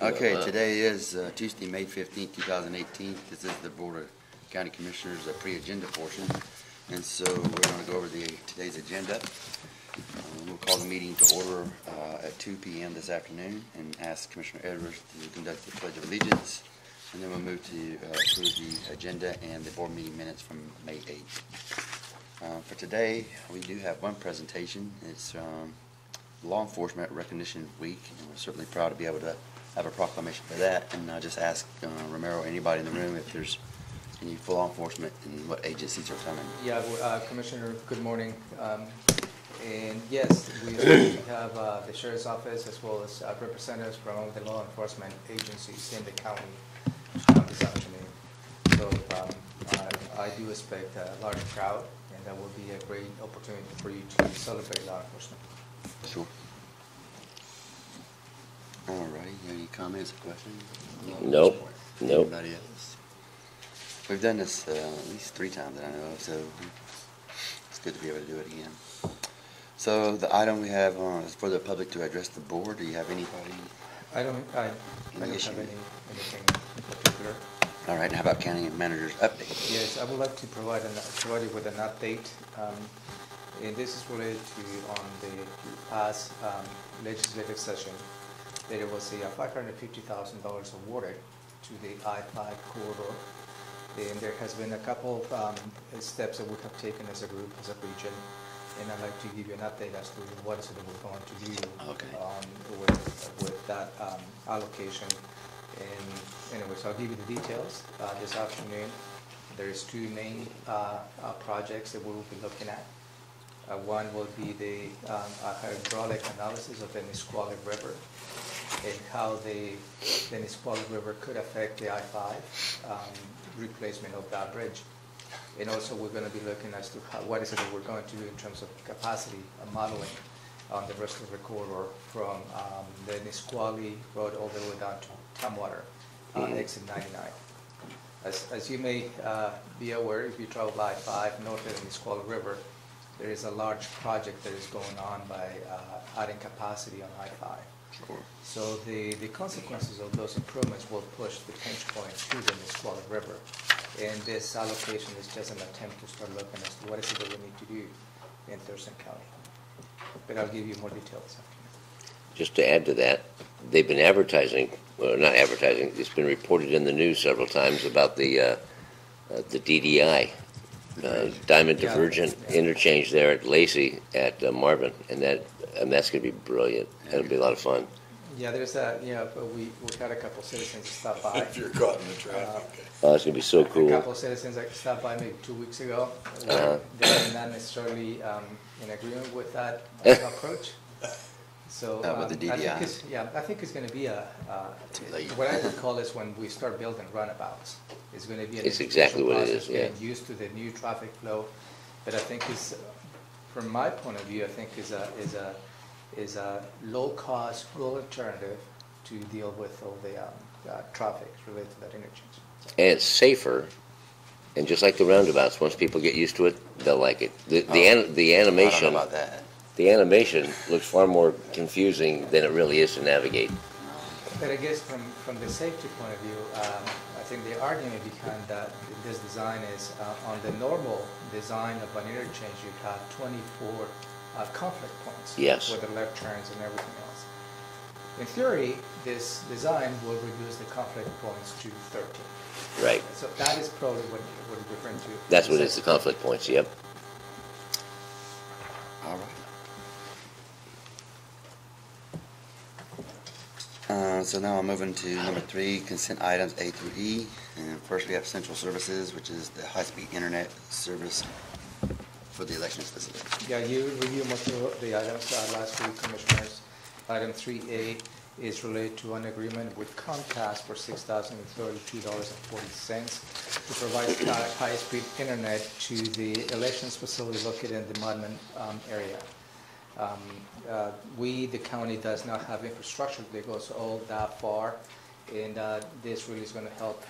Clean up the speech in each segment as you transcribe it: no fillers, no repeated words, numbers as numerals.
Okay, today is Tuesday, May 15th, 2018. This is the Board of County Commissioners pre-agenda portion. And so we're going to go over today's agenda. We'll call the meeting to order at 2 p.m. this afternoon and ask Commissioner Edwards to conduct the Pledge of Allegiance. And then we'll move to approve the agenda and the board meeting minutes from May 8th. For today, we do have one presentation. It's Law Enforcement Recognition Week, and we're certainly proud to be able to have a proclamation for that. And I'll just ask Romero, anybody in the room, if there's any full law enforcement and what agencies are coming. Yeah, Commissioner, good morning. And yes, we have the Sheriff's Office as well as representatives from all the law enforcement agencies in the county this afternoon. So I do expect a large crowd, and that will be a great opportunity for you to celebrate law enforcement. Sure. All right. Any comments or questions? Nope. Anybody else? We've done this at least 3 times that I know of, so it's good to be able to do it again. So the item we have is for the public to address the board. Do you have anybody? I don't have anything in particular. All right. And how about county manager's update? Yes, I would like to provide you with an update. And this is related to on the past legislative session. There was a $550,000 awarded to the I-5 corridor. And there has been a couple of steps that we have taken as a group, as a region. And I'd like to give you an update as to what is it that we're going to do with that allocation. And anyways, I'll give you the details this afternoon. There's 2 main projects that we will be looking at. One will be the hydraulic analysis of the Nisqually River and how the Nisqually River could affect the I-5 replacement of that bridge. And also we're going to be looking as to what is it that we're going to do in terms of capacity modeling on the rest of the corridor from the Nisqually Road all the way down to Tumwater, exit 99. As you may be aware, if you travel I-5 north of the Nisqually River, there is a large project that is going on by adding capacity on I-5. Sure. So the consequences of those improvements will push the pinch point to the Nisqually River. And this allocation is just an attempt to start looking as to what is it that we need to do in Thurston County. But I'll give you more details after. Just to add to that, they've been advertising, well, not advertising, it's been reported in the news several times about the DDI, Diamond Divergent Interchange there at Lacey at Marvin, and that's going to be brilliant. It'll be a lot of fun. Yeah, there's that. Yeah, but we had a couple of citizens stop by. If you're caught in the traffic. Oh, it's going to be so cool. A couple of citizens that stopped by maybe 2 weeks ago. They're not necessarily in agreement with that approach. So with the DDI. I think it's going to be what I would call is when we start building runabouts. It's going to be it's exactly what it is. Yeah. Getting used to the new traffic flow, but I think from my point of view, I think is a low-cost, full alternative to deal with all the traffic related to that interchange. And it's safer, and just like the roundabouts, once people get used to it, they'll like it. The animation. I don't know about that. The animation looks far more confusing than it really is to navigate. But I guess from the safety point of view, I think the argument behind this design is on the normal design of an interchange, you have 24 conflict points. Yes. With the left turns and everything else. In theory, this design will reduce the conflict points to 13. Right. So that is probably what you're referring to. That's what it's the conflict points, yep. All right. So now I'm moving to number 3, consent items A through E. And first we have Central Services, which is the high-speed internet service for the elections facility. Yeah, you reviewed most of the items last week, Commissioners. Item 3A is related to an agreement with Comcast for $6,032.40 to provide high-speed internet to the elections facility located in the Mudman area. The county does not have infrastructure that goes all that far, and this really is going to help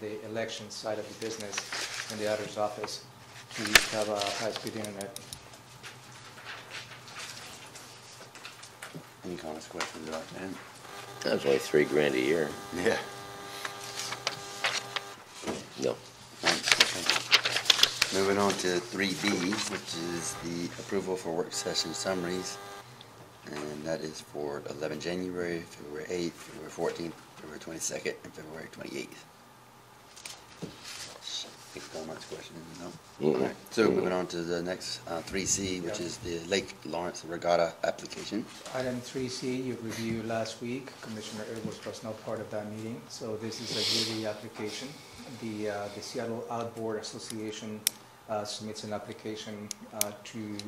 the election side of the business in the auditor's office to have a high-speed internet. Any comments, questions about that? That's only $3,000 a year. Yeah. No. Moving on to 3B, which is the approval for work session summaries. And that is for 11 January, February 8th, February 14th, February 22nd, and February 28th. Any comments, questions? No? All right. So moving on to the next 3C, which is the Lake Lawrence Regatta application. Item 3C, you reviewed last week. Commissioner Edwards was not part of that meeting, so this is a yearly application. The Seattle Outboard Association submits an application to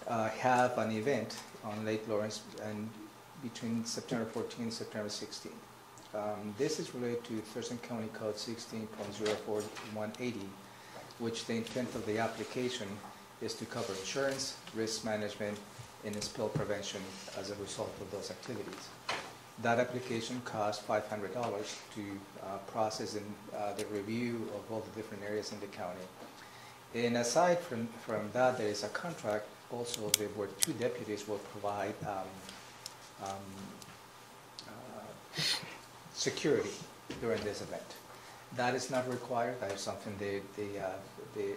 have an event on Lake Lawrence and between September 14th and September 16th. This is related to Thurston County Code 16.04180, which the intent of the application is to cover insurance, risk management, and spill prevention as a result of those activities. That application costs $500 to process the review of all the different areas in the county. And aside from that, there is a contract also where 2 deputies will provide security during this event. That is not required. That is something the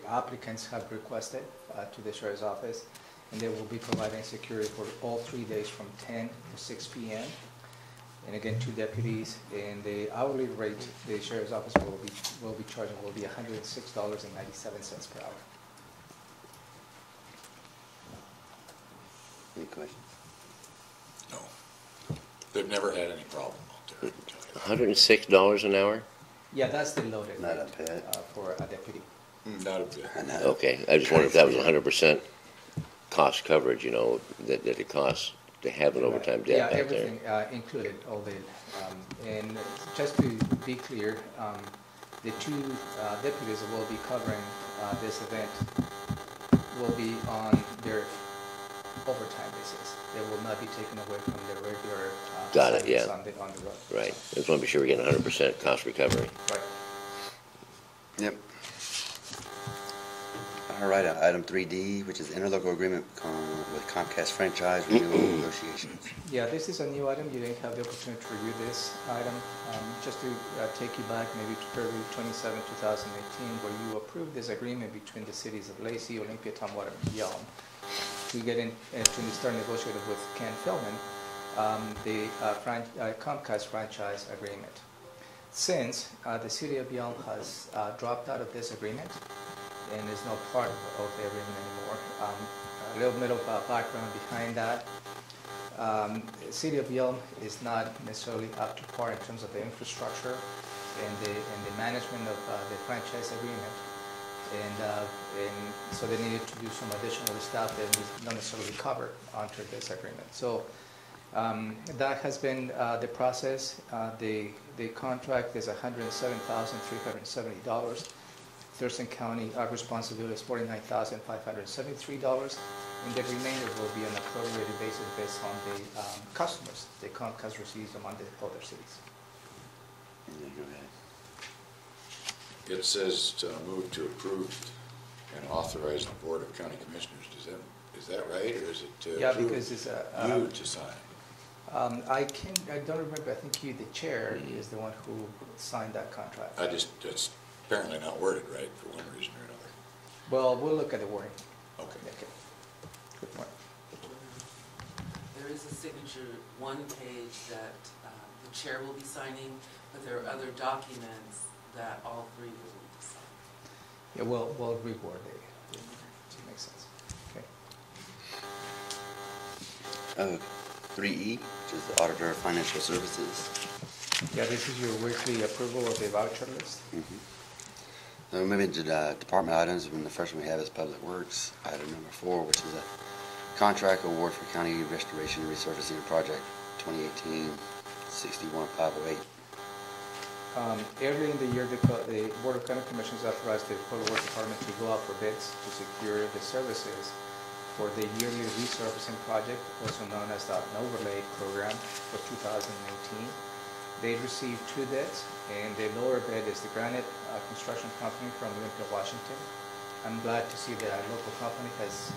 applicants have requested to the Sheriff's Office, and they will be providing security for all 3 days from 10 to 6 p.m. And again, 2 deputies, and the hourly rate the Sheriff's Office will be charging will be $106.97 per hour. Any questions? No. They've never had any problem out there. $106 an hour? Yeah, that's the loaded Not rate a bad. for a deputy. Not a bit. Okay, I just wondered if that was 100% cost coverage, you know, that it costs to have an overtime Yeah, dep out there. everything included, all the, and just to be clear, the 2 deputies that will be covering this event will be on their overtime basis. They will not be taken away from their regular Got it, assignments yeah. on the road. Right, I just want to be sure we're getting 100% cost recovery. Right. Yep. All right, item 3D, which is interlocal agreement with Comcast franchise renewal negotiations. Yeah, this is a new item. You didn't have the opportunity to review this item. Just to take you back maybe to February 27, 2018, where you approved this agreement between the cities of Lacey, Olympia, Tumwater, and Yelm to get in to start negotiating with Ken Feldman the Comcast franchise agreement. Since the city of Yelm has dropped out of this agreement and is not part of the agreement anymore, a little bit of background behind that. The city of Yelm is not necessarily up to par in terms of the infrastructure and the management of the franchise agreement. And so they needed to do some additional stuff that was not necessarily covered under this agreement. So that has been the process. The contract is $107,370. Thurston County, our responsibility is $49,573, and the remainder will be on a prorated basis based on the customers the Comcast receives among the other cities. It says to move to approve and authorize the Board of County Commissioners. Is that right, or is it to Yeah, because it's you to sign? I don't remember. I think the chair is the one who signed that contract. It's apparently not worded right for one reason or another. Well, we'll look at the wording. Okay. Good point. There is a signature, one page that the chair will be signing, but there are other documents that all 3 will need to sign. Yeah, we'll reword it. Makes sense. Okay. 3E, which is the Auditor of Financial Services. Yeah, this is your weekly approval of the voucher list. So we're moving to the department items, and the first one we have is Public Works, item number 4, which is a contract award for County Restoration and Resurfacing Project 2018-61508. Early in the year, the Board of County Commissioners authorized the Public Works Department to go out for bids to secure the services for the yearly resurfacing project, also known as the Overlay Program for 2018. They received 2 bids, and the lower bid is the Granite Construction Company from Olympia, Washington. I'm glad to see that our local company has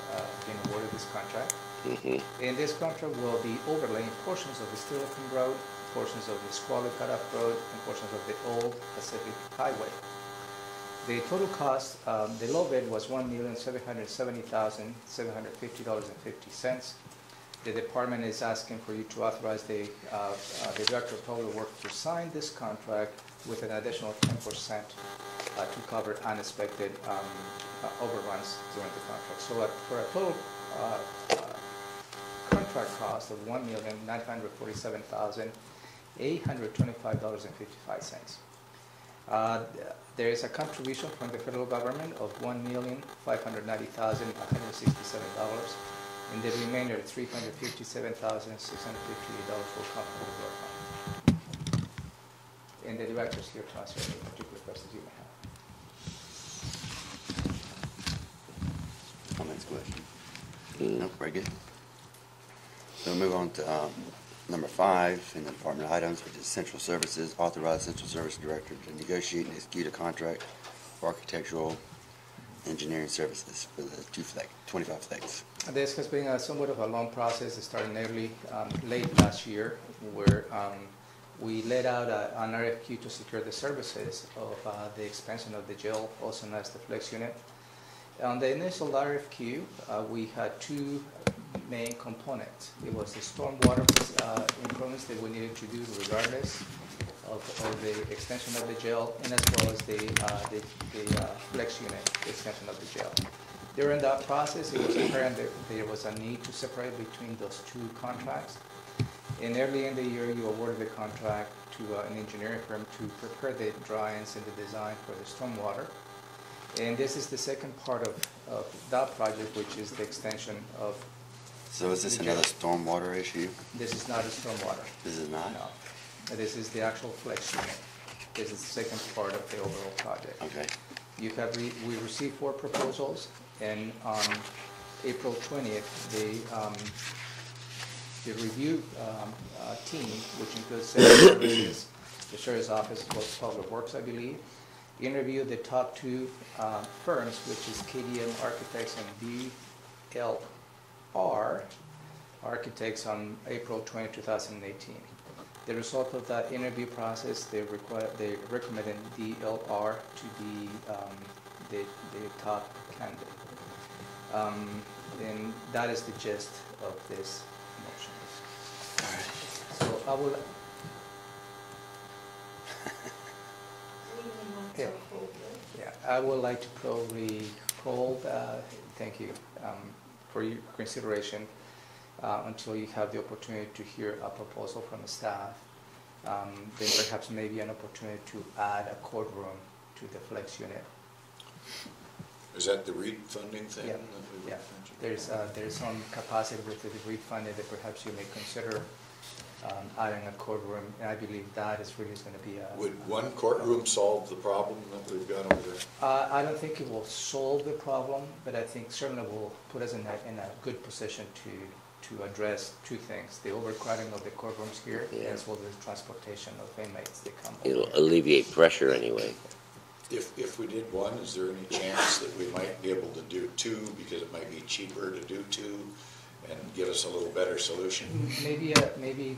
been awarded this contract. And this contract will be overlaying portions of the Steilacoom Road, portions of the Squally Cutoff Road, and portions of the old Pacific Highway. The total cost, the low bid was $1,770,750.50. The department is asking for you to authorize the Director of Public Works to sign this contract with an additional 10% to cover unexpected overruns during the contract. So for a total contract cost of $1,947,825.55. There is a contribution from the federal government of $1,590,167, and the remainder, $357,658, will come from the Borough Fund. And the director is here to answer any particular questions you may have. Comments, questions? No, very good. So we'll move on to number 5 in the department items, which is Central Services. Authorize Central Service Director to negotiate and execute a contract for architectural engineering services for the 25 flex. This has been somewhat of a long process. It started late last year, where we let out an RFQ to secure the services of the expansion of the jail, also known as the flex unit. On the initial RFQ, we had two main components. It was the stormwater improvements that we needed to do regardless of the extension of the jail, and as well as the flex unit, the extension of the jail. During that process, it was apparent that there was a need to separate between those two contracts. And early in the year, you awarded the contract to an engineering firm to prepare the drawings and the design for the stormwater. And this is the second part of that project, which is the extension of. So is this another stormwater issue? This is not a stormwater. This is not? No. This is the actual flex unit. This is the second part of the overall project. Okay. We received 4 proposals, and on April 20th, the review team, which includes services, the Sheriff's Office of Public Works, I believe, interviewed the top 2 firms, which is KDM Architects and DLR Architects, on April 20, 2018. The result of that interview process, they recommended DLR to be the top candidate. And that is the gist of this motion. All right. So I will. Yeah, I would like to probably hold, thank you, for your consideration until you have the opportunity to hear a proposal from the staff. Then perhaps maybe an opportunity to add a courtroom to the flex unit. Is that the REIT funding thing? Yeah. That we were Yeah. mentioning? There's some capacity with the REIT funding that perhaps you may consider adding a courtroom, and I believe that is really going to be a. Would one courtroom solve the problem that we've got over there? I don't think it will solve the problem, but I think certainly will put us in a good position to address 2 things: the overcrowding of the courtrooms here, as well as the transportation of inmates that come. It'll alleviate pressure anyway. If we did one, is there any chance that we might be able to do 2 because it might be cheaper to do 2 and give us a little better solution? Maybe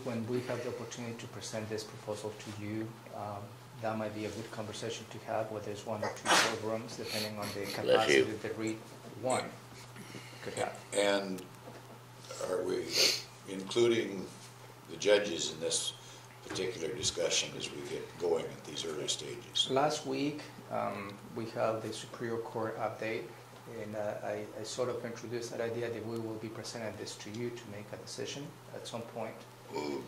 when we have the opportunity to present this proposal to you, that might be a good conversation to have, whether it's 1 or 2 courtrooms, depending on the capacity that the REIT one could have. And are we including the judges in this particular discussion as we get going at these early stages? Last week, we have the Superior Court update, and I sort of introduced that idea that we will be presenting this to you to make a decision at some point. You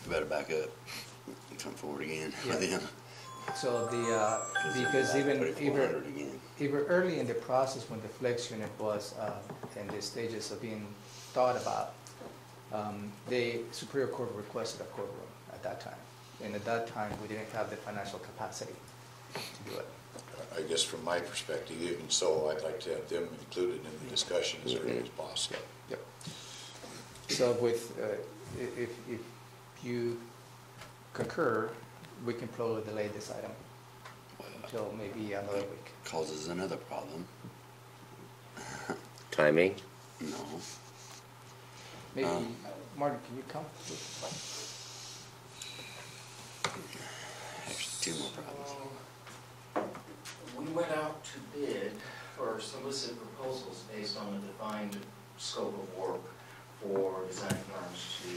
better back up and come forward again. Yeah. So because even early in the process, when the flex unit was in the stages of being thought about, the Superior Court requested a courtroom at that time. And at that time, we didn't have the financial capacity to do it. I guess from my perspective, even so, I'd like to have them included in the discussion as early as possible. Yep. So if you concur, we can probably delay this item until maybe another week. Causes another problem. Timing? No. Maybe, Martin, can you come? Actually, two more problems. We went out to bid or solicit proposals based on a defined scope of work for design firms to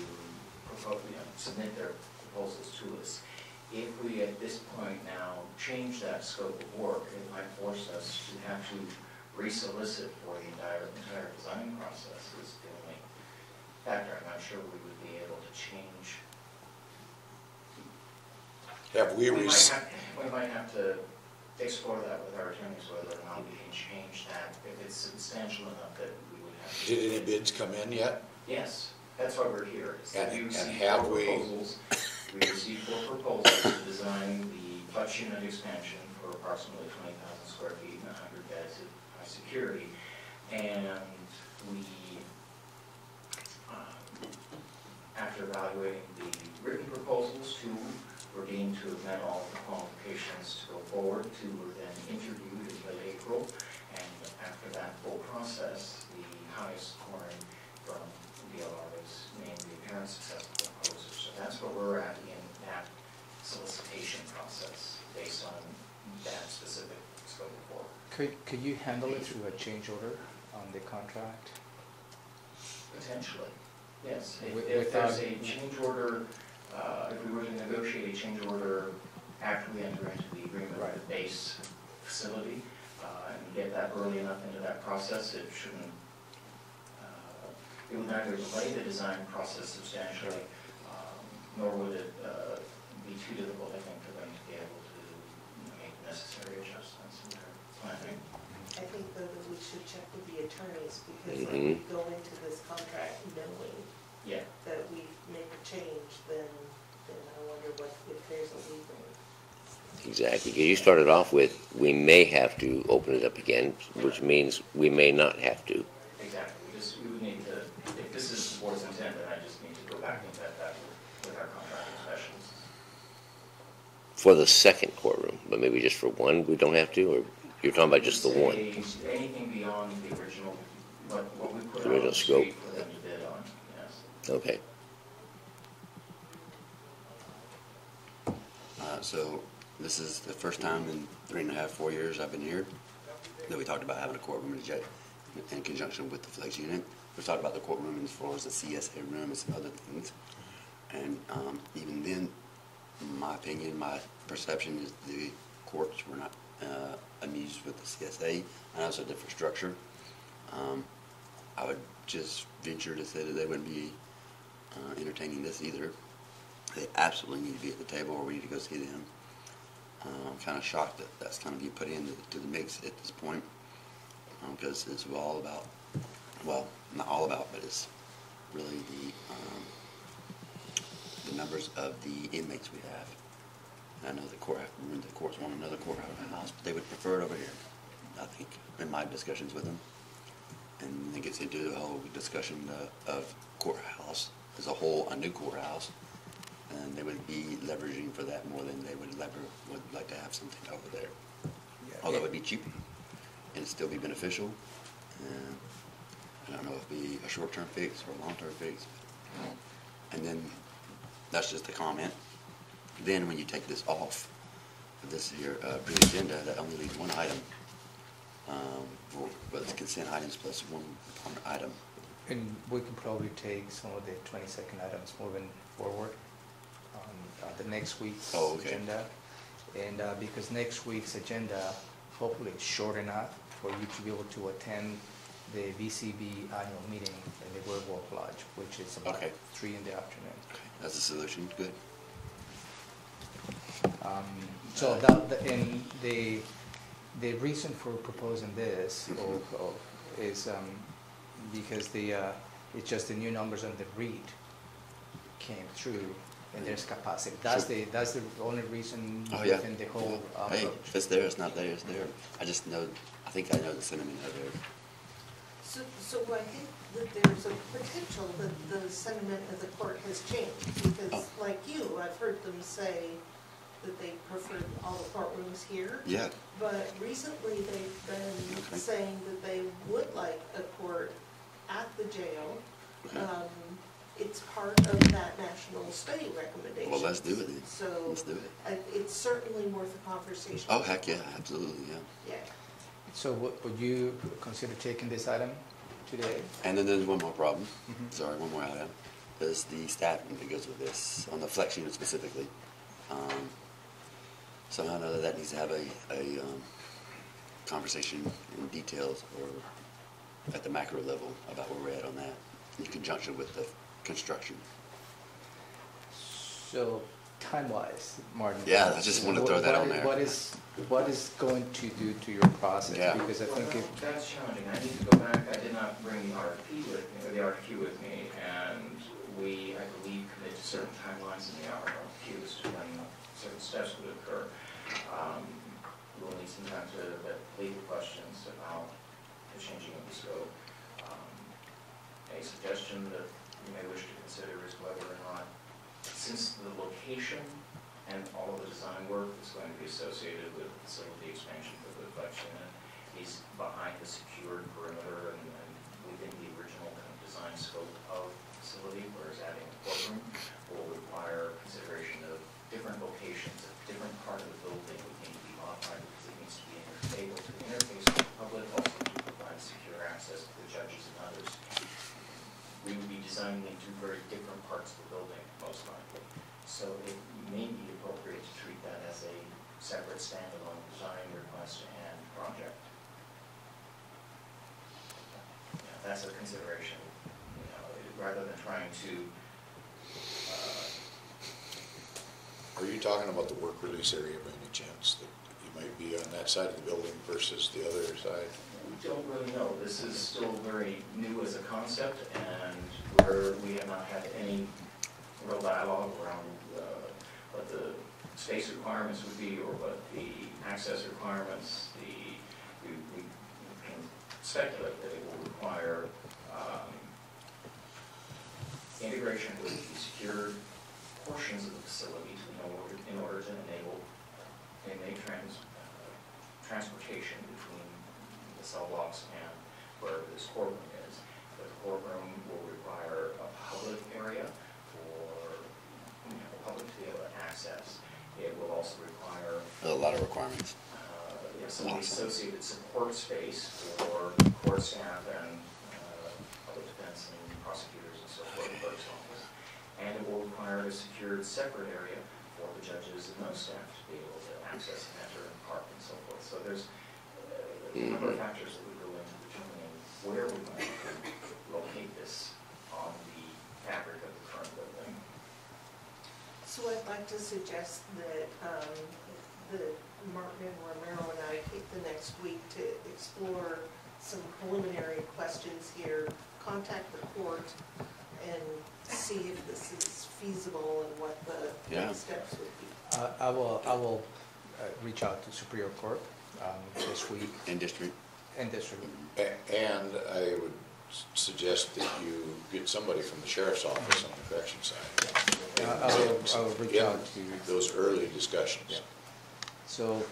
submit their proposals to us. If we at this point now change that scope of work, it might force us to have to resolicit for the entire design process is the only factor. I'm not sure we would be able to change. Have we We might have to explore that with our attorneys, whether or not we can change that, if it's substantial enough that we would have to. Did any bids come in yet? Yes, that's why we're here. is that And we received have four we- proposals. We received 4 proposals to design the clutch unit expansion for approximately 20,000 square feet and 100 beds of high security. And we, after evaluating the written proposals, 2 were deemed to have met all the qualifications to go forward. 2 were then interviewed in late April. And after that full process, the highest scoring from DLR is named the apparent successful proposer. So that's where we're at in that solicitation process, based on that specific scope of work. Could you handle it through a change order on the contract? Potentially, yes. If Without- there's a change order, if we were to negotiate a change order after we enter into the agreement with the base facility, and get that early enough into that process, it shouldn't, it would neither delay the design process substantially, nor would it be too difficult, I think, for them to be able to make necessary adjustments in their planning. I think though that we should check with the attorneys, because if we go into this contract knowing Yeah. that we make a change, then I wonder what, if there's a legal. Exactly. 'Cause you started off with, we may have to open it up again, which means we may not have to. Exactly, we would need to, if this is the board's intent, then I just need to go back and vet that with our contracting specialists. For the second courtroom, but maybe just for one, we don't have to, or you're talking about just the one? Anything beyond the original, what we put The out on original the scope. street for them to bid on, yes. Okay. So this is the first time in 3.5, 4 years I've been here that we talked about having a courtroom in conjunction with the flex unit. We talked about the courtroom as far as the CSA room and some other things. And even then, my opinion, my perception is the courts were not amused with the CSA. I know it's a different structure. I would just venture to say that they wouldn't be entertaining this either. They absolutely need to be at the table, or we need to go see them. I'm kind of shocked that that's kind of being put into the mix at this point, because it's all about, well, not all about, but it's really the numbers of the inmates we have. And I know the courts want another courthouse, but they would prefer it over here, I think, in my discussions with them. And it gets into the whole discussion of courthouse as a whole, a new courthouse. And they would be leveraging for that more than they would like to have something over there. Although it would be cheap and it'd still be beneficial. And I don't know if it'd be a short-term fix or a long-term fix. And then that's just a comment. Then when you take this off of this here pre-agenda, that only leaves one item. But it's consent items plus one item. And we can probably take some of the 22nd items moving forward on the next week's agenda. And because next week's agenda hopefully is short enough for you to be able to attend the VCB annual meeting in the Boardwalk Lodge, which is about 3 in the afternoon. Okay, that's a solution. Good. So and the reason for proposing this is because it's just the new numbers on the REIT came through, and there's capacity. That's the only reason within the whole Hey, approach. if it's there, it's not there, it's there. I think I know the sentiment of there. So I think that there's a potential that the sentiment of the court has changed, because like you, I've heard them say that they preferred all the courtrooms here. Yeah. But recently they've been saying that they would like a court at the jail, Okay. It's part of that national study recommendation. Well, let's do it then. So Let's do it. it's certainly worth a conversation. Oh, heck yeah, absolutely, yeah. Yeah. So would you consider taking this item today? And then there's one more problem. Sorry, one more item. Is the staffing that goes with this, on the flex unit specifically. So I know that needs to have a conversation in details or at the macro level about where we're at on that in conjunction with the construction. So time-wise, Martin. Yeah, I just wanted to throw that on there. What is going to do to your process? Yeah. Because I think Well, if, that's challenging. I need to go back. I did not bring the RFP with me, or the RFQ with me, and we, I believe, committed to certain timelines in the RFQs to when certain steps would occur. We'll need some time to vet legal questions about the changing of the scope. A suggestion that you may wish to consider is whether or not, since the location and all of the design work that's going to be associated with the facility expansion for the flex unit is behind the secured perimeter and within the original kind of design scope of the facility, whereas adding a courtroom will require consideration of different locations, a different part of the building would need to be modified because it needs to be able to interface with the public, also to provide secure access to the judges and others. We would be designing in two very different parts of the building, most likely. So it may be appropriate to treat that as a separate standalone design request and project. That's a consideration, rather than trying to. Are you talking about the work release area by any chance, that you might be on that side of the building versus the other side? We don't really know. This is still very new as a concept, and we have not had any real dialogue around what the space requirements would be or what the access requirements. We can speculate that it will require integration with the secured portions of the facility in order to enable inmate transportation between the cell blocks and where this courtroom is. The courtroom will require a public area for the public to be able to access. It will also require A lot of requirements. some of the associated support space for court staff and public defense and prosecutors and so forth, the clerk's office. And it will require a secured separate area for the judges and those staff to be able to access and enter and park and so forth. So there's a number of factors that would go into determining where we're going to locate this on the fabric of the current building. So I'd like to suggest that Martin and Romero and I take the next week to explore some preliminary questions here, contact the court, and see if this is feasible and what the next steps would be. I will reach out to Superior Court this week. In district. And district. And I would suggest that you get somebody from the sheriff's office on the correction side. I will reach out to those early discussions. Yeah. So,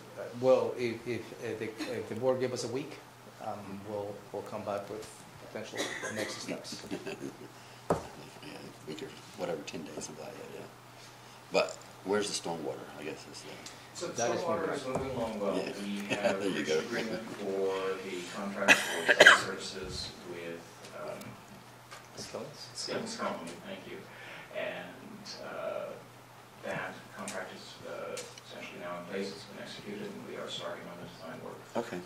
well, if the board give us a week, we'll come back with potential next steps. Yeah, week or whatever, 10 days, something like that, yeah. But where's the stormwater, I guess is the... So That is stormwater is moving along well. Yeah. We have There you reached go. agreement for the contract for site services with Skillings Company, thank you. And that contract is essentially now in place, it's been executed, and we are starting on the design work. Okay.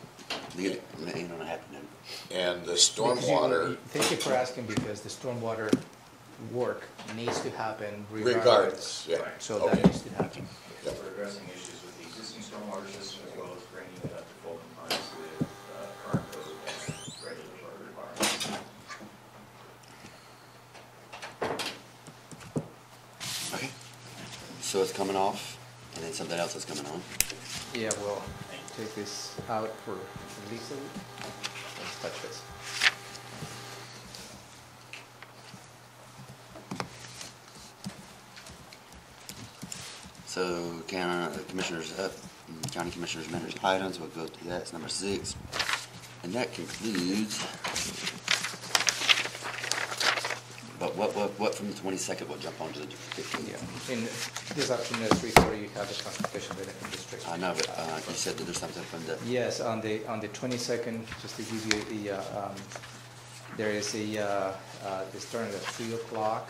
You get it, ain't on a happy note. And the stormwater, Thank you for asking, because the stormwater work needs to happen regardless, yeah. So Right. that Okay. needs to happen. Yep. We're addressing issues with the existing stormwater system as well as bringing it up to full compliance with current code and regulatory requirements. Okay. So it's coming off, and then something else is coming on. Yeah, we'll take this out for Lisa. Let's touch this. So county commissioners managed items, we'll go to that, it's number 6. And that concludes But what from the 22nd will jump onto the 15th? Yeah. In this afternoon at 3:30, you have the Transportation Benefit District. I know, but you said that there's something from the, Yes, on the 22nd, just to give you there is they start at 3 o'clock,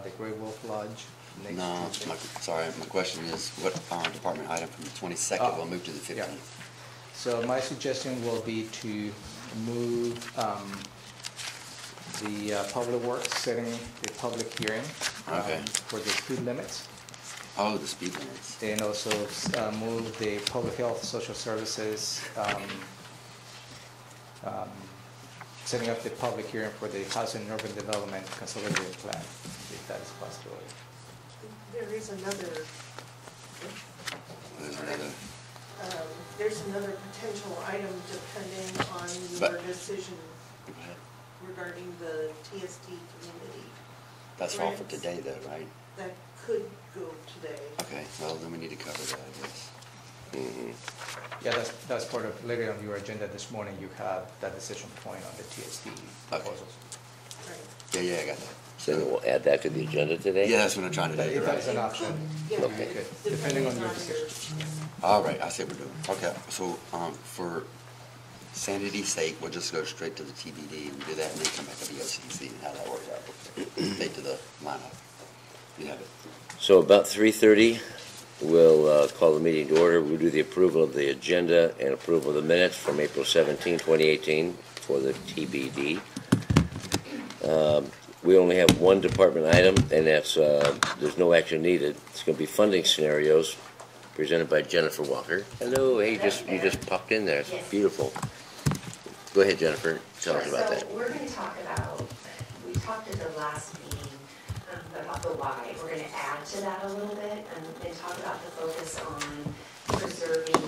the Great Wolf Lodge. Next no, Tuesday. my question is, what department item from the 22nd will move to the 15th? Yeah. So my suggestion will be to move the public works, setting the public hearing Okay. for the speed limits, Oh, the speed limits. and also move the public health, social services, setting up the public hearing for the housing and urban development consolidated plan, if that is a possibility. There is another, There's another, there's another potential item depending on your But- decision go ahead. regarding the TST community. That's all for today though, right? That could go today. Okay, well, then we need to cover that, I guess. Mhm. Yeah, that's part of, later on your agenda this morning, you have that decision point on the TSD proposals. Right. Yeah, I got that. So then we'll add that to the agenda today? Yeah, that's what I'm trying to do. If you're that's right. an option, Yeah, Okay. good, depending on your your- decision. All right, I see what we're doing. Okay, so for sanity's sake, we'll just go straight to the TBD and do that and then come back to the OCC and how that works out. Straight to the lineup. You have it. So about 3:30, we'll call the meeting to order. We'll do the approval of the agenda and approval of the minutes from April 17, 2018 for the TBD. We only have one department item, and that's, there's no action needed. It's going to be funding scenarios presented by Jennifer Walker. Hello, hey, you just popped in there. It's Yes. beautiful. Go ahead, Jennifer. Tell us about that. So we're going to talk about, we talked at the last meeting about the why. We're going to add to that a little bit and talk about the focus on preserving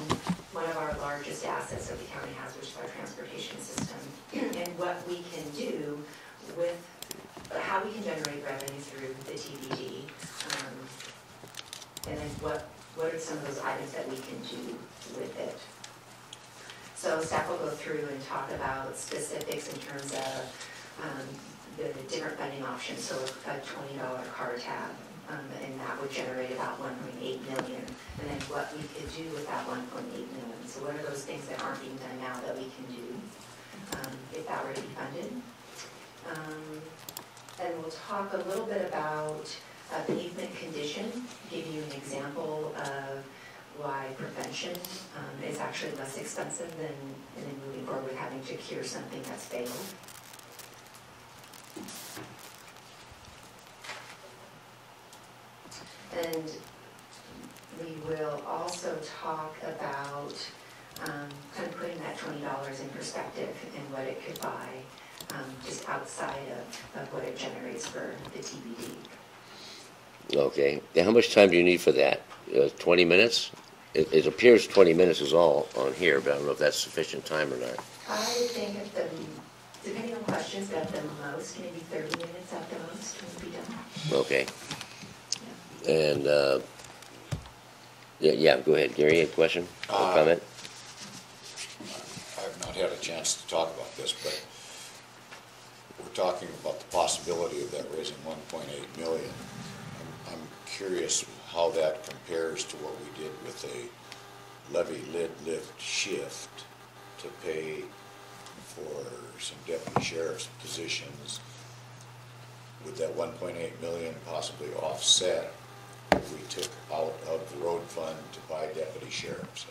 one of our largest assets that the county has, which is our transportation system, and what we can do with, how we can generate revenue through the TBD, and then what are some of those items that we can do with it. So staff will go through and talk about specifics in terms of the different funding options. So a $20 car tab, and that would generate about 1.8 million. And then what we could do with that 1.8 million. So what are those things that aren't being done now that we can do if that were to be funded? And we'll talk a little bit about pavement condition, give you an example of why prevention is actually less expensive than moving forward with having to cure something that's failed. And we will also talk about kind of putting that $20 in perspective and what it could buy just outside of what it generates for the TBD. Okay. Now, how much time do you need for that? 20 minutes? It appears 20 minutes is all on here, but I don't know if that's sufficient time or not. I would think at the, depending on questions, but at the most, maybe 30 minutes at the most would be done. Okay. Yeah. And, yeah, go ahead, Gary, a question or comment? I have not had a chance to talk about this, but we're talking about the possibility of that raising 1.8 million. I'm curious how that compares to what we did with a levy lid lift shift to pay for some deputy sheriff's positions. Would that 1.8 million possibly offset what we took out of the road fund to buy deputy sheriffs?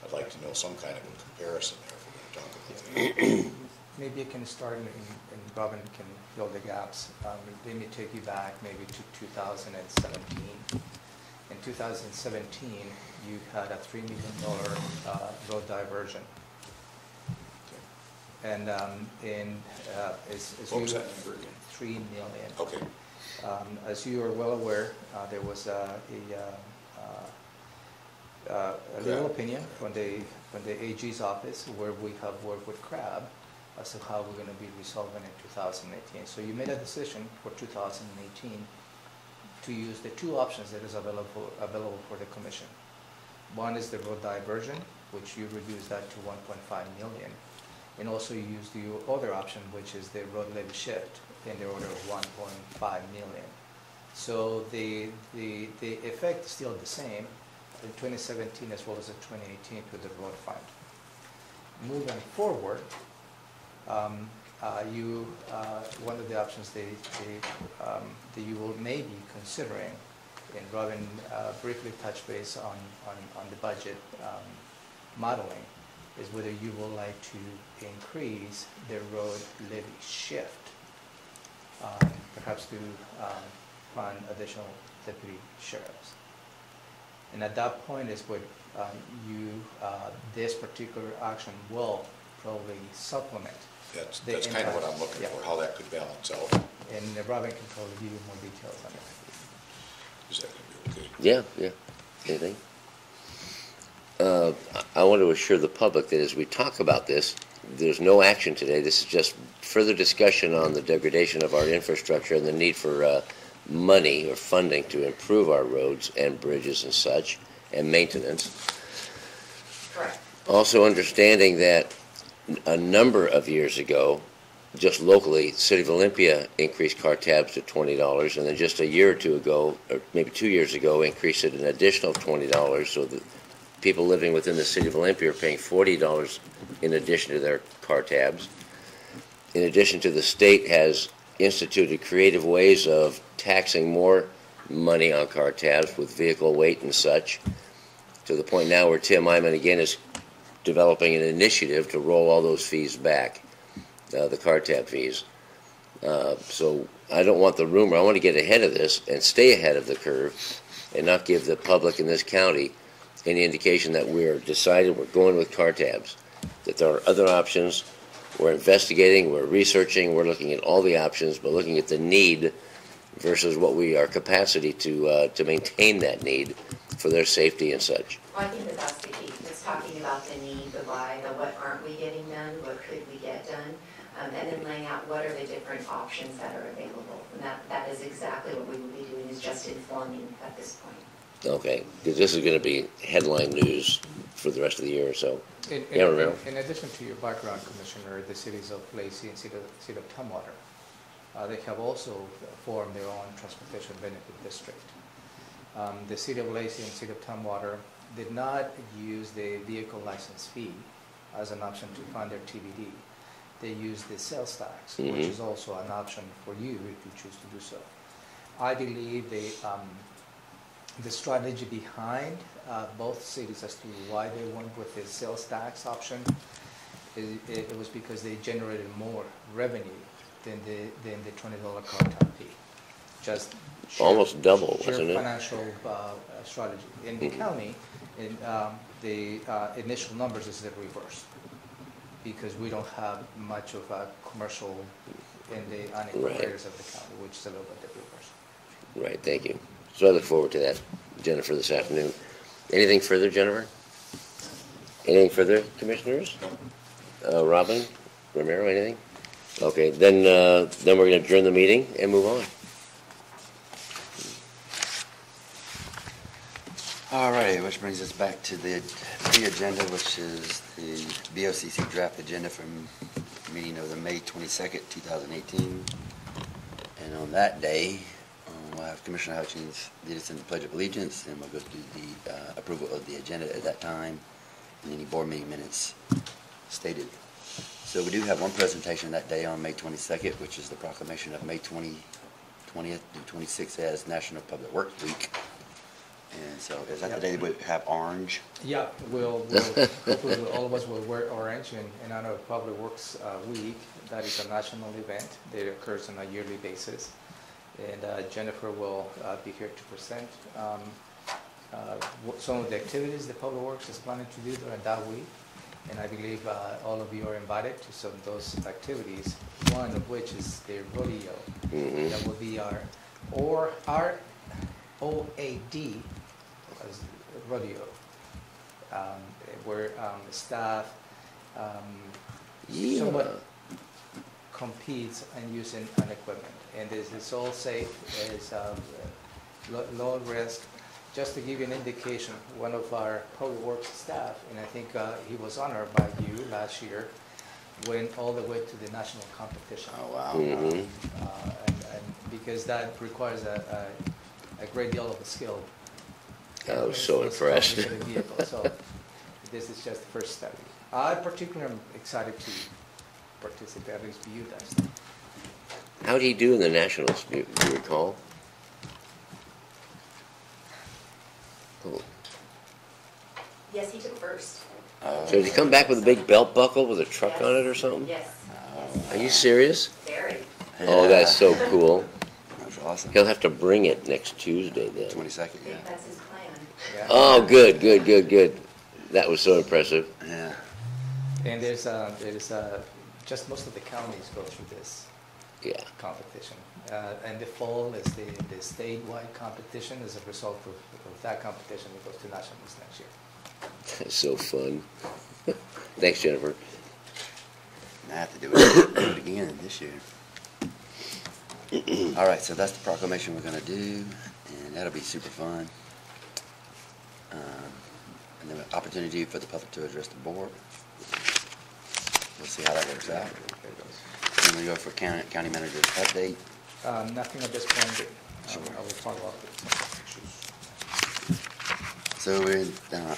I'd like to know some kind of a comparison there if we're going to talk about that. Maybe you can start and Robin can fill the gaps. Let me take you back maybe to 2017. In 2017, you had a $3 million road diversion. And What was that number again? $3 million. Okay. As you are well aware, there was a legal opinion from the AG's office where we have worked with CRAB as to how we're going to be resolving in 2018. So you made a decision for 2018 to use the two options that is available for the commission. One is the road diversion, which you reduce that to 1.5 million. And also you use the other option, which is the road levy shift in the order of 1.5 million. So the effect is still the same in 2017 as well as in 2018 to the road fund. Moving forward, one of the options that you will maybe considering, and Robin briefly touched base on the budget modeling, is whether you would like to increase the road levy shift, perhaps to fund additional deputy sheriffs. And at that point is what this particular action will probably supplement. That's kind of what I'm looking for, how that could balance out. And Robin can probably give you more details on that. Is that going to be okay? Yeah. Anything? I want to assure the public that as we talk about this, there's no action today. This is just further discussion on the degradation of our infrastructure and the need for money or funding to improve our roads and bridges and such, and maintenance. Correct. Also understanding that a number of years ago, just locally, City of Olympia increased car tabs to $20, and then just a year or two ago, or maybe 2 years ago, increased it an additional $20, so that people living within the City of Olympia are paying $40 in addition to their car tabs. In addition to, the state has instituted creative ways of taxing more money on car tabs with vehicle weight and such, to the point now where Tim Iman again is developing an initiative to roll all those fees back, the car tab fees. So I don't want the rumor. I want to get ahead of this and stay ahead of the curve and not give the public in this county any indication that we're decided we're going with car tabs, that there are other options. We're investigating, we're researching, we're looking at all the options, but looking at the need versus what our capacity to maintain that need for their safety and such. Well, I think that that's the key. It's talking about the need, the why, the what aren't we getting done, what could we get done, and then laying out what are the different options that are available. And that is exactly what we will be doing, is just informing at this point. Okay, because this is going to be headline news for the rest of the year or so. In addition to your background, Commissioner, the cities of Lacey and City of Tumwater, they have also formed their own transportation benefit district. The City of Lacey and City of Tumwater did not use the vehicle license fee as an option to fund their TBD. They used the sales tax, which is also an option for you if you choose to do so. I believe the strategy behind both cities as to why they went with the sales tax option, it was because they generated more revenue than the $20 car tab fee. Just almost double, wasn't it? Financial strategy. In the county, the initial numbers is the reverse, because we don't have much of a commercial in the unincorporated areas of the county, which is a little bit the reverse. Right, thank you. So I look forward to that, Jennifer, this afternoon. Anything further, Jennifer? Anything further, commissioners? Robin, Romero, anything? Okay, then we're going to adjourn the meeting and move on. All right, which brings us back to the agenda, which is the BOCC draft agenda from meeting of the May 22nd, 2018. And on that day, we'll have Commissioner Hutchins lead us in the Pledge of Allegiance, and we'll go through the approval of the agenda at that time, and any board meeting minutes stated. So we do have one presentation that day on May 22nd, which is the proclamation of May 20th through 26th as National Public Works Week. And so is that the day we have orange? Yeah, we'll hopefully all of us will wear orange in honor of Public Works Week. That is a national event that occurs on a yearly basis. And Jennifer will be here to present some of the activities the Public Works is planning to do during that week. And I believe all of you are invited to some of those activities, one of which is the rodeo. That will be our OAD rodeo, where staff somewhat competes and using an equipment. And this is all safe, it's low risk. Just to give you an indication, one of our Public Works staff, and I think he was honored by you last year, went all the way to the national competition. Oh, wow. Mhm. And because that requires a great deal of skill. I was so It's impressed. complicated vehicle, so this is just the first step. I particularly am excited to participate, at least view that. How did he do in the Nationals, do you recall? Oh. Yes, he took first. So did he come back with a big belt buckle with a truck on it or something? Yes. Are you serious? Very. Oh, that's so cool. That's awesome. He'll have to bring it next Tuesday then. 22nd, I yeah. think that's his plan. Yeah. Oh, good. That was so impressive. Yeah. And there's just most of the counties go through this Yeah. competition. And the fall is the statewide competition. As a result of that competition, it goes to nationals next year. That's so fun. Thanks, Jennifer. I have to do it again this year. All right, so that's the proclamation we're going to do, and that'll be super fun. And then an opportunity for the public to address the board. We'll see how that works out. Then we go for county manager's update. Nothing at this point, but I will follow up with some issues. So we're in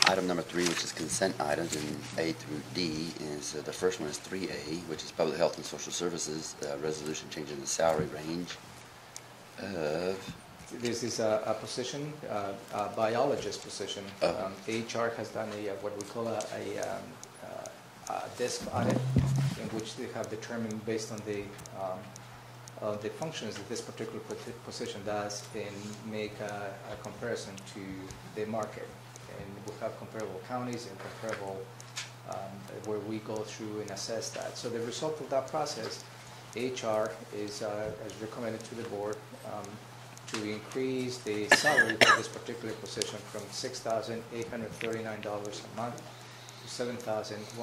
item number 3, which is consent items in A through D. And so the first one is 3A, which is Public Health and Social Services, resolution changing the salary range of, This is a position, a biologist position. Oh. HR has done what we call a desk audit, in which they have determined based on the functions that this particular position does, and make a comparison to the market. And we have comparable counties and comparable where we go through and assess that. So the result of that process, HR is recommended to the board to increase the salary for this particular position from $6,839 a month to $7,181 a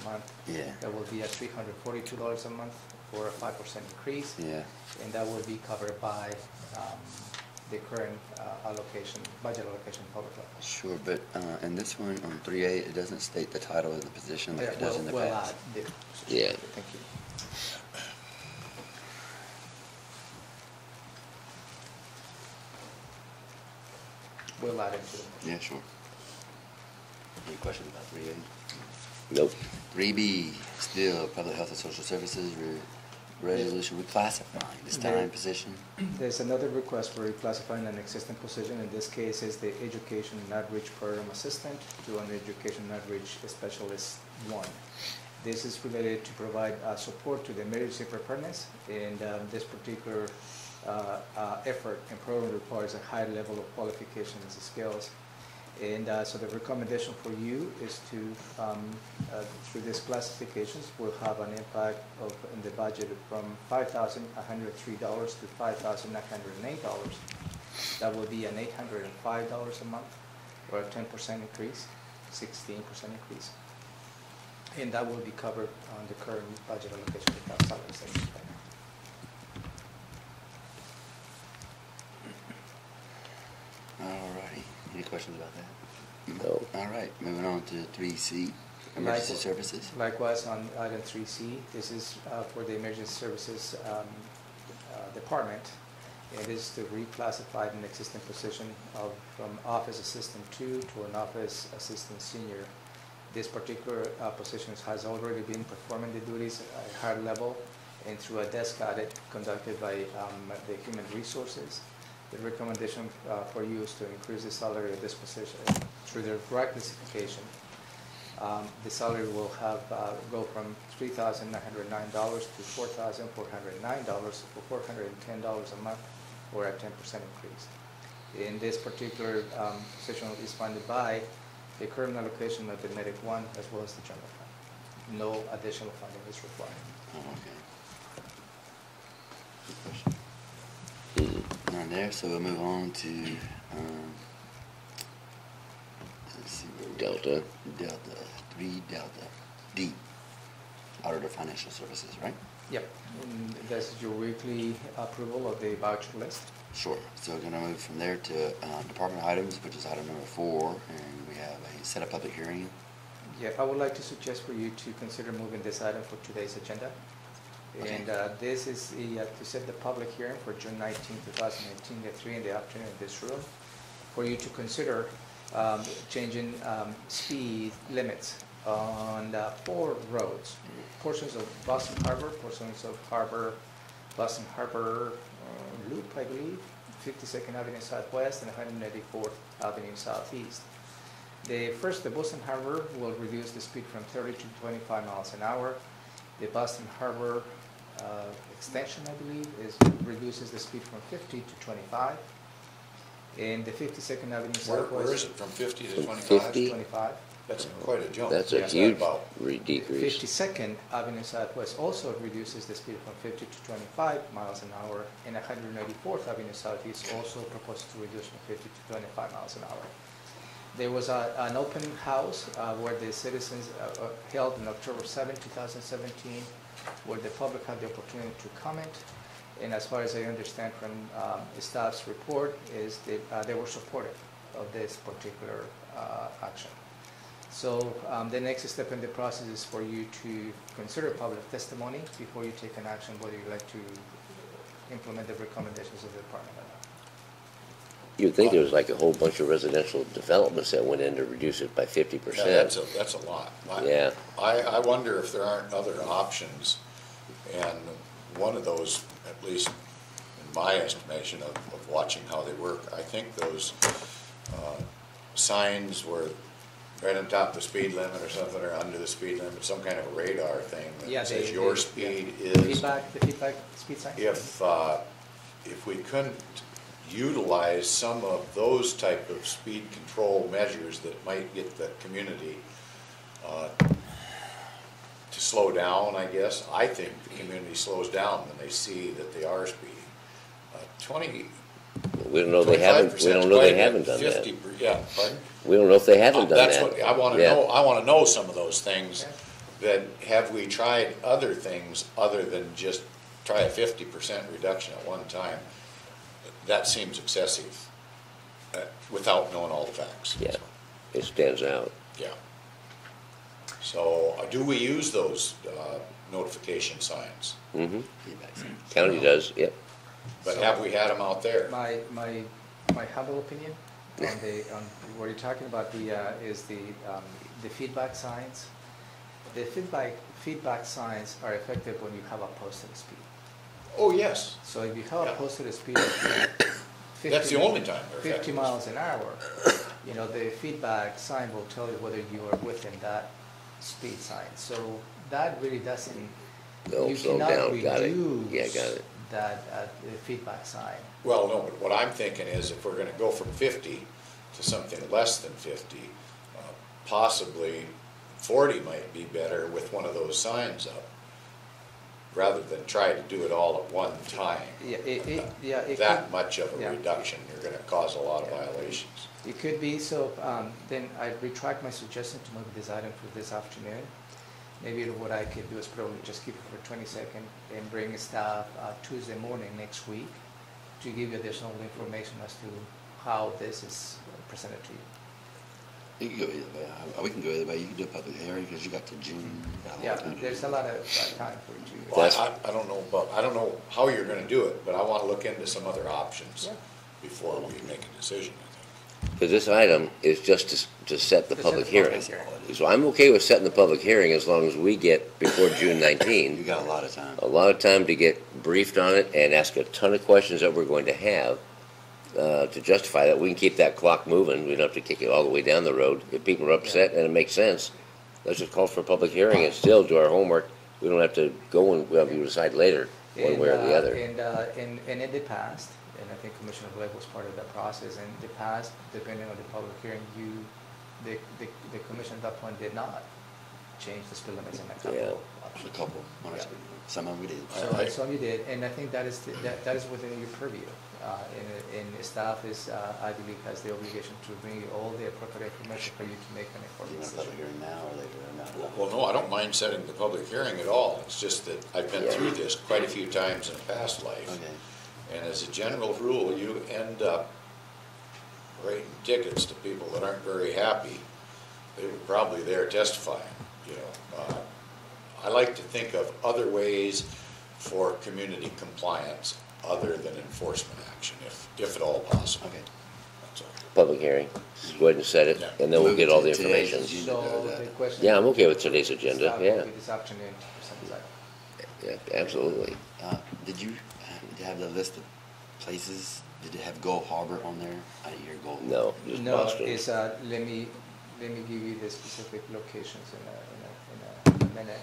month. yeah, That will be at $342 a month for a 5% increase. yeah. And that will be covered by the current budget allocation public health. Sure, but in this one, on 3A, it doesn't state the title of the position like it does in the past. Yeah. Thank you. We'll add it to the Yeah, sure. Any questions about 3A? Nope. 3B, still Public Health and Social Services, resolution reclassifying this time position. There's another request for reclassifying an existing position. In this case, is the Education and Outreach Program Assistant to an Education and Outreach Specialist 1. This is related to provide support to the emergency preparedness, and this particular effort and program requires a high level of qualifications and skills. And so the recommendation for you is to, through these classifications, will have an impact in the budget from $5,103 to $5,908. That will be an $805 a month, or a 10% increase, 16% increase. And that will be covered on the current budget allocation without salary savings. All righty. Any questions about that? No. All right, moving on to 3C, Emergency Services. Likewise, on item 3C, this is for the Emergency Services Department. It is to reclassify an existing position from Office Assistant 2 to an Office Assistant Senior. This particular position has already been performing the duties at a higher level, and through a desk audit conducted by the Human Resources. The recommendation for you is to increase the salary of this position through the right classification. The salary will go from $3,909 to $4,409 for $410 a month, or a 10% increase. In this particular position is funded by the current allocation of the Medic 1 as well as the general fund. No additional funding is required. Oh, okay. Good question. None there, so we'll move on to, let's see where we're at. Delta. Delta, 3 Delta, D, Auditor Financial Services, right? Yep. And this is your weekly approval of the voucher list. Sure. So we're gonna move from there to department items, which is item number 4, and we have a set up public hearing. Yeah, I would like to suggest for you to consider moving this item for today's agenda. And this is to set the public hearing for June 19, 2018, at 3 in the afternoon in this room, for you to consider changing speed limits on 4 roads, portions of Boston Harbor, portions of Boston Harbor Loop, I believe, 52nd Avenue Southwest, and 184th Avenue Southeast. The Boston Harbor will reduce the speed from 30 to 25 miles an hour. The Boston Harbor extension, I believe, reduces the speed from 50 to 25. And the 52nd Avenue Southwest. Where is it, from 50 to From 25? 50? 25. That's quite a jump. That's a What's that huge about? decrease. 52nd Avenue Southwest also reduces the speed from 50 to 25 miles an hour, and 194th Avenue Southeast also proposes to reduce from 50 to 25 miles an hour. There was an open house where the citizens held on October 7, 2017, where the public had the opportunity to comment. And as far as I understand from the staff's report, is that they were supportive of this particular action. So the next step in the process is for you to consider public testimony before you take an action, whether you'd like to implement the recommendations of the department or not. You'd think there was like a whole bunch of residential developments that went in to reduce it by 50%. Yeah, that's a lot. Yeah. I wonder if there aren't other options, and one of those, at least in my estimation of watching how they work, I think those signs were right on top of the speed limit or something, or under the speed limit, some kind of a radar thing that says your speed is. The feedback speed sign? If we couldn't utilize some of those type of speed control measures that might get the community to slow down, I guess. I think the community slows down when they see that they are speeding. 20. We don't know they haven't. We don't know they haven't done 50, that. Yeah, pardon? We don't know if they haven't done That's that. what I want to know. I want to know some of those things. That have we tried other things other than just try a 50% reduction at one time? That seems excessive without knowing all the facts. Yeah, it stands out. Yeah. So do we use those notification signs? Mm-hmm. County does, yep. But have we had them out there? My humble opinion on what you're talking about is the feedback signs. The feedback signs are effective when you have a posted speed. Oh, yes. So if you have a posted speed of 50, That's the only time they're 50 effective. miles an hour, the feedback sign will tell you whether you are within that speed sign. So that really doesn't, you Slow cannot down, got it. reduce Yeah, got it. that feedback sign. Well, no, but what I'm thinking is if we're going to go from 50 to something less than 50, possibly 40 might be better with one of those signs up, rather than try to do it all at one time. It Much of a reduction, you're going to cause a lot of violations. It could be, so then I retract my suggestion to move this item for this afternoon. Maybe what I could do is probably just keep it for 22nd and bring staff Tuesday morning next week to give you additional information as to how this is presented to you. You can go either way. We can go either way. You can do a public hearing because you got to June. Yeah, there's a lot of time for you to. Well, I don't know how you're going to do it, but I want to look into some other options before we make a decision, I think. Because this item is just to set the To public set the hearing. public hearing. So I'm okay with setting the public hearing as long as we get, before June 19, You got a lot of time. a lot of time to get briefed on it and ask a ton of questions that we're going to have to justify that. We can keep that clock moving. We don't have to kick it all the way down the road. If people are upset and it makes sense, let's just call for a public hearing and still do our homework. We don't have to go and we decide later one way or the other. And in the past, and I think Commissioner Blake was part of that process, in the past, depending on the public hearing, the commission at that point did not change the speed limits in a couple of A options. couple. Some of them we did. So some you did, and I think that is within your purview. And staff is, I believe, has the obligation to bring you all the appropriate information for you to make an You informed want a public decision. hearing now or later or not? Well, no, I don't mind setting the public hearing at all. It's just that I've been through this quite a few times in a past life. Okay. And as a general rule, you end up writing tickets to people that aren't very happy they were probably there testifying, you know. I like to think of other ways for community compliance other than enforcement action, if at all possible. Okay. That's all. Public hearing. Just go ahead and set it, Yeah. and then we'll Move get it all to the today's information. agenda. So the question. Yeah, I'm okay with today's agenda, Start yeah. with this afternoon or something like that. Yeah, absolutely. Did you have the list of places? Did it have Gull Harbor on there? I didn't hear Gull. No, just No, Boston. it's, let me give you the specific locations in a minute.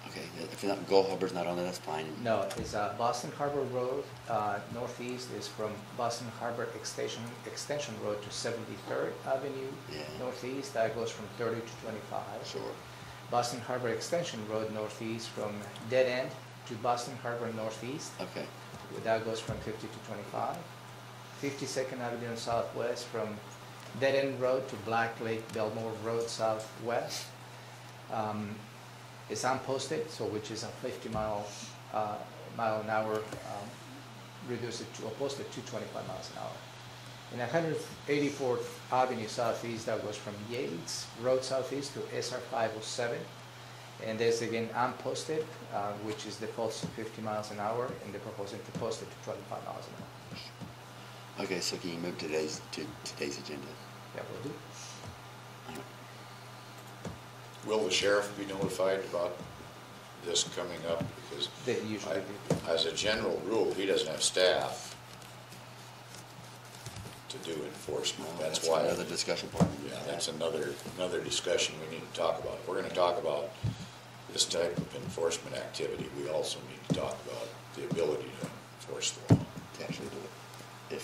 Okay, if not, Gull Harbor's not on there, that's fine. No, it's Boston Harbor Road, northeast is from Boston Harbor Extension Road to 73rd Avenue. Yeah. Northeast, that goes from 30 to 25. Sure. Boston Harbor Extension Road northeast from Dead End to Boston Harbor Northeast. Okay. That goes from 50 to 25. 52nd Avenue southwest from Dead End Road to Black Lake Belmore Road southwest. It's unposted, so which is a 50 mile an hour, reduce it to, or posted to 25 miles an hour. In 184th Avenue southeast, that goes from Yates Road southeast to SR 507. And there's again unposted, which is defaults to 50 miles an hour, and they're proposing to post it to 25 miles an hour. Okay, so can you move to today's agenda? Yeah, will do. Will the sheriff be notified about this coming up? Because They usually do. as a general rule, he doesn't have staff to do enforcement. That's why. Another discussion point. Yeah, that's another discussion we need to talk about. If we're gonna talk about this type of enforcement activity, we also need to talk about the ability to enforce the law. To actually do it.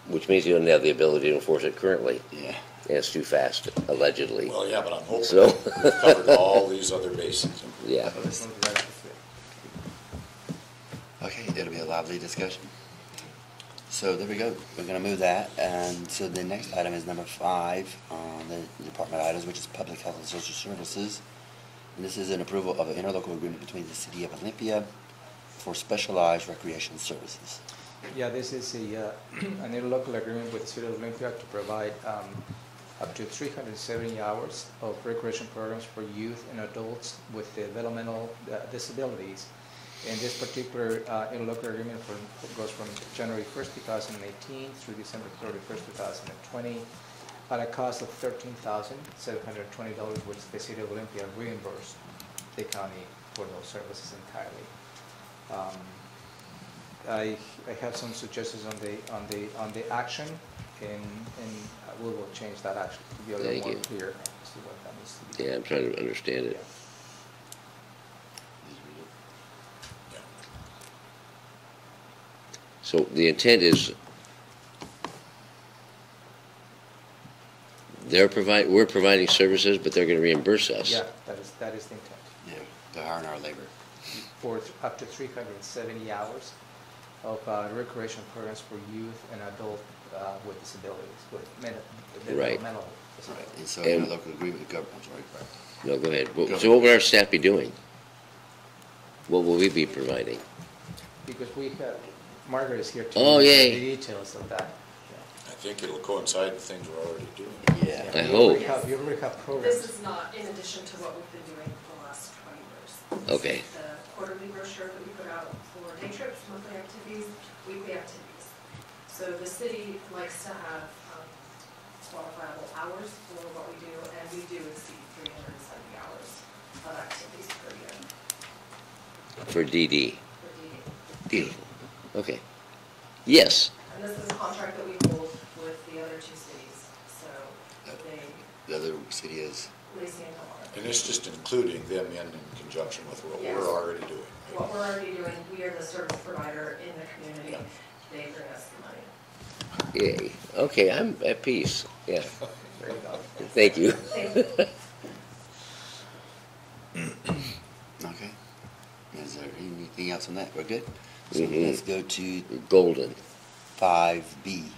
Which means you don't have the ability to enforce it currently. Yeah. Yeah, it's too fast, allegedly. Well, yeah, but I'm hoping So- that we've covered all these other bases. Yeah. So let's move right up to it. Okay, it'll be a lively discussion. So there we go. We're going to move that. And so the next item is number 5 on the department items, which is Public Health and Social Services. And this is an approval of an interlocal agreement between the City of Olympia for specialized recreation services. Yeah, this is an interlocal agreement with the City of Olympia to provide up to 370 hours of recreation programs for youth and adults with developmental disabilities. And this particular interlocal agreement goes from January 1st, 2018 through December 31st, 2020 at a cost of $13,720, which the City of Olympia reimbursed the county for those services entirely. I have some suggestions on the action, and we will change that action to be a little Thank more you. clear as to what that needs to be. Yeah, I'm trying to understand it. Yeah. So the intent is we're providing services, but they're going to reimburse us. Yeah, that is the intent. Yeah, they're hiring our labor. For up to 370 hours of recreation programs for youth and adult with disabilities, with Right. mental Right. disabilities. And so And- interlocal agreement with government, I'm sorry. No, go ahead. Go So what will our staff be doing? What will we be providing? Because we have, Margaret is here to Oh, give yay. the details of that. I think it'll coincide with things we're already doing. Yeah. I You hope. already have programs. This is not in addition to what we've been doing for the last 20 years. Okay. The quarterly brochure that we put out for day trips, monthly activities, weekly activities. So the city likes to have qualifiable hours for what we do, and we do exceed 370 hours of activities per year For DD. for DD. Beautiful. Okay. Yes. And this is a contract that we hold with the other two cities, so they, The other city is, Lacey and Delaware. And it's just including them in conjunction with what Yes. we're already doing. What we're already doing, we are the service provider in the community, they bring us the money. Yay. Okay, I'm at peace. Yeah. There you go. Thank you. Thank you. okay. Is there anything else on that? We're good? So Mhm. let's go to Golden. 5B.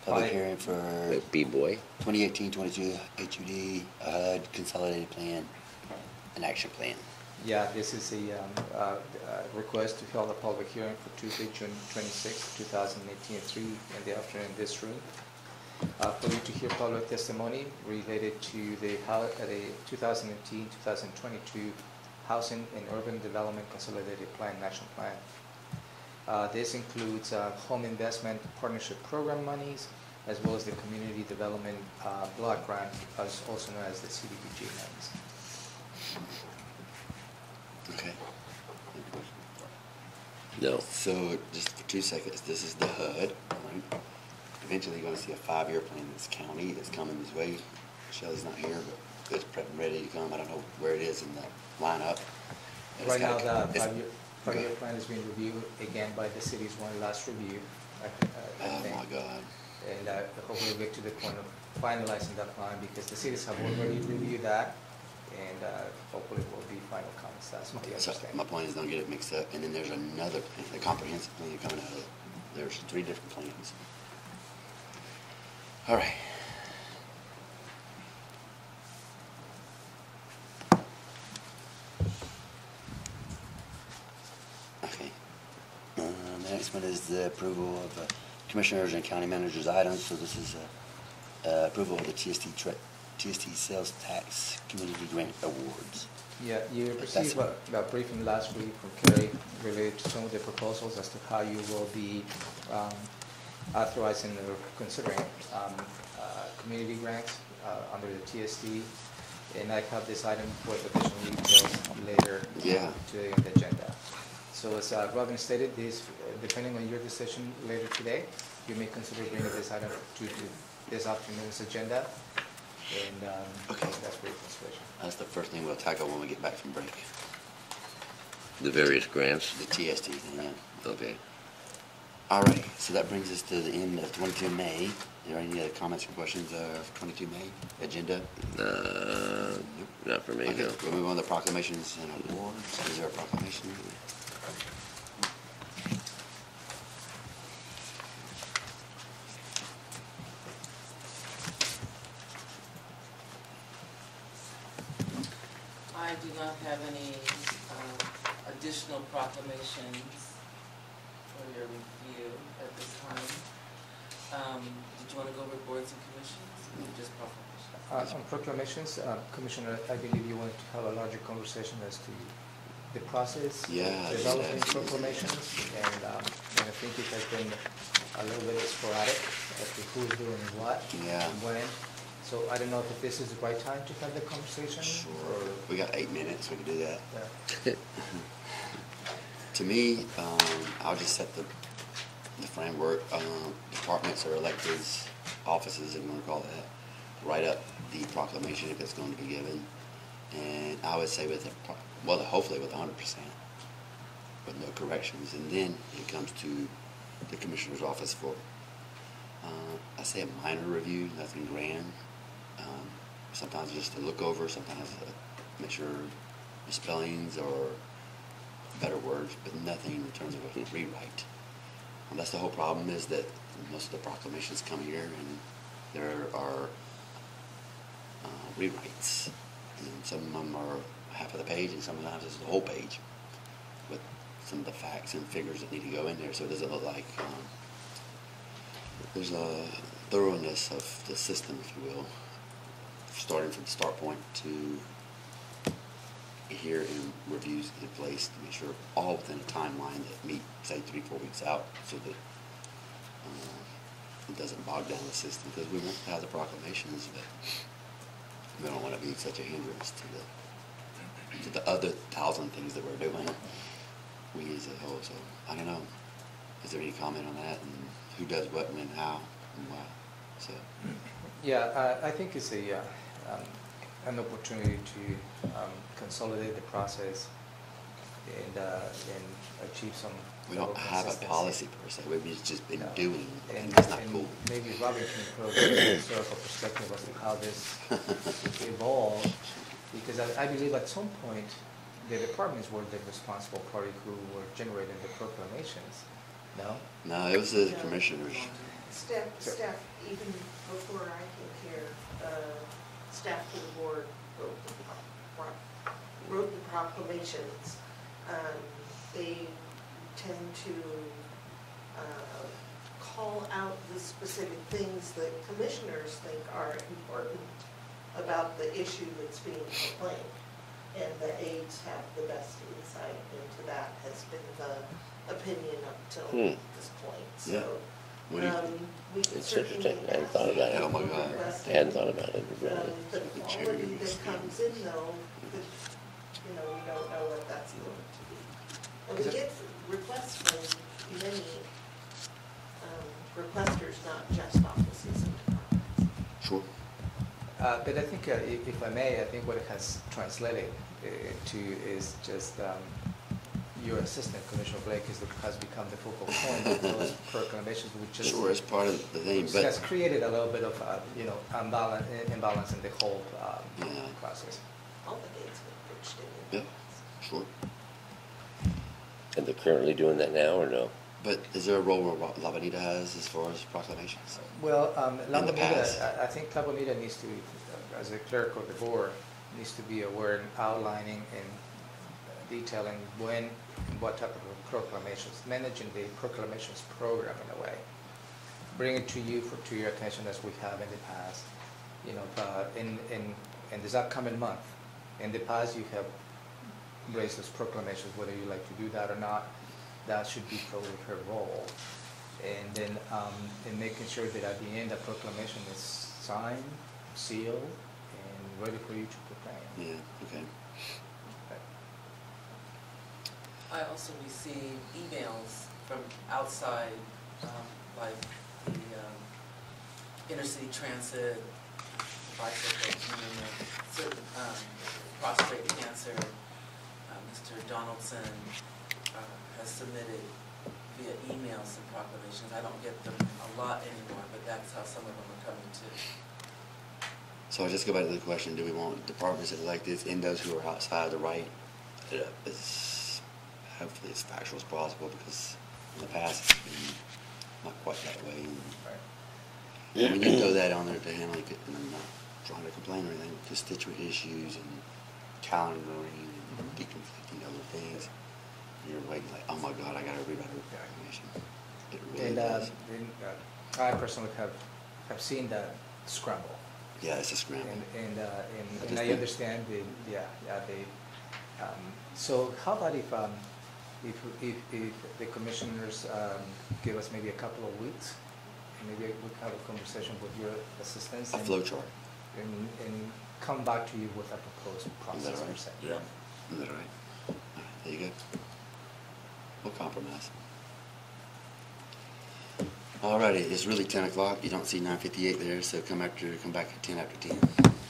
Public Five. hearing for B-boy. 2018-22 HUD Consolidated Plan and Action Plan. Yeah, this is a request to hold a public hearing for Tuesday, June 26, 2018, at 3 in the afternoon in this room. For you to hear public testimony related to the 2018-2022 Housing and Urban Development Consolidated Plan, National Plan. This includes home investment partnership program monies, as well as the community development block grant, also known as the CDBG monies. Okay. No. So, just for 2 seconds, this is the HUD. Right? Eventually, you're going to see a 5-year plan in this county that's coming this way. Shelley's not here, but it's ready to come. I don't know where it is in the lineup. It's Right now, gotta- the it's- five-year plan is being reviewed again by the city's one last review, I Oh think. my God. And hopefully we'll get to the point of finalizing that plan, because the cities have already reviewed that, and hopefully will be final comments. That's my So understanding. my point is don't get it mixed up. And then there's another plan, the comprehensive plan coming out of it. There's 3 different plans. All right. Okay. The next one is the approval of commissioners and county managers' items. So this is approval of the TST sales tax community grant awards. Yeah, you That's- received a briefing last week from Kerry related to some of the proposals as to how you will be authorizing or considering community grants under the TST. And I have this item for additional details later Yeah. today on the agenda. So as Robin stated, this, depending on your decision later today, you may consider bringing this item to this afternoon's agenda. And Okay. that's for your consideration. That's the first thing we'll tackle when we get back from break. The various grants. The TST thing, yeah. Okay. All right, so that brings us to the end of 22 May. Are there any other comments or questions of 22 May agenda? Not for me, Okay, no. we'll move on to proclamations and awards. Is there a proclamation? I do not have any additional proclamations for your review at this time. Did you want to go over boards and commissions, or just proclamations? On proclamations, Commissioner, I believe you wanted to have a larger conversation as to the process of Yeah, developing yeah. proclamations, and I think it has been a little bit sporadic as to who's doing what Yeah. and when. So I don't know if this is the right time to have the conversation. Sure. We got 8 minutes, we can do that. Yeah. To me, I'll just set the framework. Departments or electeds, offices, if you want to call it that, write up the proclamation if it's going to be given. And I would say hopefully with 100%, with no corrections. And then it comes to the commissioner's office for, I say a minor review, nothing grand. Sometimes just to look over, sometimes make sure spellings or better words, but nothing in terms of a rewrite. And that's the whole problem, is that most of the proclamations come here and there are rewrites. And some of them are half of the page, and sometimes it's the whole page with some of the facts and figures that need to go in there, so it doesn't look like there's a thoroughness of the system, if you will, starting from the start point to here in reviews in place to make sure all within a timeline that meet, say, 3-4 weeks out, so that it doesn't bog down the system, because we want to have the proclamations, but we don't want to be such a hindrance to the other 1,000 things that we're doing, we as a whole. So I don't know, is there any comment on that, and who does what, when, how, and why? So Yeah, I think it's an opportunity to consolidate the process and achieve some. we don't level of have a consistency. policy per se, we've just been No. doing, and And, that's not and cool. maybe Robin can provide a historical perspective as to how this evolved, because I believe at some point, the departments were the responsible party who were generating the proclamations, no? No, it was the No. commissioners. Staff, even before I came here, staff to the board wrote the wrote the proclamations, they tend to call out the specific things that commissioners think are important about the issue that's being proclaimed. And the aides have the best insight into that, has been the opinion up till this point. Yeah. So, What do you we can It's certainly interesting. I hadn't ask thought about it. Oh, my God. I hadn't thought about it, really. The quality that comes in though, we don't know what that's going to be. And we get requests from many requesters, not just offices and departments. Sure. But I think, if I may, I think what it has translated to is just your assistant, Commissioner Blake, has become the focal point of those proclamations, which just Sure, it's part of the thing, which but has created a little bit of imbalance in the whole Yeah. process. All the dates get pitched in. yeah, sure. And they're currently doing that now, or no? But is there a role where La Bonita has as far as proclamations? Well, La In the Bonita, past. I think La Bonita needs to, as a clerk of the board, needs to be aware and outlining and detailing when and what type of proclamations, managing the proclamations program in a way. Bring it to you to your attention as we have in the past. In this upcoming month, in the past you have raised those proclamations, whether you like to do that or not. That should be probably her role. And then in making sure that at the end the proclamation is signed, sealed, and ready for you to proclaim. Yeah, okay. I also receive emails from outside, like the intercity transit, bicycle union, certain prostate cancer. Mr. Donaldson has submitted via email some proclamations. I don't get them a lot anymore, but that's how some of them are coming too. So I'll just go back to the question, do we want departments and electives in those who are outside the right? Hopefully as factual as possible, because in the past it's been not quite that way. And when you throw that on there to handle it, and I'm not trying to complain or anything, constituent issues and calendaring and deconflicting other things, you're waiting like, oh my God, I gotta rewrite a proclamation. It really does. I personally have seen that scramble. Yeah, it's a scramble. And just I think- understand so how about if the commissioners give us maybe a couple of weeks, and maybe we can have a conversation with your assistants A flow chart. and come back to you with a proposed process. Is that right? per se. Yeah. Is that right? All right, there you go. We'll compromise. Alrighty, it's really 10 o'clock. You don't see 9:58 there, so come back at 10 after 10.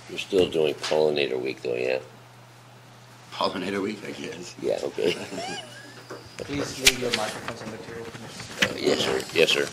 You're still doing pollinator week, though, yeah? Pollinator week, I guess. Yeah, okay. Please leave your microphones on the table, Commissioner. Yes, sir. Yes, sir.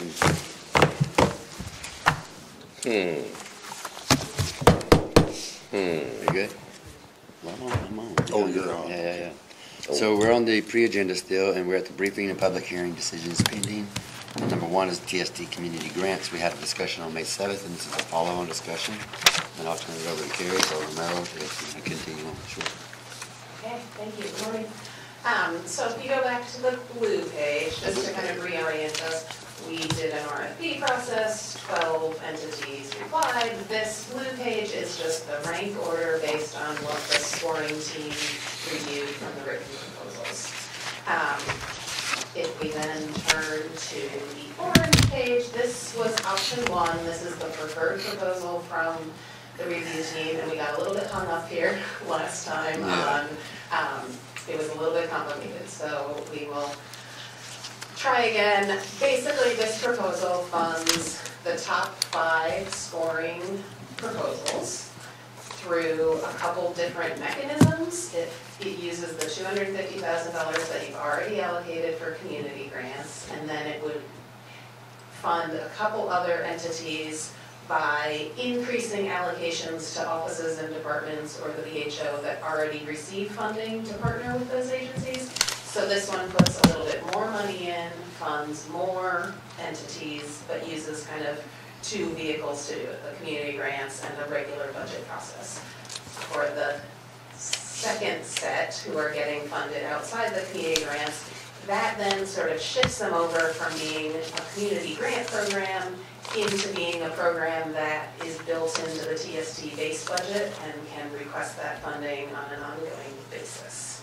Thurston. You good? Well, I'm on. Oh, you're on. Yeah. So we're on the pre-agenda still, and we're at the briefing and public hearing decisions pending. And number one is TST community grants. We had a discussion on May 7th, and this is a follow-on discussion. And I'll turn it over to Carrie or Romero to continue on. Sure. Okay, thank you. Good morning. So if you go back to the blue page, just to kind of reorient us, we did an RFP process, 12 entities replied. This blue page is just the rank order based on what the scoring team reviewed from the written proposals. If we then turn to the orange page, this was option one. This is the preferred proposal from the review team, and we got a little bit hung up here last time on, it was a little bit complicated, so we will try again. Basically, this proposal funds the top 5 scoring proposals through a couple different mechanisms. It uses the $250,000 that you've already allocated for community grants, and then it would fund a couple other entities by increasing allocations to offices and departments or the VHO that already receive funding to partner with those agencies. So this one puts a little bit more money in, funds more entities, but uses kind of 2 vehicles to do it, the community grants and the regular budget process. For the second set, who are getting funded outside the community grants, that then sort of shifts them over from being a community grant program into being a program that is built into the TST base budget and can request that funding on an ongoing basis.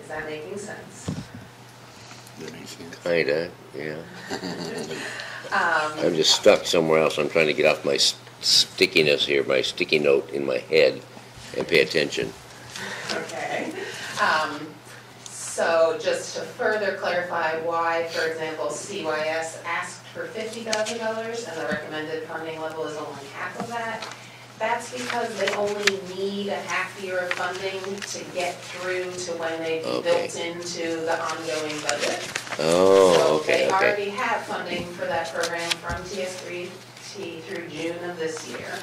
Is that making sense? Kinda, yeah. I'm just stuck somewhere else. I'm trying to get off my stickiness here, my sticky note in my head, and pay attention. Okay. So just to further clarify why, for example, CYS asked for $50,000 and the recommended funding level is only half of that, that's because they only need a half year of funding to get through to when they be built into the ongoing budget. Oh, so they already have funding for that program from TS3T through June of this year.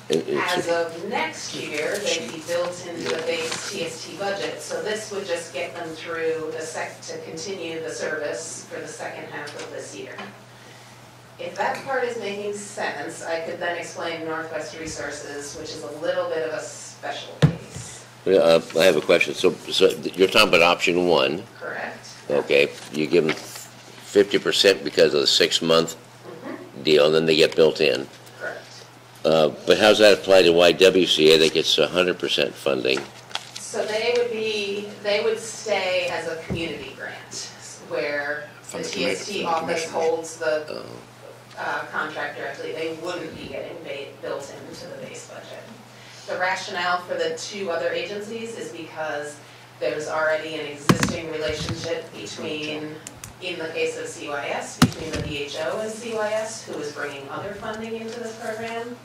As of next year, they'd be built into the base TST budget, so this would just get them through to continue the service for the second half of this year. If that part is making sense, I could then explain Northwest Resources, which is a little bit of a special case. I have a question. So you're talking about option 1. Correct. Okay, you give them 50% because of the 6-month deal, and then they get built in. But how does that apply to YWCA that gets 100% funding? So they would stay as a community grant, where the TST office holds the contract directly. They wouldn't be getting built into the base budget. The rationale for the 2 other agencies is because there's already an existing relationship between, in the case of CYS, between the VHO and CYS, who is bringing other funding into this program.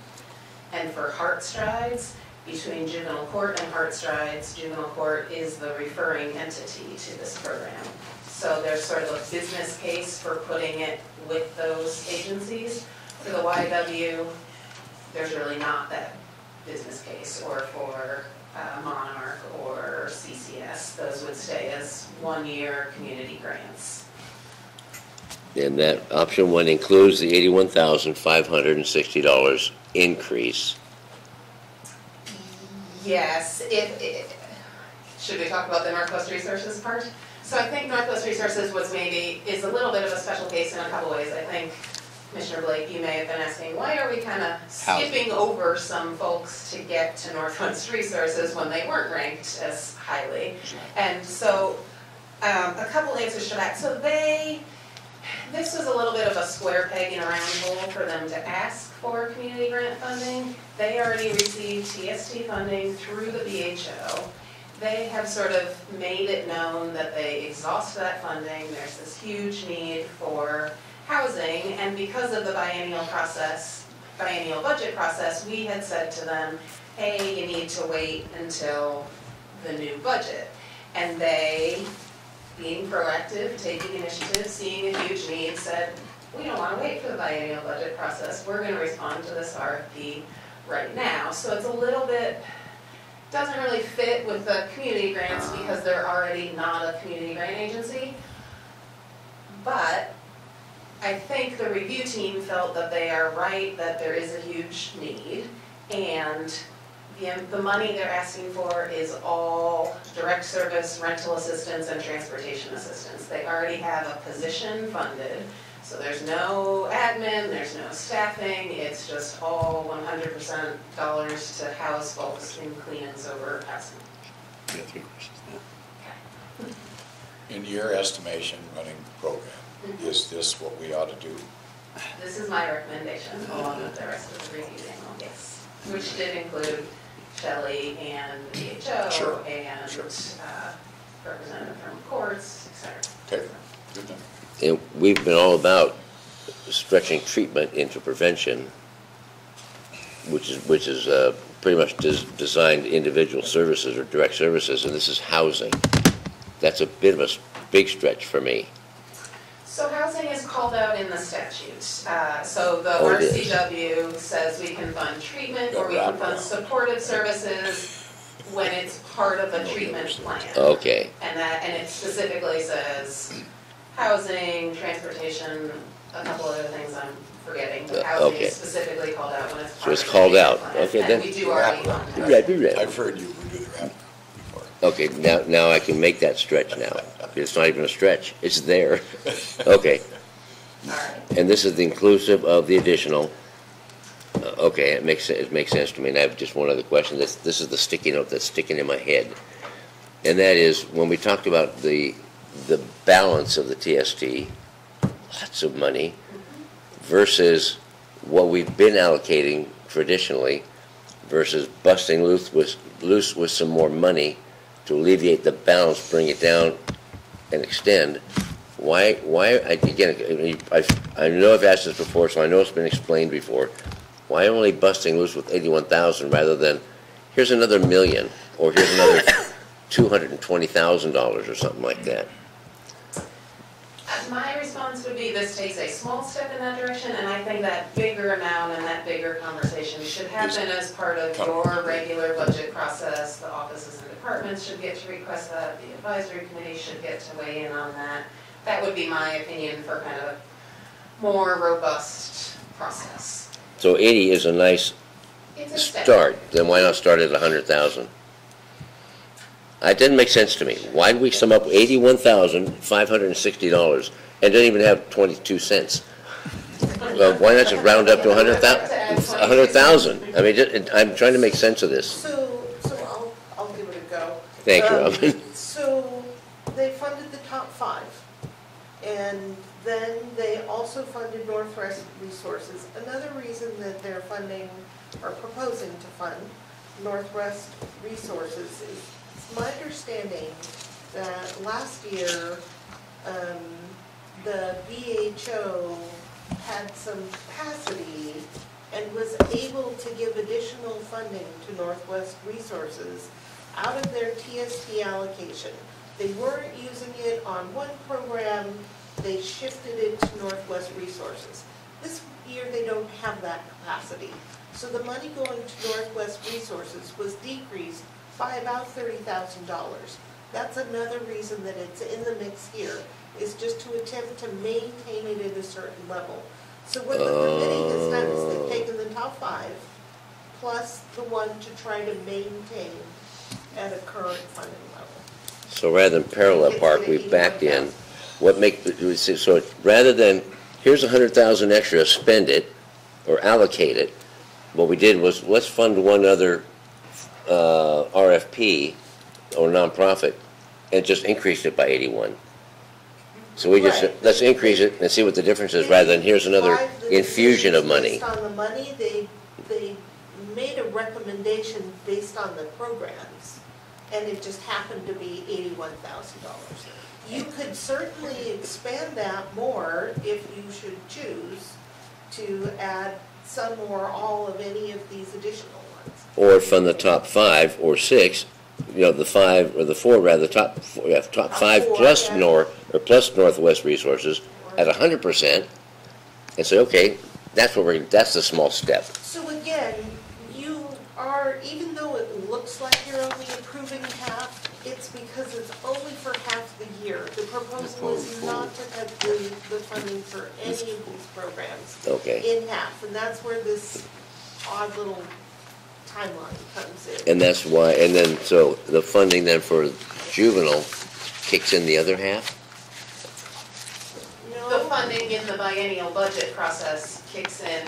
And for Heart Strides, between Juvenile Court and Heart Strides, Juvenile Court is the referring entity to this program. So there's sort of a business case for putting it with those agencies. For the YW, there's really not that business case, or for Monarch or CCS. Those would stay as 1-year community grants. And that option 1 includes the $81,560 increase. Yes. Should we talk about the Northwest Resources part? So I think Northwest Resources is a little bit of a special case in a couple ways. I think, Commissioner Blake, you may have been asking, why are we kind of skipping over some folks to get to Northwest Resources when they weren't ranked as highly? And so a couple answers to that. So this was a little bit of a square peg in a round hole for them to ask for community grant funding. They already received TST funding through the BHO. They have sort of made it known that they exhaust that funding. There's this huge need for housing, and because of the biennial budget process, we had said to them, hey, you need to wait until the new budget. And they being proactive, taking initiative, seeing a huge need, said, we don't want to wait for the biennial budget process. We're going to respond to this RFP right now. So it's a little bit, doesn't really fit with the community grants because they're already not a community grant agency. But I think the review team felt that they are right, that there is a huge need, and the money they're asking for is all direct service, rental assistance, and transportation assistance. They already have a position funded, so there's no admin, there's no staffing, it's just all 100% dollars to house folks in clean and sober housing. Yeah, 3 questions now. In your estimation, running the program, is this what we ought to do? This is my recommendation, along with the rest of the review panel, yes, which did include Shelley and the DHO Sure, and sure. Representative from courts, et cetera. Okay, good enough. And we've been all about stretching treatment into prevention, which is pretty much designed individual services or direct services, and this is housing. That's a bit of a big stretch for me. So housing is called out in the statute. So the Oh, it is. RCW says we can fund treatment or we can fund supportive services when it's part of a treatment plan. Okay. And it specifically says housing, transportation, a couple other things I'm forgetting, but housing Okay. is specifically called out when it's So part it's of a called treatment out. plan. Okay, And then- we do already fund housing. Right, be right. I've heard you do the rap before. Okay, now I can make that stretch now. It's not even a stretch, it's there. Okay, All right. and this is the inclusive of the additional. Okay, it makes sense to me, and I have just one other question. This is the sticky note that's sticking in my head. And that is, when we talked about the balance of the TST, lots of money, versus what we've been allocating traditionally, versus busting loose with some more money to alleviate the balance, bring it down, and extend. Why? Again, I know I've asked this before, so I know it's been explained before. Why only busting loose with 81,000 rather than here's another $1 million or here's another $220,000 or something like that? My response would be this takes a small step in that direction, and I think that bigger amount and that bigger conversation should happen as part of your regular budget process. The offices and departments should get to request that, the advisory committee should get to weigh in on that. That would be my opinion for kind of a more robust process. So 80 is a nice It's a step. start. Then why not start at 100,000? It didn't make sense to me. Why did we sum up $81,560 and didn't even have 22 cents? Well, why not just round up to 100,000? I mean, I'm trying to make sense of this. So I'll give it a go. Thank you, Robin. So they funded the top 5, and then they also funded Northwest Resources. Another reason that they're funding, or proposing to fund, Northwest Resources is, it's my understanding that last year, the BHO had some capacity and was able to give additional funding to Northwest Resources out of their TSP allocation. They weren't using it on one program, they shifted it to Northwest Resources. This year they don't have that capacity. So the money going to Northwest Resources was decreased by about $30,000. That's another reason that it's in the mix here, is just to attempt to maintain it at a certain level. So what the committee has done is they've taken the top 5 plus the one to try to maintain at a current funding level. So rather than parallel park, we've backed in. So rather than, here's 100,000 extra, spend it or allocate it, what we did was, let's fund one other RFP or nonprofit and just increased it by 81. So we just, Right. let's increase it and see what the difference is, rather than here's another infusion of money. Based on the money, they made a recommendation based on the programs, and it just happened to be $81,000. You could certainly expand that more if you should choose to add some or all of any of these additional ones. Or fund the top 5 or 6 the five, or the four rather, top five four, plus yeah. plus Northwest Resources at 100%, and say, okay, that's the small step. So again, you are, even though it looks like you're only approving half, it's because it's only for half the year. The proposal is not to cut the funding for any of these programs Okay. in half, and that's where this odd little timeline comes in. And that's why, and then, so the funding then for juvenile kicks in the other half? The funding in the biennial budget process kicks in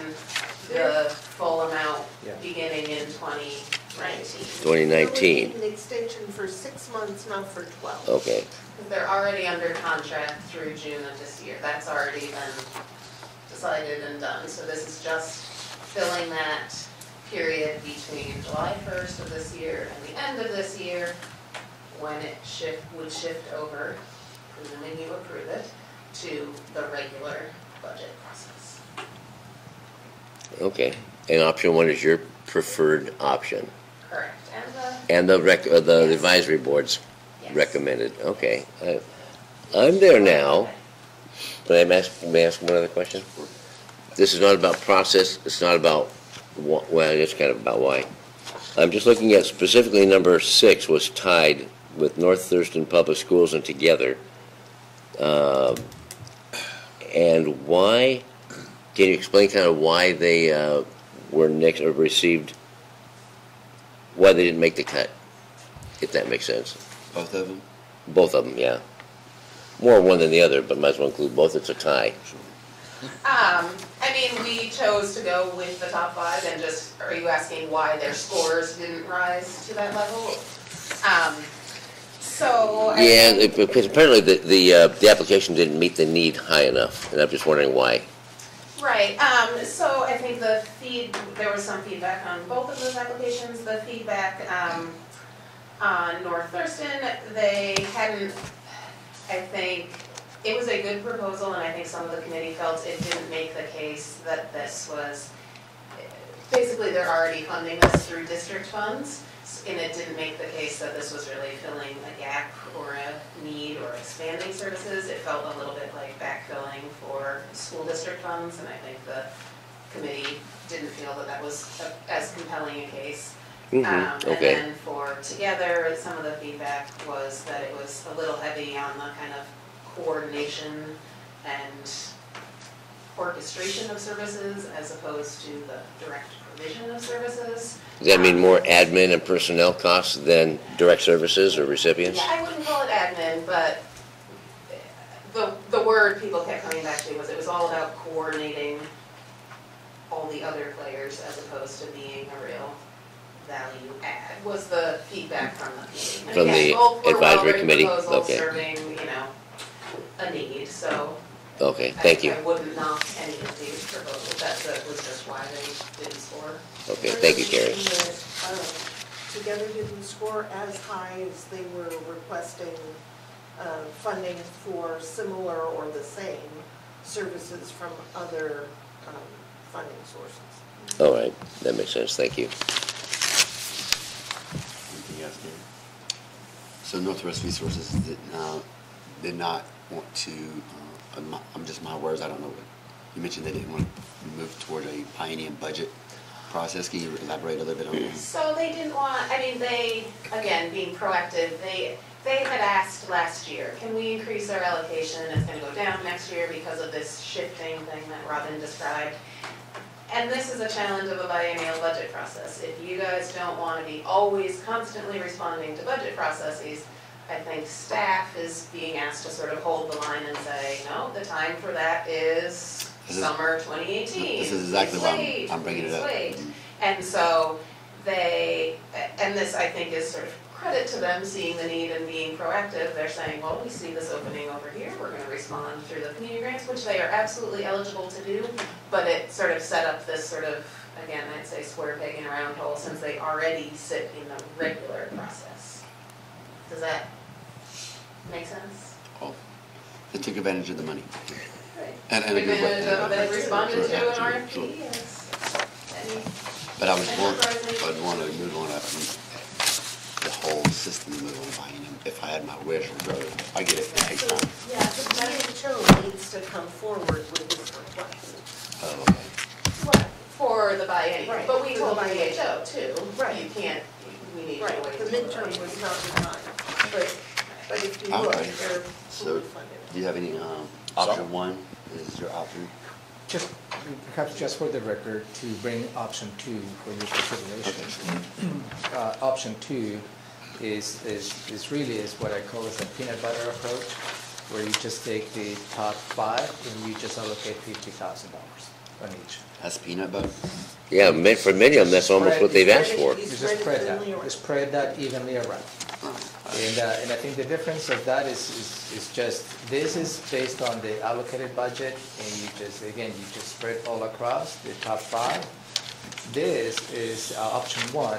the full amount Yeah. beginning in 2019. 2019, An extension for 6 months, not for 12. okay. They're already under contract through June of this year. That's already been decided and done. So this is just filling that period between July 1st of this year and the end of this year, when it would shift over, presuming you approve it, to the regular budget process. Okay, and option one is your preferred option, Correct. and the Yes. advisory board's Yes. recommended, okay. I'm there now. May I ask one other question? This is not about process, it's not about, well, it's kind of about why. I'm just looking at specifically number 6 was tied with North Thurston Public Schools and Together. And why, can you explain kind of why they were next, or received, why they didn't make the cut, if that makes sense? Both of them? Both of them, yeah. More one than the other, but might as well include both, it's a tie. I mean, we chose to go with the top 5 and just, are you asking why their scores didn't rise to that level? Yeah, because apparently the application didn't meet the need high enough, and I'm just wondering why. Right, so I think there was some feedback on both of those applications. The feedback on North Thurston, they hadn't, I think, it was a good proposal, and I think some of the committee felt it didn't make the case that this was, basically they're already funding this through district funds, and it didn't make the case that this was really filling a gap or a need or expanding services. It felt a little bit like backfilling for school district funds, and I think the committee didn't feel that that was as compelling a case. Okay. And then for Together, some of the feedback was that it was a little heavy on the kind of coordination and orchestration of services as opposed to the direct provision of services. Does that mean more admin and personnel costs than direct services or recipients? Yeah, I wouldn't call it admin, but the word people kept coming back to was it was all about coordinating all the other players as opposed to being a real value add, was the feedback from the committee. And From again, the both were advisory well-written committee? proposals Okay. serving, a need, so. Okay, thank you. I wouldn't knock any of these proposals, that was just why they didn't score. Okay, thank you, Carrie. Together didn't score as high as they were requesting funding for similar or the same services from other funding sources. All right, that makes sense, thank you. Anything else, Gary? So Northwest Resources did not want to, I'm just my words, I don't know what, you mentioned they didn't want to move toward a biennium budget process. Can you elaborate a little bit on that? So they didn't want, they, again, being proactive, they had asked last year, can we increase our allocation? It's going to go down next year because of this shifting thing that Robin described. And this is a challenge of a biennial budget process. If you guys don't want to be always constantly responding to budget processes, I think staff is being asked to sort of hold the line and say, no, the time for that is summer 2018. This is exactly why I'm bringing it up. And so and this I think is sort of credit to them seeing the need and being proactive. They're saying, well, we see this opening over here, we're going to respond through the community grants, which they are absolutely eligible to do, but it sort of set up this sort of, again, I'd say square peg in a round hole since they already sit in the regular process. Does that make sense? Oh, they took advantage of the money. Right. And a good way. They responded to an Sure. RFP, yes. But I would want to move on. the whole system to move on biennium. If I had my wish, I'd rather, I get it, it takes So, time. yeah, the PHO needs to come forward with this request. Oh, okay. For the biennium, Right, but we for the told biennium. PHO too. Right. You can't, we need to Right, wait. the till midterm biennium. was not the time, but if you All look, right. they're So, fully funded. do you have any, option one is your option? Just, perhaps just for the record, to bring option 2 for your consideration. Option 2 is really what I call as a peanut butter approach, where you just take the top 5 and you just allocate $50,000 on each. That's peanut butter? Yeah, for many of them, that's almost what they've asked for. You You just spread it spread evenly that, around. you spread that evenly around. And I think the difference of that is just, this is based on the allocated budget, and you just spread all across the top 5. This is option 1,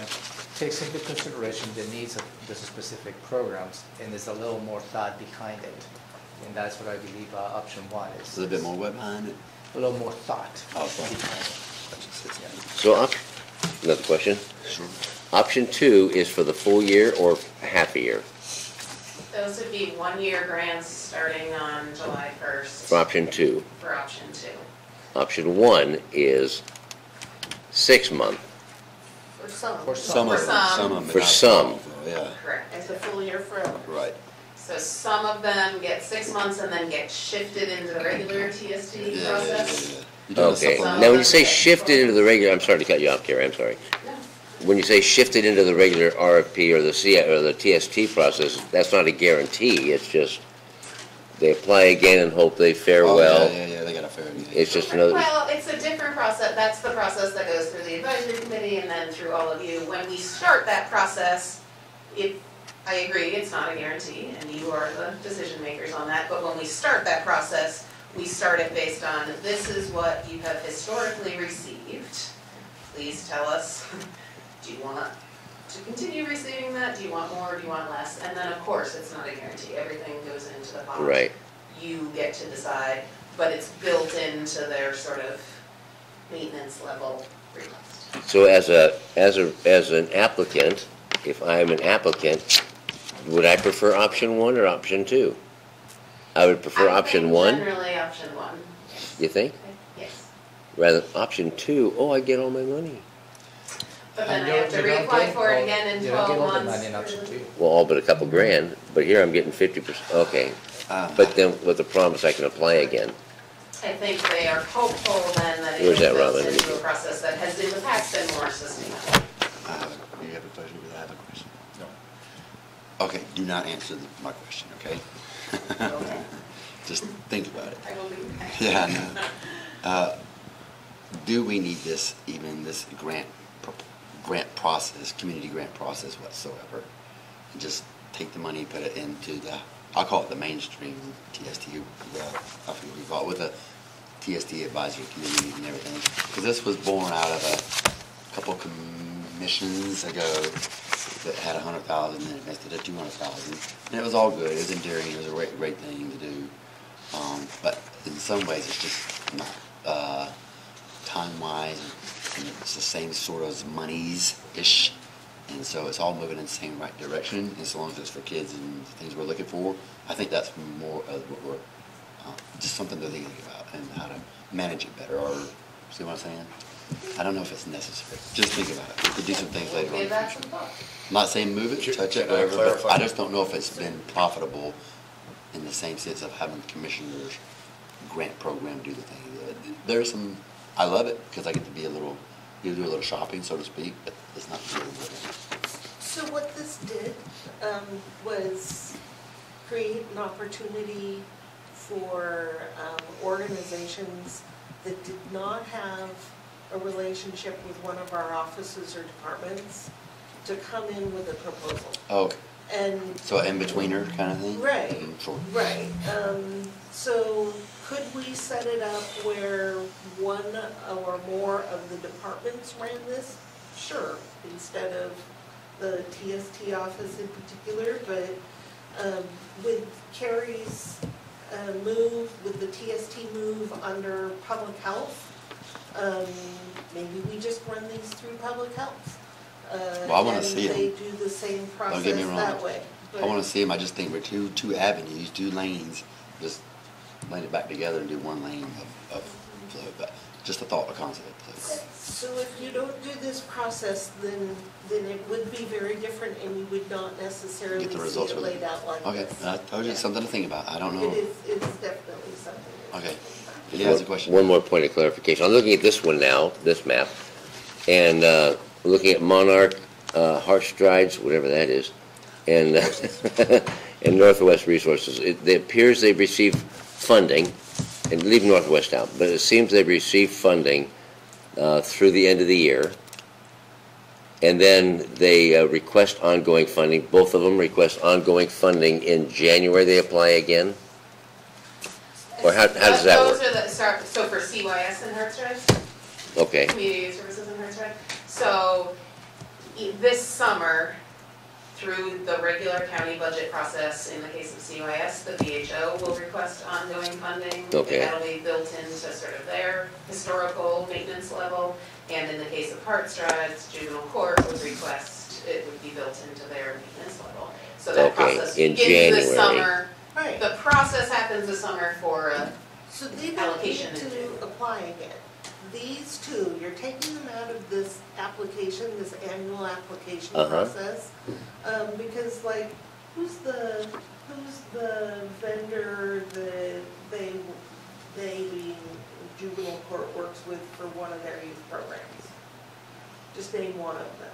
takes into consideration the needs of the specific programs, and there's a little more thought behind it. And that's what I believe option 1 is. A little bit more wet behind it? A little more thought. Oh, thought. behind it. So, another question. Sure. Option 2 is for the full year or half a year? Those would be 1-year grants starting on July 1st For option 2. for option 2. Option 1 is 6 month. For some. For Some of For them, some. some of them. but For not some. all, though, yeah, Correct. As a full year forever. right. So some of them get 6 months and then get shifted into the regular TST Yeah, process. yeah. You're doing a Okay. supplement. Now, when you say shifted into the regular, I'm sorry to cut you off, Carrie, I'm sorry. No. When you say shifted into the regular RFP or the TST process, that's not a guarantee. It's just they apply again and hope they fare Oh, well. Yeah, they got a fair. It's just another. Well, it's a different process. That's the process that goes through the advisory committee and then through all of you. When we start that process, I agree, it's not a guarantee, and you are the decision makers on that. But when we start that process, we start it based on, this is what you have historically received. Please tell us, do you want to continue receiving that? Do you want more? Do you want less? And then, of course, it's not a guarantee. Everything goes into the pot. Right. You get to decide, but it's built into their sort of maintenance level request. So as an applicant, if I'm an applicant, would I prefer option 1 or option 2? I would prefer option 1, Generally, option 1, you think? yes. Rather than option 2, oh, I get all my money. But then And I have to you don't reapply get for it all- again in You don't 12 get all the months. money in option 2. Well, all but a couple grand, but here I'm getting 50%, okay. But then with the promise I can apply again. I think they are hopeful then that it Where's that, goes Robin? into a process that has in the past been more sustainable. Do you have a question? Because I have a question. No. Okay, do not answer my question, okay? Okay. Just think about it. I will be. Yeah, I know. Do we need this grant process, community grant process whatsoever? And just take the money, put it into I'll call it the mainstream TST, I forget what you call it, with the TST advisory committee and everything. Because this was born out of a couple commissions ago that had 100,000 and invested at 200,000. And it was all good, it was endearing, it was a great thing to do. But in some ways, it's just not time-wise, and it's the same sort of monies-ish, and so it's all moving in the same right direction. As long as it's for kids and the things we're looking for, I think that's more of what we're just something to think about and how to manage it better. Or see what I'm saying? I don't know if it's necessary. Just think about it. We could do some things later on. Give in the that future. some thought. I'm not saying move it, touch it, Can I whatever, but clarify? I just don't know if it's been profitable in the same sense of having commissioners grant program do the thing. There's some, I love it because I get to be do a little shopping, so to speak, but it's not really good. So what this did was create an opportunity for organizations that did not have a relationship with one of our offices or departments to come in with a proposal. Oh, And so in-betweener kind of thing? Right. Sure. Right, so could we set it up where one or more of the departments ran this? Sure, instead of the TST office in particular, but with Carrie's move, with the TST move under public health, maybe we just run these through public health. Well, I wanna and see 'em. they do the same Don't get me process wrong. that way. I wanna see them, I just think we're two avenues, two lanes, just lane it back together and do one lane of flow, but just a thought, a concept. So. So if you don't do this process, then it would be very different and you would not necessarily Get the see results it with it. laid out like Okay, this. I told you, it's something to think about, I don't It know. is, it's definitely something. Okay, he has a question. One more point of clarification. I'm looking at this one now, this map, and looking at Monarch, Heartstrides, whatever that is, and and Northwest Resources. It appears they've received funding, and leave Northwest out, but it seems they've received funding through the end of the year, and then they request ongoing funding. Both of them request ongoing funding in January. They apply again? Or how does that work? Those are so for CYS and Heartstride, Okay, Community Services and Heartstride. So this summer, through the regular county budget process, in the case of CYS, the VHO will request ongoing funding. Okay. That'll be built into sort of their historical maintenance level. And in the case of Heartstrides, juvenile court would request, it would be built into their maintenance level. So that Okay, process in begins this January. summer. Right, The process happens this summer for so they don't need allocation to into- apply again. These two, you're taking them out of this application, this annual application Uh-huh. process. Because like, who's the vendor that they being juvenile court works with for one of their youth programs? Just name one of them.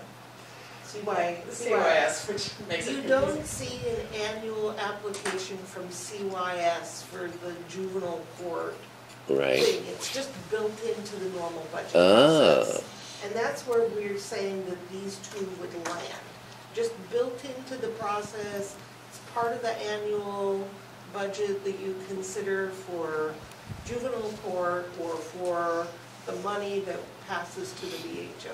CYS, which makes it You confusing. don't see an annual application from CYS for the juvenile court right. thing. It's just built into the normal budget Ah. process. And that's where we're saying that these two would land. Just built into the process, it's part of the annual budget that you consider for juvenile court or for the money that passes to the VHO.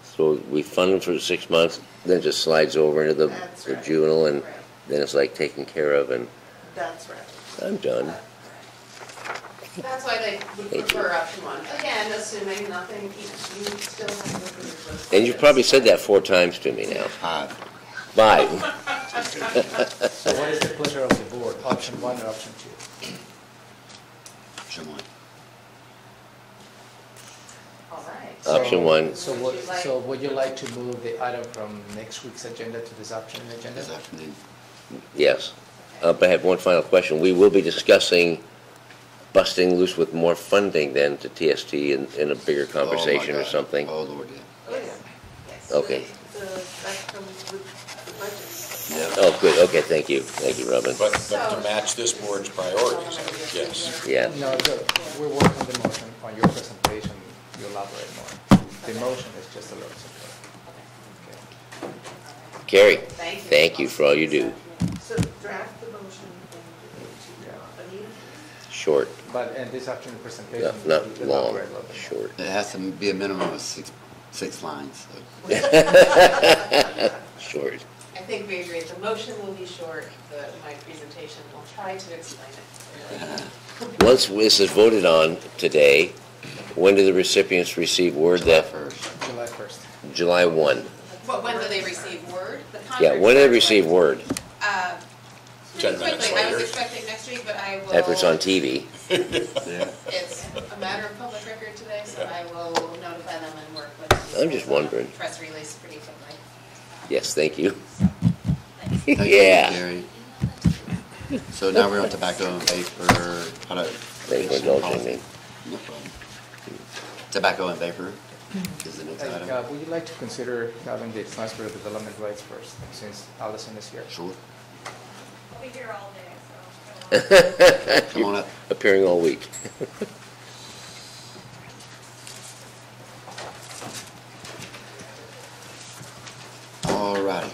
So we fund them for 6 months, then it just slides over into That's the right. juvenile, and Right. then it's like taken care of, and That's right. I'm done. That's why they would Thank prefer option one. Again, assuming nothing, you still have to go through those. And you've probably said that 4 times to me now. 5. 5. So what is the pleasure of the board, option one or option two? Someone. All right. Option one. So Would you like- so would you like to move the item from next week's agenda to this option agenda? This afternoon. Yes. But I have one final question. We will be discussing busting loose with more funding then to TST in a bigger conversation Oh, my or God. something? Oh, Lord, yeah. Oh, yeah. Yes. Okay. That comes with the budget. Yeah. Oh, good. Okay, thank you. Thank you, Robin. But to match this board's priorities, I would guess. Yeah. No, we're working on the motion. On your presentation, you elaborate more. The motion is just a little simpler. Okay. Carrie, Thank you. thank you for all you do. So draft the motion and give it to Anita. Short, But in this afternoon presentation. not you long, elaborate a little bit. short. It has to be a minimum of six lines. So. Short. I think we agree, the motion will be short, my presentation will try to explain it. Once this is voted on today, when do the recipients receive word that First. July 1st. July 1? But when do they receive word? The Yeah, contract when do they starts receive right- word? 10 Pretty minutes quickly, I was later. expecting next week, but I will. After it's on TV? Yeah. It's a matter of public record today, so I will notify them and work with. I'm just wondering. Press release pretty quickly. Yes, thank you. Thanks. Thank you, Yeah. Gary. So now we're on tobacco and vapor. How do? Thanks for indulging me. No problem. Tobacco and vapor is the next item. Would you like to consider having the transfer of development rights first, since Allison is here? Sure. I'll be here all day, so. Come on up. Appearing all week. All righty.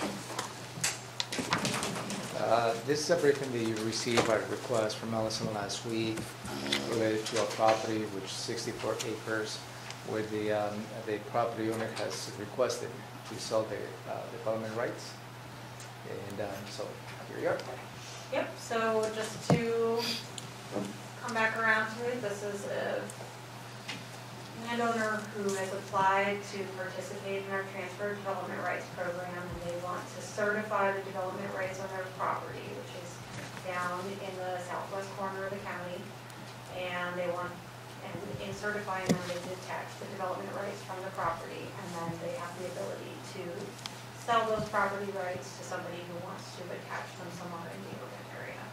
This is a briefing that you received by request from Allison last week related to a property which is 64 acres, where the property owner has requested to sell the development rights. And so here you are. Yep, so just to come back around to it, this is a landowner who has applied to participate in our transfer development rights program, and they want to certify the development rights on their property, which is down in the southwest corner of the county. And they want, and in certifying them, they detach the development rights from the property, and then they have the ability to sell those property rights to somebody who wants to attach them somewhere in the urban area.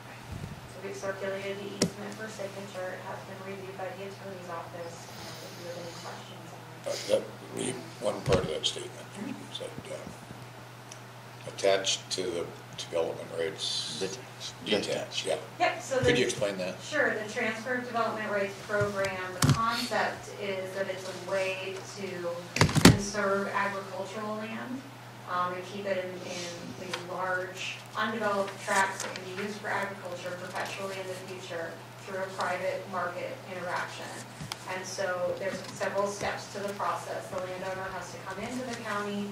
So we've circulated the easement for signature. It has been reviewed by the attorney's office. If you have any questions on it. That would be one part of that statement, said, attached to the development rights. Detached, yeah. Yep, so Could you explain that? Sure, the Transfer Development Rights Program, the concept is that it's a way to conserve agricultural land and keep it in these large, undeveloped tracts that can be used for agriculture perpetually in the future through a private market interaction. And so there's several steps to the process. The landowner has to come into the county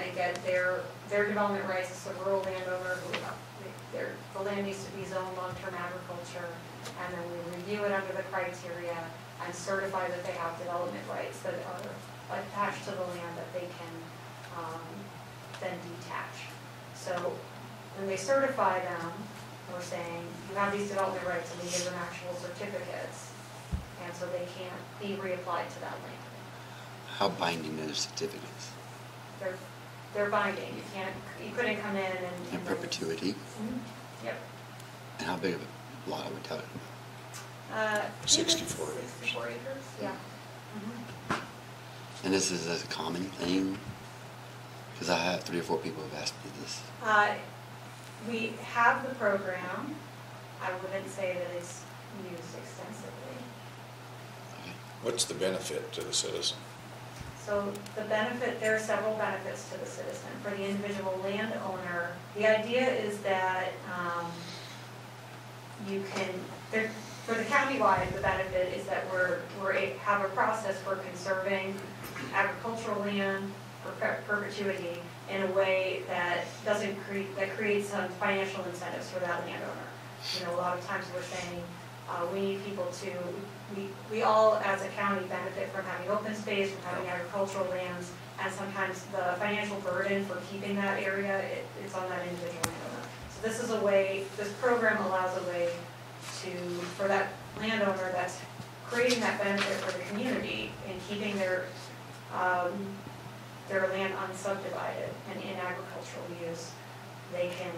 and get their development rights. It's a rural landowner who the land needs to be zoned long-term agriculture, and then we review it under the criteria and certify that they have development rights that are attached to the land that they can then detach. So when they certify them, we're saying you have these development rights, and we give them actual certificates, and so they can't be reapplied to that land. How binding are the certificates? They're binding. You couldn't come in and. In perpetuity? Mm-hmm. Yep. And how big of a lot are we talking about? 64 acres. 64 acres, yeah. Mm-hmm. And this is a common thing? Because I have 3 or 4 people have asked me this. We have the program. I wouldn't say that it's used extensively. Okay. What's the benefit to the citizen? So the benefit, there are several benefits to the citizen. For the individual landowner, the idea is that you can, for the countywide, the benefit is that we have a process for conserving agricultural land for perpetuity in a way that that creates some financial incentives for that landowner. You know, a lot of times we're saying we need people to, we all as a county benefit from having open space, from having agricultural lands, and sometimes the financial burden for keeping that area, it's on that individual landowner. So this is a way, this program allows a way for that landowner that's creating that benefit for the community in keeping their land unsubdivided and in agricultural use. They can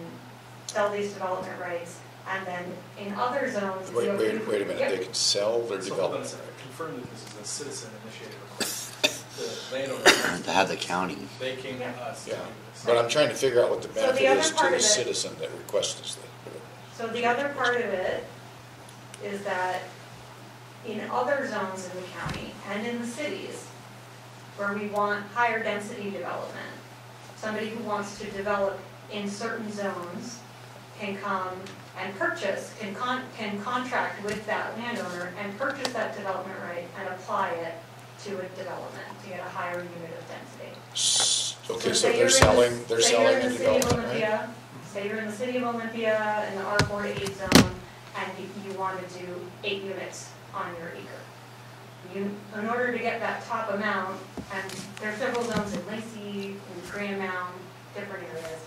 sell these development rights, and then in other zones. Wait a minute, yep. They can sell their So hold on a development. second. Confirm that this is a citizen-initiated request. The landowner, To have the county. they came to us to Yeah, do this. but I'm trying to figure out what the So benefit the other is to part the of it- citizen that requests this thing. So the other part of it is that in other zones in the county and in the cities where we want higher density development, somebody who wants to develop in certain zones can come and purchase, can contract with that landowner and purchase that development right and apply it to a development to get a higher unit of density. Okay, so say they're you're selling, in they're say you're selling in the city of development, right? Olympia, Say you're in the city of Olympia in the R4 to 8 zone, and you want to do 8 units on your acre. In order to get that top amount, and there are several zones in Lacey, in Grand Mound, different areas.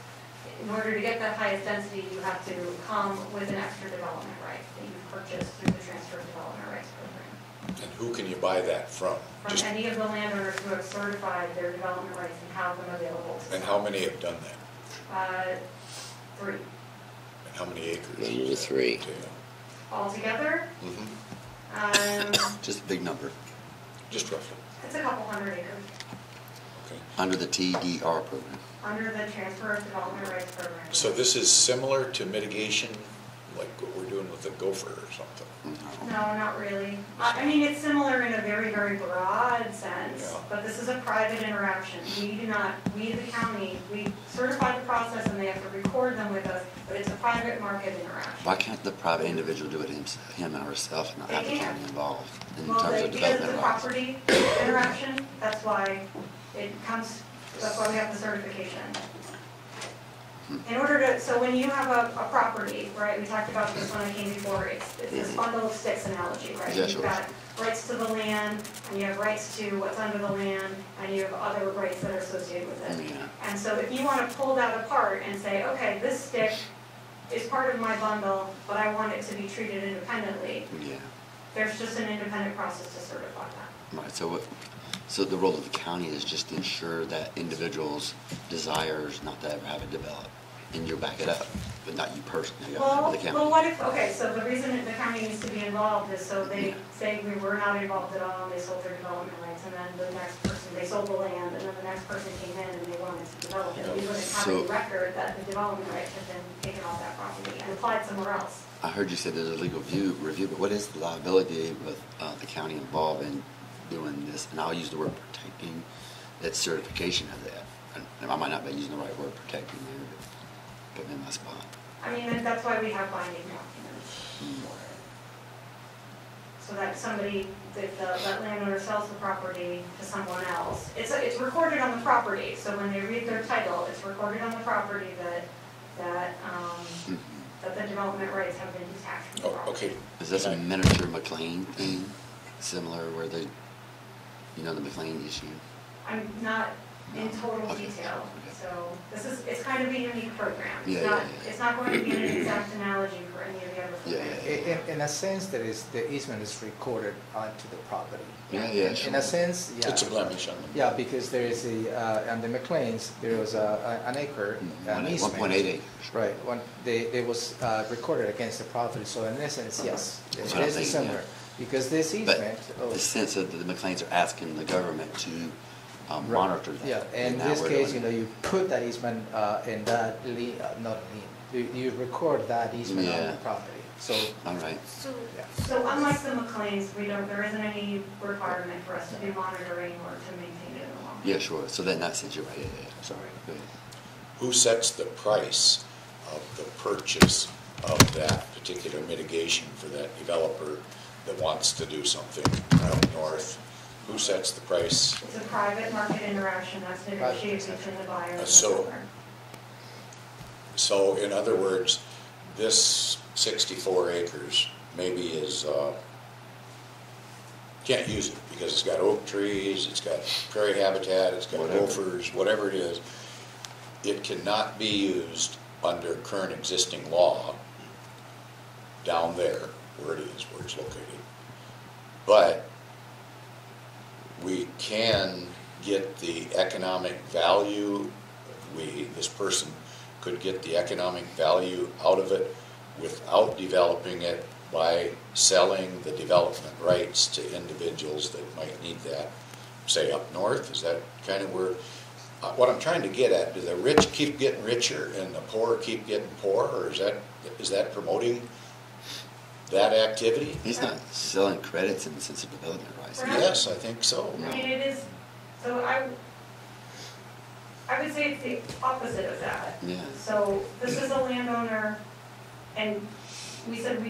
In order to get that highest density, you have to come with an extra development right that you purchased through the Transfer of Development Rights Program. And who can you buy that from? From Just- any of the landowners who have certified their development rights and have them available to And sell. how many have done that? 3. And how many acres? Number 3. Altogether, Mm-hmm. Just a big number. Just roughly, it's a couple hundred acres okay. Under the TDR program. under the Transfer of Development Rights Program. So this is similar to mitigation, like what we're doing with the gopher or something? No, not really. I mean, it's similar in a very, very broad sense, Yeah. but this is a private interaction. We, the county, we certify the process and they have to record them with us, but it's a private market interaction. Why can't the private individual do it him or herself and not have the They can. county involved in Well, terms of because of the development rights? property interaction, that's why that's why we have the certification. In order to, so when you have a property, right, we talked about this when I came before, it's this bundle of sticks analogy, right? Yeah, You've sure. got rights to the land, and you have rights to what's under the land, and you have other rights that are associated with it. Yeah. And so if you want to pull that apart and say, okay, this stick is part of my bundle, but I want it to be treated independently, Yeah. there's just an independent process to certify that. Right, so the role of the county is just to ensure that individuals' desires not to ever have it developed, and you'll back it up, but not you personally, Well, the county. well, what if, okay, so the reason that the county needs to be involved is so they Yeah. say we were not involved at all, and they sold their development rights, and then the next person, they sold the land, and then the next person came in and they wanted to develop it. We wouldn't have So- a record that the development rights have been taken off that property and applied somewhere else. I heard you said there's a legal review, but what is the liability with the county involved in doing this? And I'll use the word protecting, that certification of that. And I might not be using the right word, protecting there, but put me in my spot. I mean, and that's why we have binding documents for it. So that somebody, that that landowner sells the property to someone else, it's recorded on the property, so when they read their title, it's recorded on the property that the development rights have been detached from the Oh, property. okay. Is this a Can I- miniature McLean thing, similar where they, you know, the McLean issue? I'm not in total Okay. detail, Okay. so it's kind of a unique program. Yeah, It's not, yeah, yeah. it's not going to be an exact analogy for any of the other Yeah, programs. In a sense, the easement is recorded onto the property. Yeah, yeah, In sure. a sense, yeah. It's a blemish on them. Yeah, because there is on the McLean's, there was an acre, an easement. 1.8 acres. Right, it was recorded against the property, so in essence, yes, That's it what I'm is thinking, similar. yeah. Because this But easement. the sense of the McLeans are asking the government to Right. monitor that. Yeah, and in now this we're case, doing you know, you put that easement in that not lien, you record that easement on Yeah. the property, so. All right. So unlike the McLeans, there isn't any requirement for us to be monitoring or to maintain it along. Yeah, sure. So then that sense, you're right. Yeah, yeah. Sorry. Go ahead. Who sets the price of the purchase of that particular mitigation for that developer that wants to do something up north? Who sets the price? It's a private market interaction that's negotiated between the buyer and the So- seller. So in other words, this 64 acres maybe is, can't use it because it's got oak trees, it's got prairie habitat, it's got Whatever. gophers, whatever it is. It cannot be used under current existing law down there where it is, where it's located. But we can get the economic value, this person could get the economic value out of it without developing it by selling the development rights to individuals that might need that, say up north. Is that kind of where, what I'm trying to get at, do the rich keep getting richer and the poor keep getting poorer, or is that promoting that activity? He's not selling credits in the sense of development rights. Perhaps. Yes, I think so. I mean, it is, so I would say it's the opposite of that. Yeah. So this is a landowner, and we said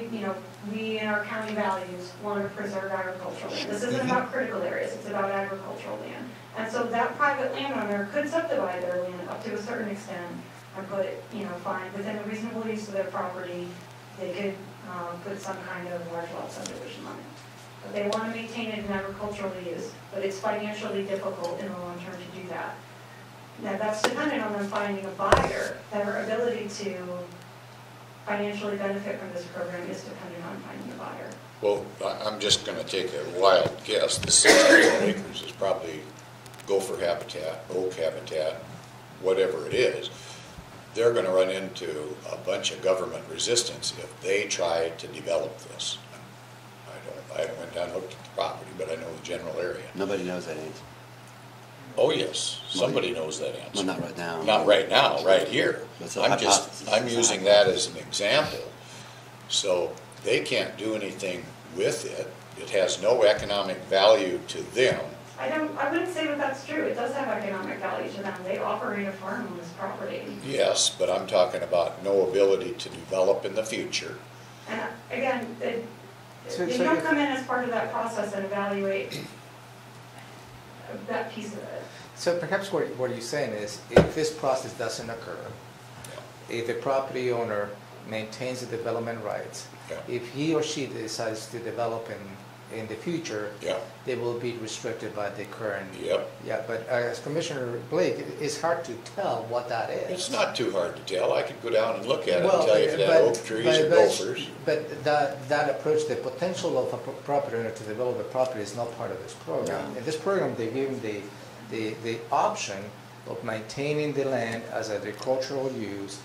we in our county values want to preserve agricultural land. This isn't about critical areas, it's about agricultural land. And so that private landowner could subdivide their land up to a certain extent and put, fine, within a reasonable use of their property, they could put some kind of large lot subdivision on it. But they want to maintain it in agricultural use, but it's financially difficult in the long term to do that. Now, that's dependent on them finding a buyer. Their ability to financially benefit from this program is dependent on finding a buyer. Well, I'm just going to take a wild guess. The 64 acres is probably gopher habitat, oak habitat, whatever it is. They're going to run into a bunch of government resistance if they try to develop this. I haven't went down and looked at the property, but I know the general area. Nobody knows that answer. Oh, yes, somebody knows that answer. Well, not right now. Not right now, right here. That's a I'm hypothesis. I'm using that as an example. So they can't do anything with it. It has no economic value to them. I wouldn't say that that's true. It does have economic value to them. They operate a farm on this property. Yes, but I'm talking about no ability to develop in the future. And again, So you don't if- come in as part of that process and evaluate that piece of it. So perhaps what you're saying is, if this process doesn't occur, if the property owner maintains the development rights, Yeah. if he or she decides to develop in the future, Yeah, they will be restricted by the current. yep. Yeah, but as Commissioner Blake, it's hard to tell what that is. It's not too hard to tell. I could go down and look at it Well, and tell you if that but- oak trees or gophers. But that approach, the potential of a property owner to develop a property is not part of this program. No. In this program, they give them the option of maintaining the land as agricultural use,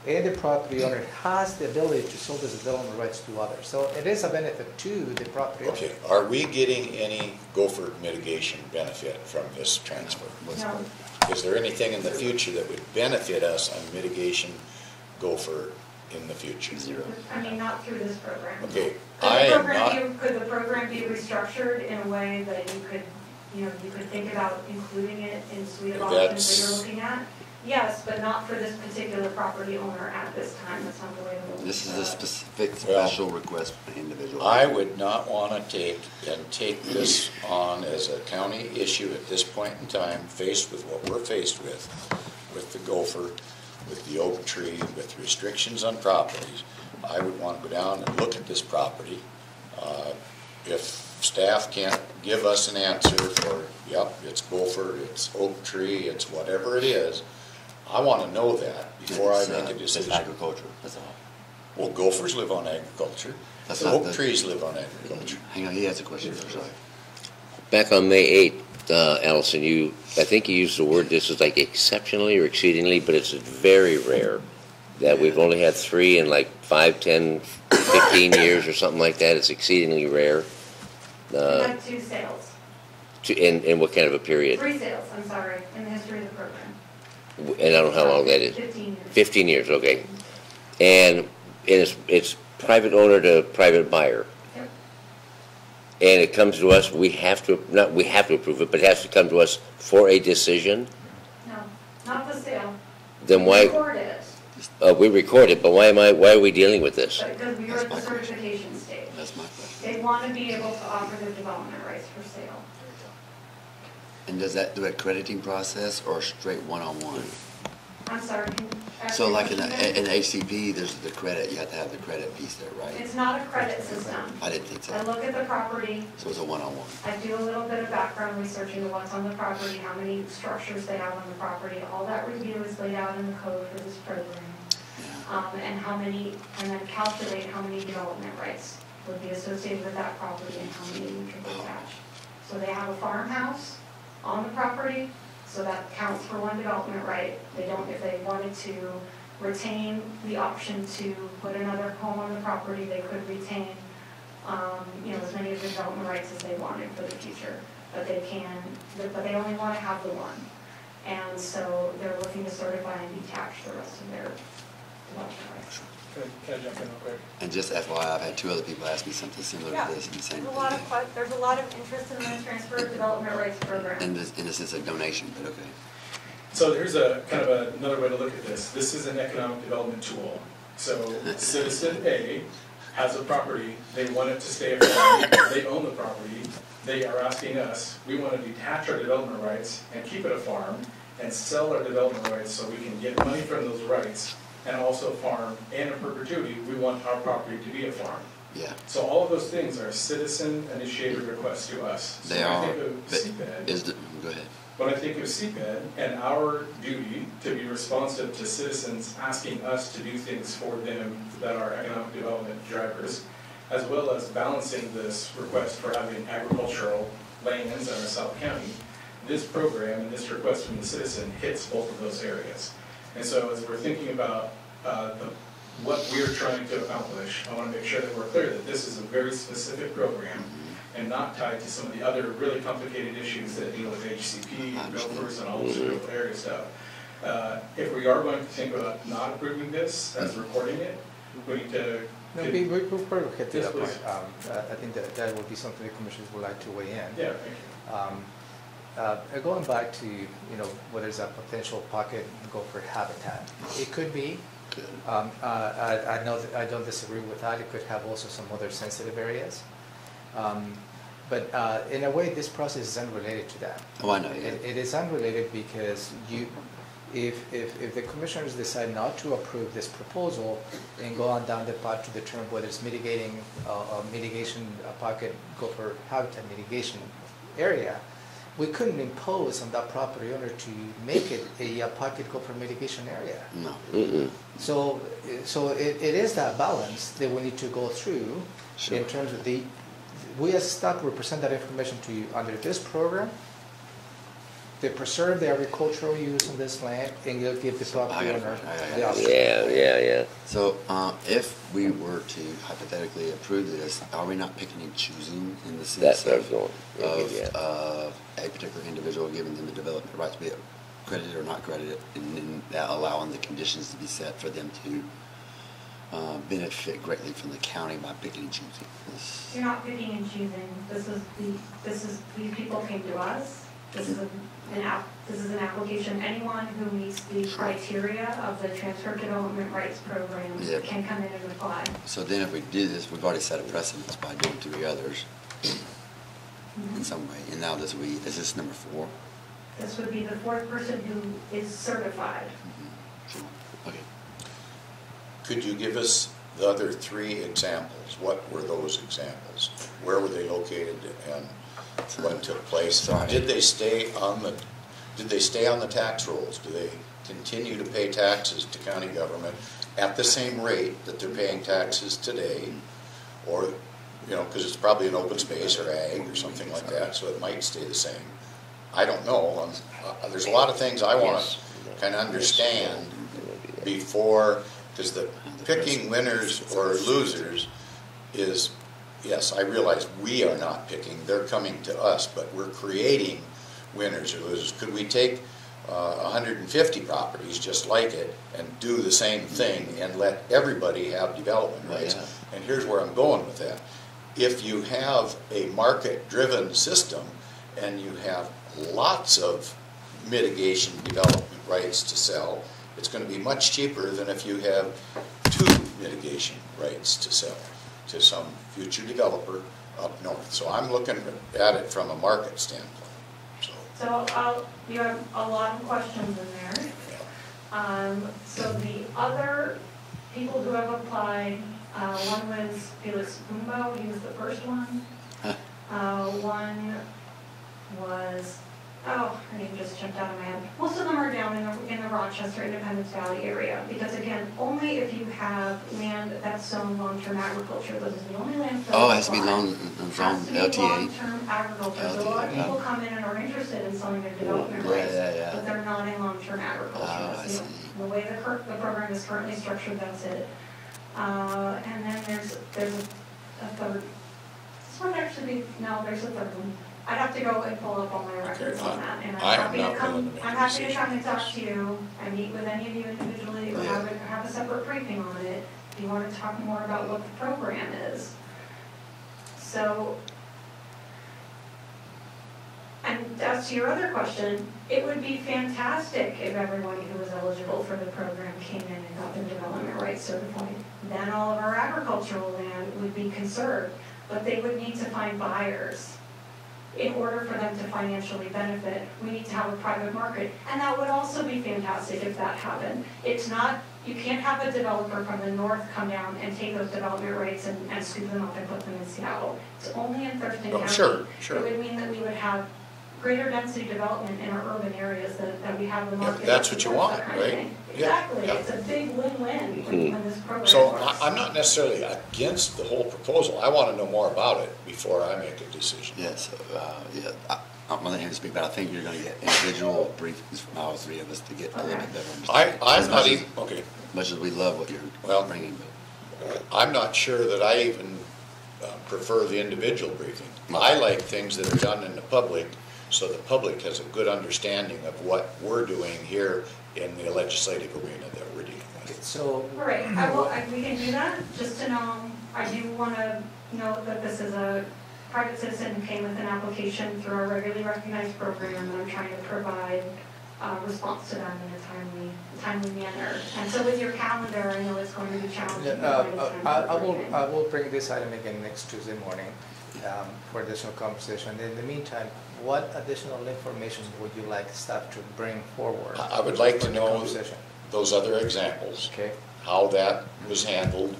and the property owner has the ability to sell those development rights to others. So it is a benefit to the property owner. Okay, are we getting any gopher mitigation benefit from this transfer? No, Is there anything in the future that would benefit us on mitigation gopher in the future? Zero. I mean, not through this program. Okay, I am not, Could the program be restructured in a way that you could, you could think about including it in suite of options that you're looking at? Yes, but not for this particular property owner at this time. That's not the way the. This is a specific special request for individual. I would not want to take this on as a county issue at this point in time, faced with what we're faced with the gopher, with the oak tree, with restrictions on properties. I would want to go down and look at this property. If staff can't give us an answer for, yep, it's gopher, it's oak tree, it's whatever it is, I want to know that before I make a It's decision. agriculture, that's all. Well, gophers live on agriculture. That's The not oak the- trees live on agriculture. Hang on, he has a question, sorry. Back on May 8th, Allison, I think you used the word, this is like exceptionally or exceedingly, but it's very rare that we've only had 3 in like 5, 10, 15 years or something like that. It's exceedingly rare. We had 2 sales, In what kind of a period? 3 sales, I'm sorry, in the history of the program. And I don't know how long that is. 15 years. 15 years, okay. And it's private owner to private buyer. Yep. And it comes to us, we have to approve it, but it has to come to us for a decision. No, not the sale. Then We why, record it, we record it, but why are we dealing with this? because we are That's at the my question. certification stage. That's my question. They want to be able to offer their development rights for sale. And does that do a crediting process or straight one-on-one? I'm sorry, can you ask So me a like in question again? HCP, there's the credit, you have to have the credit piece there, right? It's not a credit system. I didn't think I so. look at the property, So it's a one-on-one. I do a little bit of background research into what's on the property, how many structures they have on the property. All that review is laid out in the code for this program. And then calculate how many development rights would be associated with that property and how many we could attach. So they have a farmhouse on the property, so that counts for 1 development right. They don't, if they wanted to retain the option to put another home on the property, they could retain, as many of the development rights as they wanted for the future. But they only want to have the 1. And so they're looking to certify and detach the rest of their development rights. Can I jump in real quick? And just FYI, I've had 2 other people ask me something similar to this in the same There's a lot thing. of, there's a lot of interest in the transfer of development rights program. In the sense of donation, but okay. So here's a kind of another way to look at this. This is an economic development tool. So citizen A has a property, they want it to stay a farm, they own the property, they are asking us, we want to detach our development rights and keep it a farm and sell our development rights so we can get money from those rights and also farm, and in perpetuity, we want our property to be a farm. Yeah, So all of those things are citizen-initiated requests to us. So they when I are. think of But CPED, go ahead. when I think of CPED and our duty to be responsive to citizens asking us to do things for them that are economic development drivers, as well as balancing this request for having agricultural lands in our South County, this program and this request from the citizen hits both of those areas. And so as we're thinking about what we're trying to accomplish, I want to make sure that we're clear that this is a very specific program and not tied to some of the other really complicated issues that deal with HCP, gophers, and all this local area stuff. If we are going to think about not approving this as recording it, we need to. No, we'll probably get to Yes, that point. please. I think that would be something the commissioners would like to weigh in. Yeah, thank you. Going back to, whether it's a potential pocket gopher habitat, it could be. I know that I don't disagree with that. It could have also some other sensitive areas. But in a way, this process is unrelated to that. Oh, I know, yeah. It is unrelated because if the commissioners decide not to approve this proposal and go on down the path to determine whether it's mitigation pocket gopher habitat mitigation area, we couldn't impose on that property owner to make it a pocket gopher mitigation area. No. Mm-mm. So it is that balance that we need to go through in terms of we as staff will present that information to you under this program. They preserve the agricultural use on this land, and you'll give the property owner the option. Yeah. So, if we were to hypothetically approve this, are we not picking and choosing in the sense That's where I was going. of a particular individual, giving them the development rights, be it credited or not credited, and then that allowing the conditions to be set for them to benefit greatly from the county by picking and choosing? You're not picking and choosing. These people came to us. This is an application. Anyone who meets the criteria of the Transfer Development Rights Program can come in and apply. So then if we do this, we've already set a precedence by doing 3 others in some way. And now is this number 4? This would be the 4th person who is certified. Sure. Okay. Could you give us the other 3 examples? What were those examples? Where were they located and what took place? Sorry. Did they stay on the tax rolls? Do they continue to pay taxes to county government at the same rate that they're paying taxes today? Or, because it's probably an open space or ag or something like that, so it might stay the same. I don't know. There's a lot of things I want to kind of understand before, because the picking winners or losers is, yes, I realize we are not picking, they're coming to us, but we're creating winners or losers. Could we take 150 properties just like it and do the same thing and let everybody have development rights? Yeah. And here's where I'm going with that. If you have a market-driven system and you have lots of mitigation development rights to sell, it's going to be much cheaper than if you have 2 mitigation rights to sell to some future developer up north. So I'm looking at it from a market standpoint. So you have a lot of questions in there. So the other people who have applied, one was Felix Kumbo, he was the first one. One was, her name just jumped out of my head. Most of them are down in the Rochester Independence Valley area, because again, only if you have land that's zoned long-term agriculture, those are the only land. Oh, it has to be zone LTA. Long-term agriculture. So a lot of people come in and are interested in selling their development rights, but they're not in long-term agriculture. I see. The way the program is currently structured, that's it. And then there's a third. This one actually, no, there's a third one. I'd have to go and pull up all my records on that, and I'm happy to come and talk to you and meet with any of you individually, or have a separate briefing on it if you want to talk more about what the program is. So, and as to your other question, it would be fantastic if everyone who was eligible for the program came in and got the development rights certified. Then all of our agricultural land would be conserved, but they would need to find buyers. In order for them to financially benefit, we need to have a private market. And that would also be fantastic if that happened. It's not, you can't have a developer from the north come down and take those development rights and scoop them up and put them in Seattle. It's only in Thurston County. Sure. It would mean that we would have greater density development in our urban areas that we have the market. That's what you want, right? Exactly. Yeah. It's a big win-win when this program So works. I'm not necessarily against the whole proposal. I want to know more about it before I make a decision. Yes. I'm not here to speak, but I think you're going to get individual briefings from all 3 of us to get a little bit better understanding. I'm not even, okay. Much as we love what you're bringing, I'm not sure that I even prefer the individual briefing. I like things that are done in the public, so the public has a good understanding of what we're doing here in the legislative arena that we're dealing with. So, All right, we can do that, just to know, I do want to note that this is a private citizen who came with an application through our regularly recognized program, and I'm trying to provide a response to them in a timely manner. And so with your calendar, I know it's going to be challenging. I will bring this item again next Tuesday morning. for additional conversation. In the meantime, what additional information would you like staff to bring forward? I would like for to the know conversation? those other examples, Okay, how that was handled,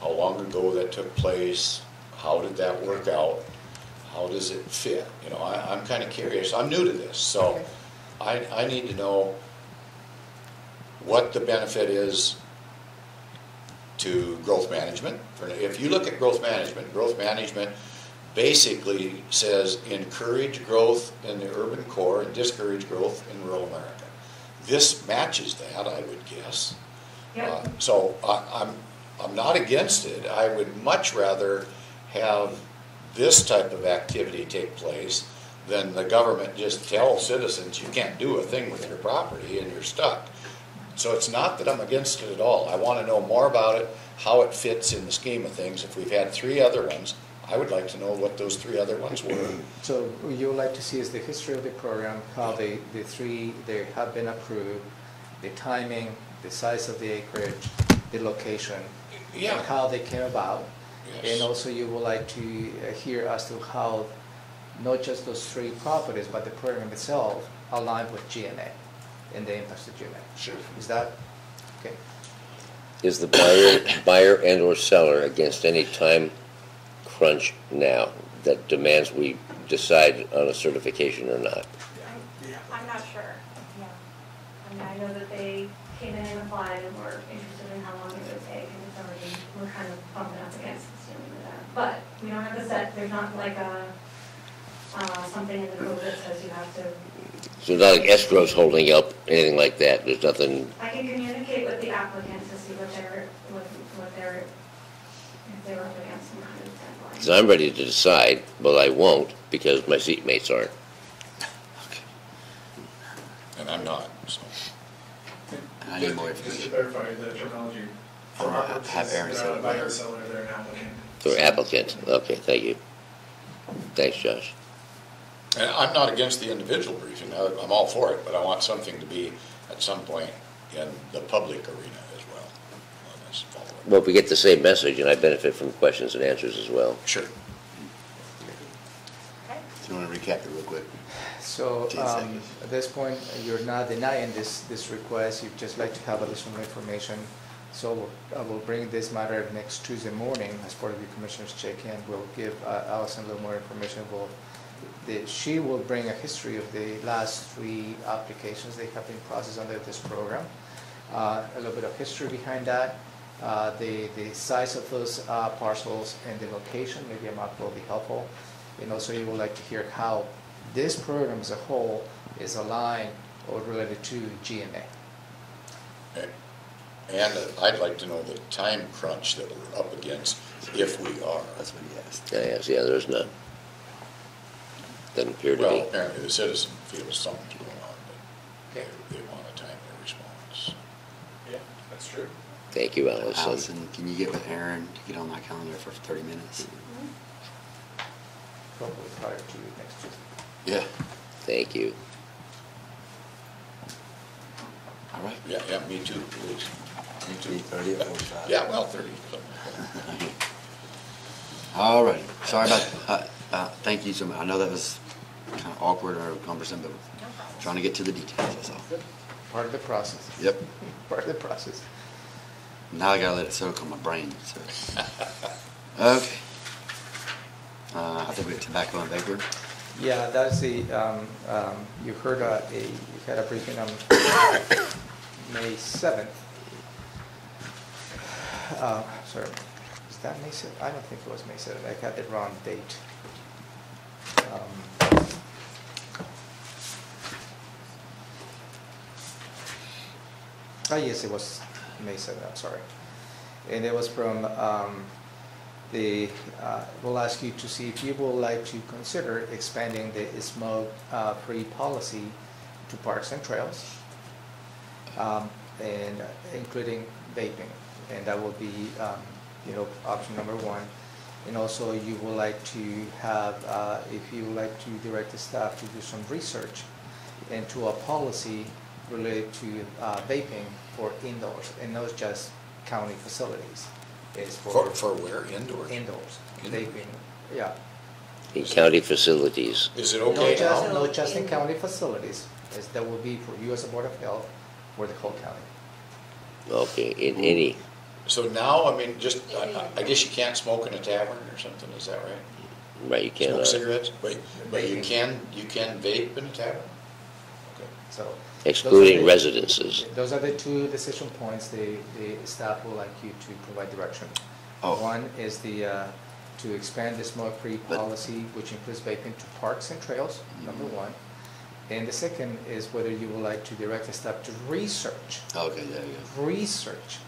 how long ago that took place, how did that work out, how does it fit? You know, I'm kind of curious. I'm new to this, so I need to know what the benefit is to growth management. If you look at growth management basically says encourage growth in the urban core and discourage growth in rural America. This matches that, I would guess. Yep. So I'm not against it. I would much rather have this type of activity take place than the government just tell citizens you can't do a thing with your property and you're stuck. So it's not that I'm against it at all. I want to know more about it, how it fits in the scheme of things. If we've had 3 other ones, I would like to know what those 3 other ones were. so what you would like to see is the history of the program, how the 3, they have been approved, the timing, the size of the acreage, the location, Yeah. and how they came about. Yes. And also you would like to hear as to how not just those 3 properties, but the program itself aligned with GMA and the impacts to GMA. Sure. Is that, okay? Is the buyer and or seller against any time crunch now that demands we decide on a certification or not? I'm not sure, yeah. I mean, I know that they came in and applied and were interested in how long it would take, and it's already, we're kind of bumping up against the ceiling with that. But we don't have a set, there's not like something in the code that says you have to. So not like escrow's holding up, anything like that? There's nothing, I can communicate with the applicant to see what they're, if they were up against some kind of deadline. because I'm ready to decide, but I won't because my seatmates aren't. And I'm not, so. I need more Just to information. clarify the terminology, for our purposes, Have Aaron they're say not a it. buyer or seller, they're an applicant. For applicant, okay, thank you. Thanks, Josh. And I'm not against the individual briefing. I'm all for it, but I want something to be at some point in the public arena as well on this follow-up. Well, if we get the same message, and I benefit from questions and answers as well. Sure. So you want to recap it real quick? So 10 seconds. at this point, you're not denying this request, you'd just like to have additional information. So I will bring this matter next Tuesday morning as part of the commissioners check-in. We'll give Allison a little more information. She will bring a history of the last 3 applications they have been processed under this program. A little bit of history behind that, the size of those parcels and the location, maybe a map will be helpful. And also you would like to hear how this program as a whole is aligned or related to GMA. And I'd like to know the time crunch that we're up against, if we are. That's what he asked. Yeah, there's none. Doesn't appear to Well, be. apparently the citizen feels something's going on, but they want a timely response. Yeah, that's true. Thank you, Allison. Allison, can you get with Aaron to get on my calendar for 30 minutes? Probably prior to next Tuesday. Yeah. Thank you. All right. Yeah, me too, please. Me too. 30 or 45? Yeah, well, 30. something like that. All right. Sorry about, thank you so much. I know that was kind of awkward or cumbersome, but trying to get to the details, that's all. Part of the process. Yep. Part of the process. Now I gotta let it soak on my brain, so. Okay. I think we have tobacco and vapor. Yeah, that's the, you heard you had a briefing on May 7th. Sorry, is that May 7th? I don't think it was May 7th. I got the wrong date. Yes, it was May 7th, I'm sorry. And it was from we'll ask you to see if you would like to consider expanding the smoke-free policy to parks and trails, and including vaping, and that will be, option number 1. And also, you would like to have, if you would like to direct the staff to do some research into a policy related to vaping for indoors, and not just county facilities. It's For where? Indoors? Indoors, Indoors. vaping Yeah. in county facilities. Is it No, okay just, now? no, just in county facilities, that will be for you as a Board of Health or the whole county. Okay, in any, So now, I mean, just, I guess you can't smoke in a tavern or something, is that right? right, you Smoke cannot. cigarettes, but you Vaping. can vape in a tavern? Okay. So. Excluding those are the- residences. Those are the two decision points the staff would like you to provide direction. Oh. One is to expand the smoke-free But- policy, which includes vaping to parks and trails, number one. And the second is whether you would like to direct the staff to research Okay, there you go. research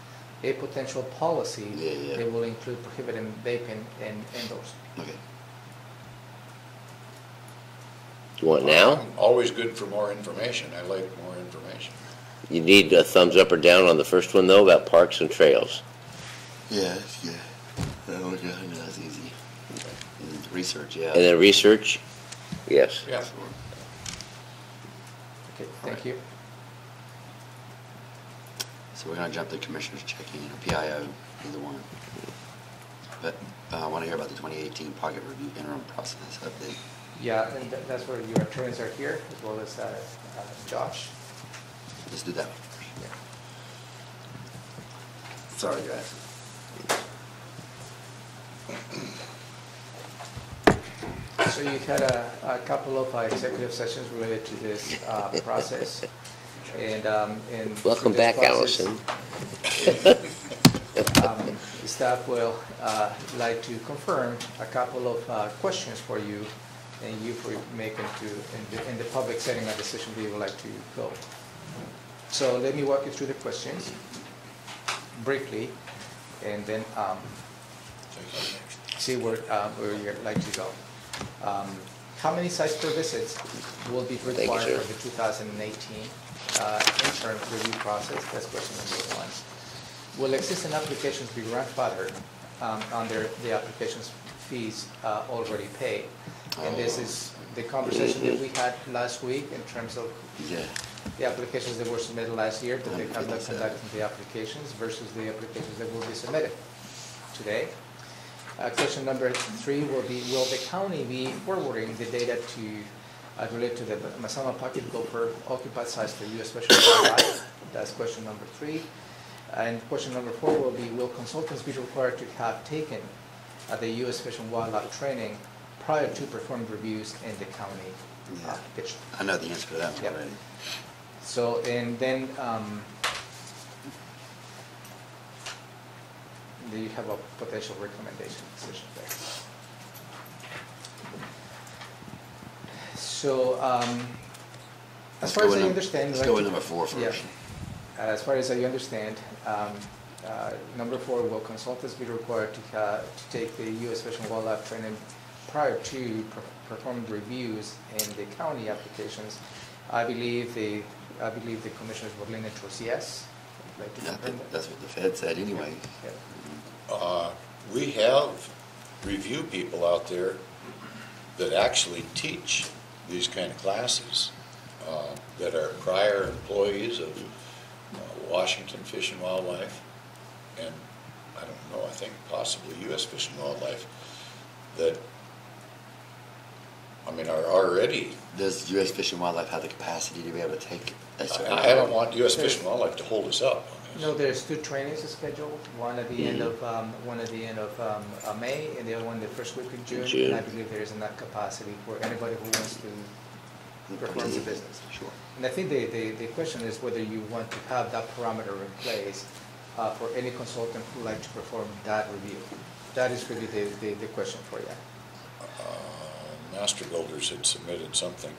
a potential policy Yeah, yeah. that will include prohibiting vaping indoors. Okay. You want now? I'm always good for more information, I like more information. You need a thumbs up or down on the first one, though, about parks and trails. Yeah, yeah. Oh, yeah, I know that's easy. And research, yeah. And then research, yes. Yeah. Sure. Okay, thank you. So we're gonna jump to commissioners checking, PIO, either one. But I wanna hear about the 2018 pocket review interim process update. Yeah, and that's where your attorneys are here, as well as Josh. Let's do that one first. Sorry, guys. So you had a couple of executive sessions related to this process, and Welcome through this back, process, Allison. The staff will like to confirm a couple of questions for you, and you for making in the public setting a decision we would like to go. So let me walk you through the questions briefly, and then see where you'd like to go. How many sites per visits will be you, required sir. for the 2018 interim review process? That's question number one. Will existing applications be grandfathered under the applications fees already paid? And this is the conversation that we had last week in terms of Yeah. the applications that were submitted last year, that they have not 157. conducted the applications versus the applications that will be submitted today. Question number three will be, will the county be forwarding the data to relate to the Masama Pocket Gopher occupied sites for U.S. Special Wildlife? That's question number three. And question number four will be, will consultants be required to have taken the U.S. Fish and Wildlife training prior to performing reviews in the county Yeah. application? I know the answer to that one Yep. already. So, and then you have a potential recommendation decision there. So, as far as I understand, Let's go with number four yeah. first. As far as I understand, number four, will consultants be required to take the U.S. Fish and Wildlife training prior to performing reviews in the county applications? I believe the commissioners would lean towards yes. I'd like to I confirm think that. that's what the Fed said anyway. Yeah. We have review people out there that actually teach these kind of classes, that are prior employees of Washington Fish and Wildlife, and I don't know, I think possibly U.S. Fish and Wildlife, that, I mean, are already, Does U.S. Fish and Wildlife have the capacity to be able to take that? I don't want U.S. Fish and Wildlife to hold us up on this. No, there's two trainings scheduled, one at the end of May, and the other one the first week in June. June. And I believe there is enough capacity for anybody who wants to perform the business. Sure. And I think the question is whether you want to have that parameter in place for any consultant who would like to perform that review. That is really the question for you. Master Builders had submitted something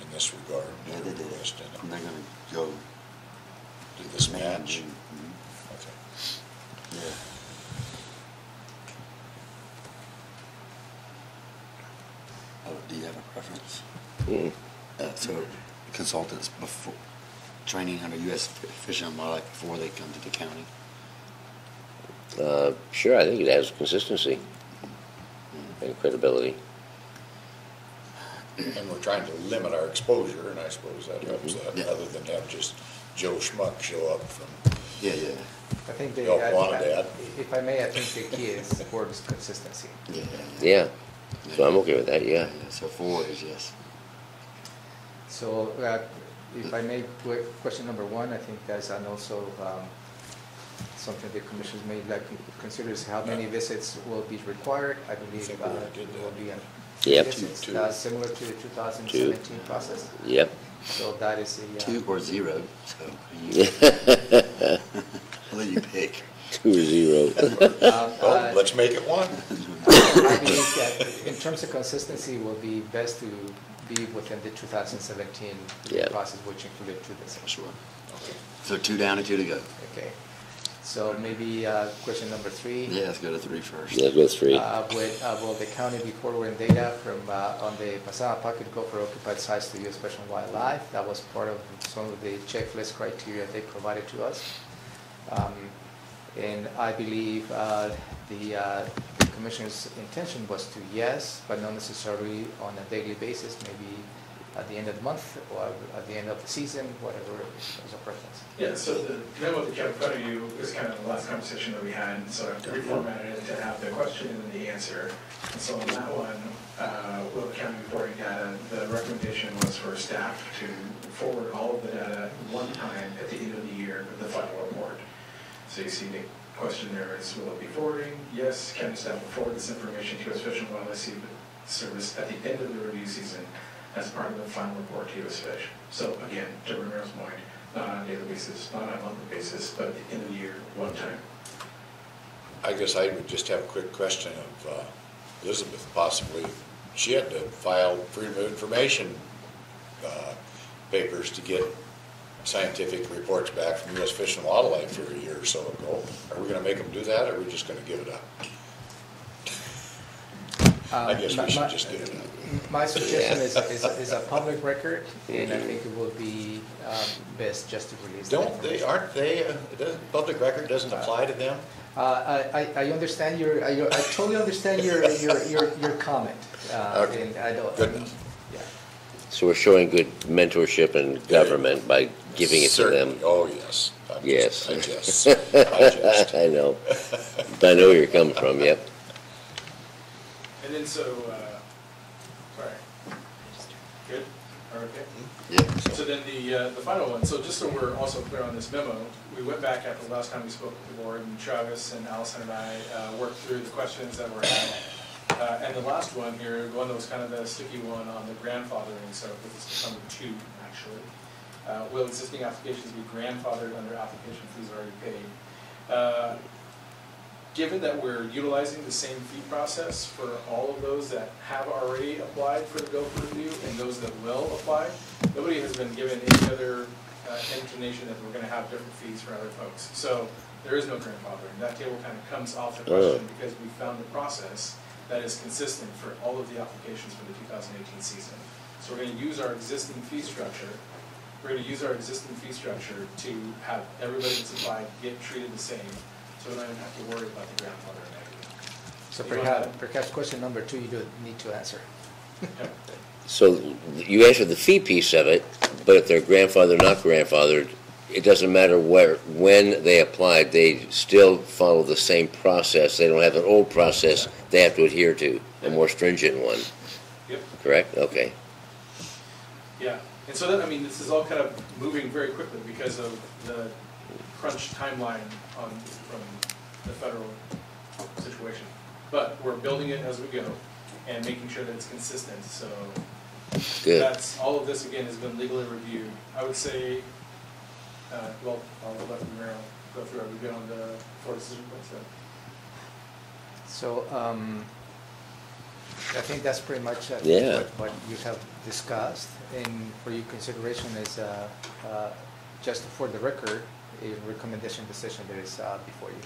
in this regard. Yeah, they did. Request in it. And they're gonna go. Did this May and match? June. Mhm. Okay. Yeah. Oh, do you have a preference? Mm. So consultants before, training under U.S. Fish and Wildlife before they come to the county? Sure, I think it has consistency and credibility. And we're trying to limit our exposure, and I suppose that helps that, Yeah. other than have just Joe Schmuck show up from Yeah, yeah, I think the, Don't want it, Dad. if I may, I think the key is the word is consistency. yeah. Yeah, so I'm okay with that, yeah. So 4 is yes. So, if I may, question number 1, I think that's and also something the commissioners may like to consider is how many visits will be required. I believe think we already did it will that. be Yep. visits, Two. similar to the 2017 process. Yep. So that is the. 2 or 0, so I'll let you pick. 2 or 0. Well, let's make it 1. I believe that in terms of consistency, it will be best to be within the 2017 Yeah. process, which included 2 visits. Sure. So 2 down and 2 to go. Okay. So maybe question number 3. Yeah, let's go to 3 first. Let's go 3. Will the county be forwarding data from on the Pasama Pocket Gopher occupied sites to U.S. Fish and Wildlife? That was part of some of the checklist criteria they provided to us. And I believe the commissioner's intention was to yes, but not necessarily on a daily basis, maybe at the end of the month or at the end of the season, whatever is a preference. Yeah, so the memo that you have in front of you is kind of the last conversation that we had, so I've reformatted it to have the question and then the answer. And so on that one, will the county reporting data, the recommendation was for staff to forward all of the data one time at the end of the year with the final report. So you see the question there is, will it be forwarding? Yes, county staff will forward this information to U.S. Fish and Wildlife Service at the end of the review season as part of the final report to U.S. Fish. So again, to Romero's point, not on a daily basis, not on a monthly basis, but at the end of the year, one time. I guess I would just have a quick question of Elizabeth, possibly. She had to file Freedom of Information papers to get scientific reports back from U.S. Fish and Wildlife for a year or so ago. Are we going to make them do that, or are we just going to give it up? I guess we should just give it up. My suggestion is a public record, and I think it would be best just to release. Don't they, aren't they, public record doesn't apply to them? I understand I totally understand your comment. Okay. And I don't. Good enough. Yeah. So we're showing good mentorship and government by giving it to them. Certainly. Oh, yes. Yes. I jest. I jest. I know. But I know where you're coming from, yep. And then so, sorry. Good? Okay. Yeah. So then the final one, so just so we're also clear on this memo, we went back after the last time we spoke with the board, and Travis and Allison and I worked through the questions that were had. And the last one here, the one that was kind of the sticky one on the grandfathering, so this is number 2, actually. Will existing applications be grandfathered under application fees already paid? Given that we're utilizing the same fee process for all of those that have already applied for the GOFER review and those that will apply, nobody has been given any other inclination that we're going to have different fees for other folks. So there is no grandfathering. That table kind of comes off the question because we found the process that is consistent for all of the applications for the 2018 season. So we're going to use our existing fee structure. We're going to use our existing fee structure to have everybody that's applied get treated the same. So we don't even have to worry about the grandfather negative. So perhaps question number 2 you do need to answer. So you answered the fee piece of it, but if they're grandfathered or not grandfathered, it doesn't matter when they applied, they still follow the same process. They don't have an old process they have to adhere to, a more stringent one. Yep. Correct? Okay. Yeah. And so that, I mean, this is all kind of moving very quickly because of the crunch timeline from the federal situation. But we're building it as we go and making sure that it's consistent. So Good. that's all of this again has been legally reviewed. I would say, well, I'll let Romero go through. Are we good on the 4 decision points? So I think that's pretty much what you have discussed. And for your consideration is just for the record, a recommendation decision that is before you.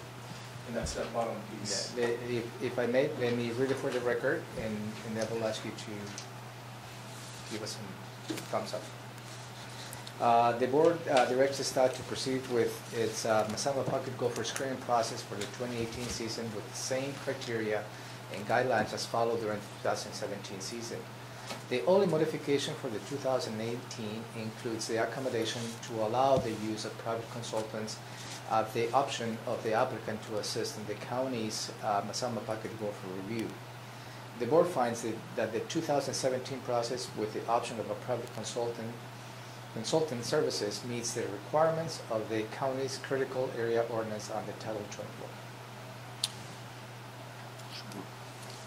And that's that bottom piece. Yeah. If I may, let me read it for the record, and I will ask you to give us some thumbs up. The board directs the staff to proceed with its Masama Pocket Gopher screening process for the 2018 season with the same criteria and guidelines as followed during the 2017 season. The only modification for the 2018 includes the accommodation to allow the use of private consultants the option of the applicant to assist in the county's assignment package board for review. The board finds that the 2017 process with the option of a private consultant services meets the requirements of the county's critical area ordinance on the Title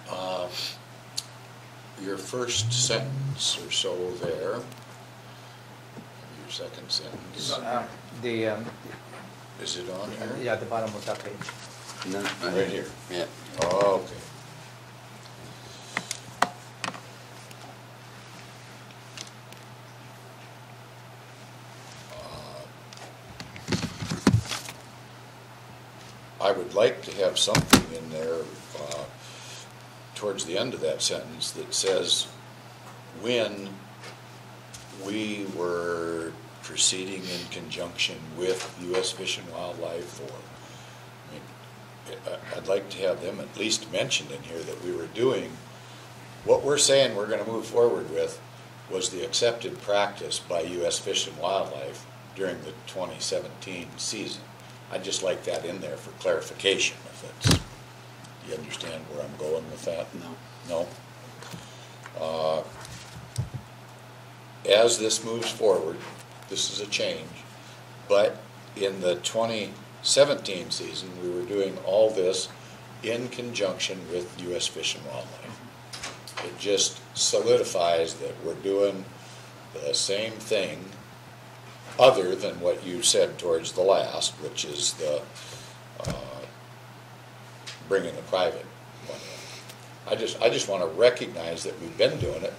24. Your first sentence or so there, your second sentence, is it on here? Yeah, at the bottom of that page. No, Right here. Yeah. Oh, okay. I would like to have something in there towards the end of that sentence that says when we were proceeding in conjunction with U.S. Fish and Wildlife, or I mean, I'd like to have them at least mentioned in here that we were doing what we're saying we're going to move forward with was the accepted practice by U.S. Fish and Wildlife during the 2017 season. I'd just like that in there for clarification. If it's, do you understand where I'm going with that? No. No? As this moves forward, this is a change, but in the 2017 season, we were doing all this in conjunction with U.S. Fish and Wildlife. It just solidifies that we're doing the same thing other than what you said towards the last, which is the bringing the private one in. I just want to recognize that we've been doing it,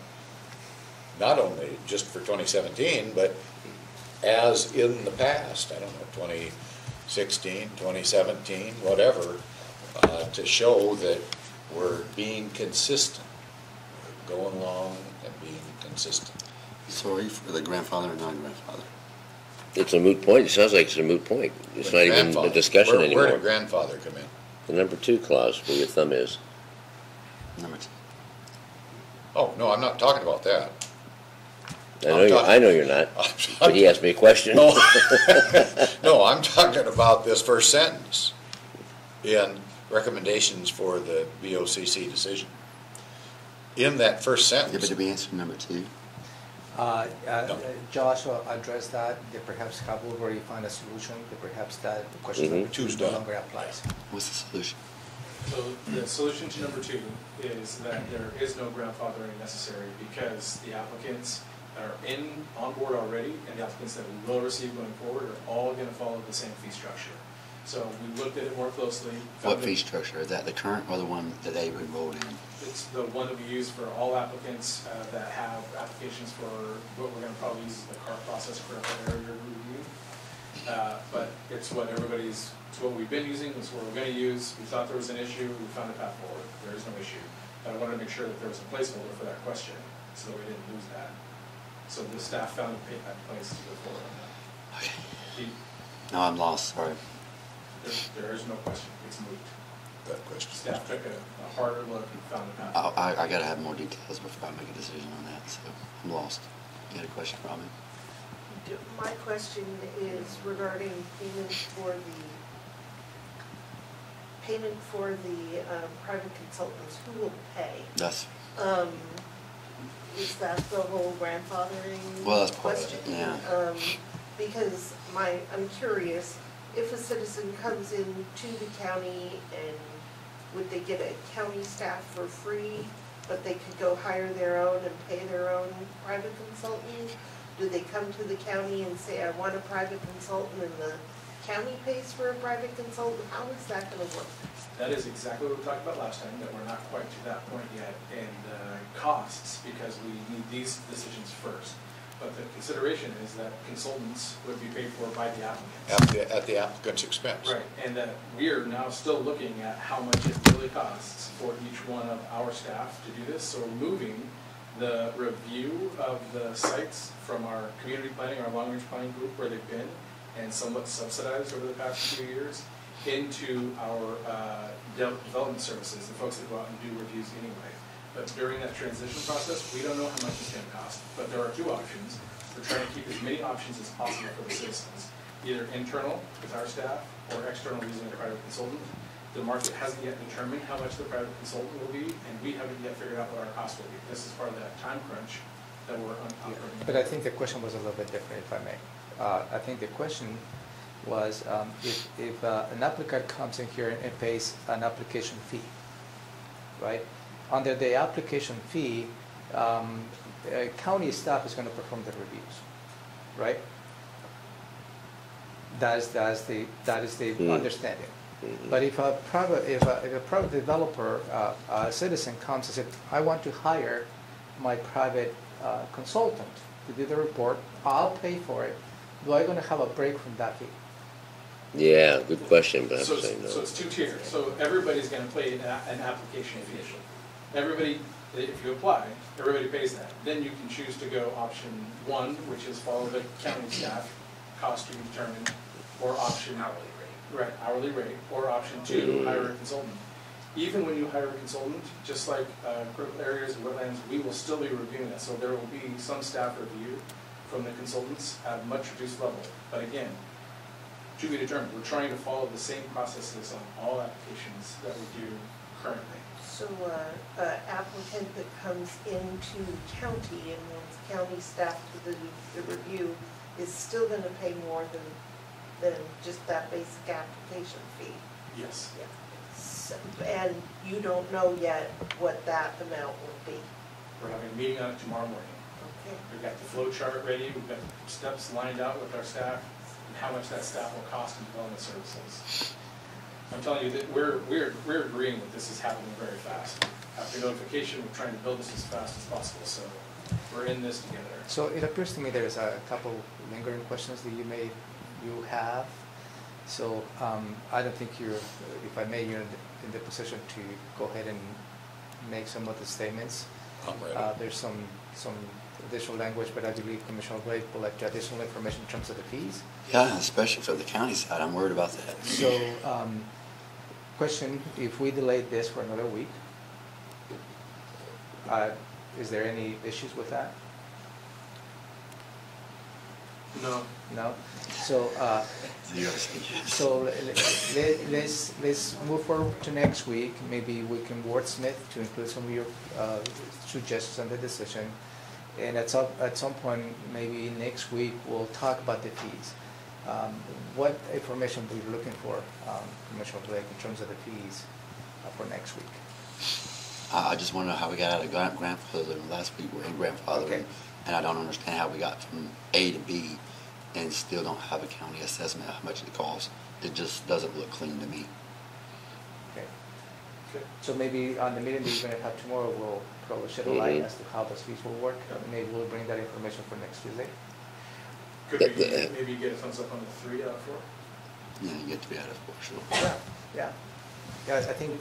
not only just for 2017, but as in the past, I don't know, 2016, 2017, whatever, to show that we're being consistent. We're going along and being consistent. So are you for the grandfather or non-grandfather? It's a moot point. It sounds like it's a moot point. It's not even a discussion anymore. Where did grandfather come in? The number 2 clause, where your thumb is. Number 2. Oh, no, I'm not talking about that. I know you're not, but he asked me a question. No, no, I'm talking about this first sentence in recommendations for the BOCC decision. In that first Yeah, sentence. but did we answer number 2? Joshua addressed that perhaps have already found a solution, that perhaps that question number 2 no longer applies. What's the solution? So the solution to number 2 is that there is no grandfathering necessary because the applicants that are on board already and the applicants that we will receive going forward are all going to follow the same fee structure. So we looked at it more closely. What fee structure? Is that the current or the one that they enrolled in? It's the one that we use for all applicants that have applications for what we're going to probably use as the CART process critical area review. But it's what we've been using, it's what we're going to use. We thought there was an issue, we found a path forward. There is no issue. But I wanted to make sure that there was a placeholder for that question so that we didn't lose that. So the staff found a place to go forward on that. Okay. No, I'm lost, sorry. There is no question, it's moot. That question. Staff took a harder look and found a path. I got to have more details before I make a decision on that, so I'm lost. You had a question for me? My question is regarding payment for the private consultants. Who will pay? That's, Is that the whole grandfathering well, that's part question? of it, yeah. Because I'm curious, if a citizen comes in to the county, and would they get a county staff for free, but they could go hire their own and pay their own private consultant? Do they come to the county and say, I want a private consultant, and the county pays for a private consultant? How is that going to work? That is exactly what we talked about last time, that we're not quite to that point yet in costs, because we need these decisions first. But the consideration is that consultants would be paid for by the applicants. At the applicant's expense. Right, and that we are now still looking at how much it really costs for each one of our staff to do this. So we're moving the review of the sites from our community planning, our long-range planning group where they've been and somewhat subsidized over the past few years into our development services, the folks that go out and do reviews anyway. But during that transition process, we don't know how much it's going to cost. But there are 2 options. We're trying to keep as many options as possible for the citizens. either internal with our staff or external using a private consultant. The market hasn't yet determined how much the private consultant will be, and we haven't yet figured out what our cost will be. This is part of that time crunch that we're operating. But I think the question was a little bit different, if I may. I think the question was if an applicant comes in here and pays an application fee, right? Under the application fee, county staff is going to perform the reviews, right? That is the understanding. But if a private developer, a citizen comes and says, I want to hire my private consultant to do the report, I'll pay for it. Do I going to have a break from that fee? Yeah, good question, but I'm So saying no. so it's two tiers. So everybody's going to pay an application fee. Everybody, if you apply, everybody pays that. Then you can choose to go option one, which is follow the county staff, cost to be determined, or option hourly rate. Right, hourly rate, or option two, hire a consultant. Even when you hire a consultant, just like critical areas and wetlands, we will still be reviewing that. So there will be some staff review from the consultants at a much reduced level. But again, to be determined. We're trying to follow the same processes on all applications that we do currently. So an applicant that comes into county and wants county staff to do the review is still going to pay more than just that basic application fee? Yes. Yeah. So, and you don't know yet what that amount will be? We're having a meeting on it tomorrow morning. Okay. We've got the flow chart ready, we've got steps lined out with our staff, and how much that staff will cost in development services. I'm telling you that we're agreeing that this is happening very fast. After notification, we're trying to build this as fast as possible, so we're in this together. So it appears to me there's a couple lingering questions that you have. So I don't think you're, if I may, you're in the position to go ahead and make some of the statements. I'm ready. There's some additional language, but I believe Commissioner Blake will let you additional information in terms of the fees. Yeah, especially for the county side, I'm worried about that. So, question, if we delayed this for another week, is there any issues with that? No. No? So, so let's move forward to next week. Maybe we can wordsmith to include some of your suggestions on the decision. And at some point, maybe next week, we'll talk about the fees. What information are you looking for, Commissioner Blake, in terms of the fees for next week? I just want to know how we got out of grandfathering. Last week we're in grandfathering, Okay. and I don't understand how we got from A to B and still don't have a county assessment of how much it costs. It just doesn't look clean to me. Okay. Okay. So maybe on the meeting that you're going to have tomorrow, we'll probably shed a light as to how those fees will work. Maybe we'll bring that information for next Tuesday. Could we maybe get a thumbs up on the 3 out of 4? Yeah, you get to be out of for sure. Yeah, yeah. Guys, I think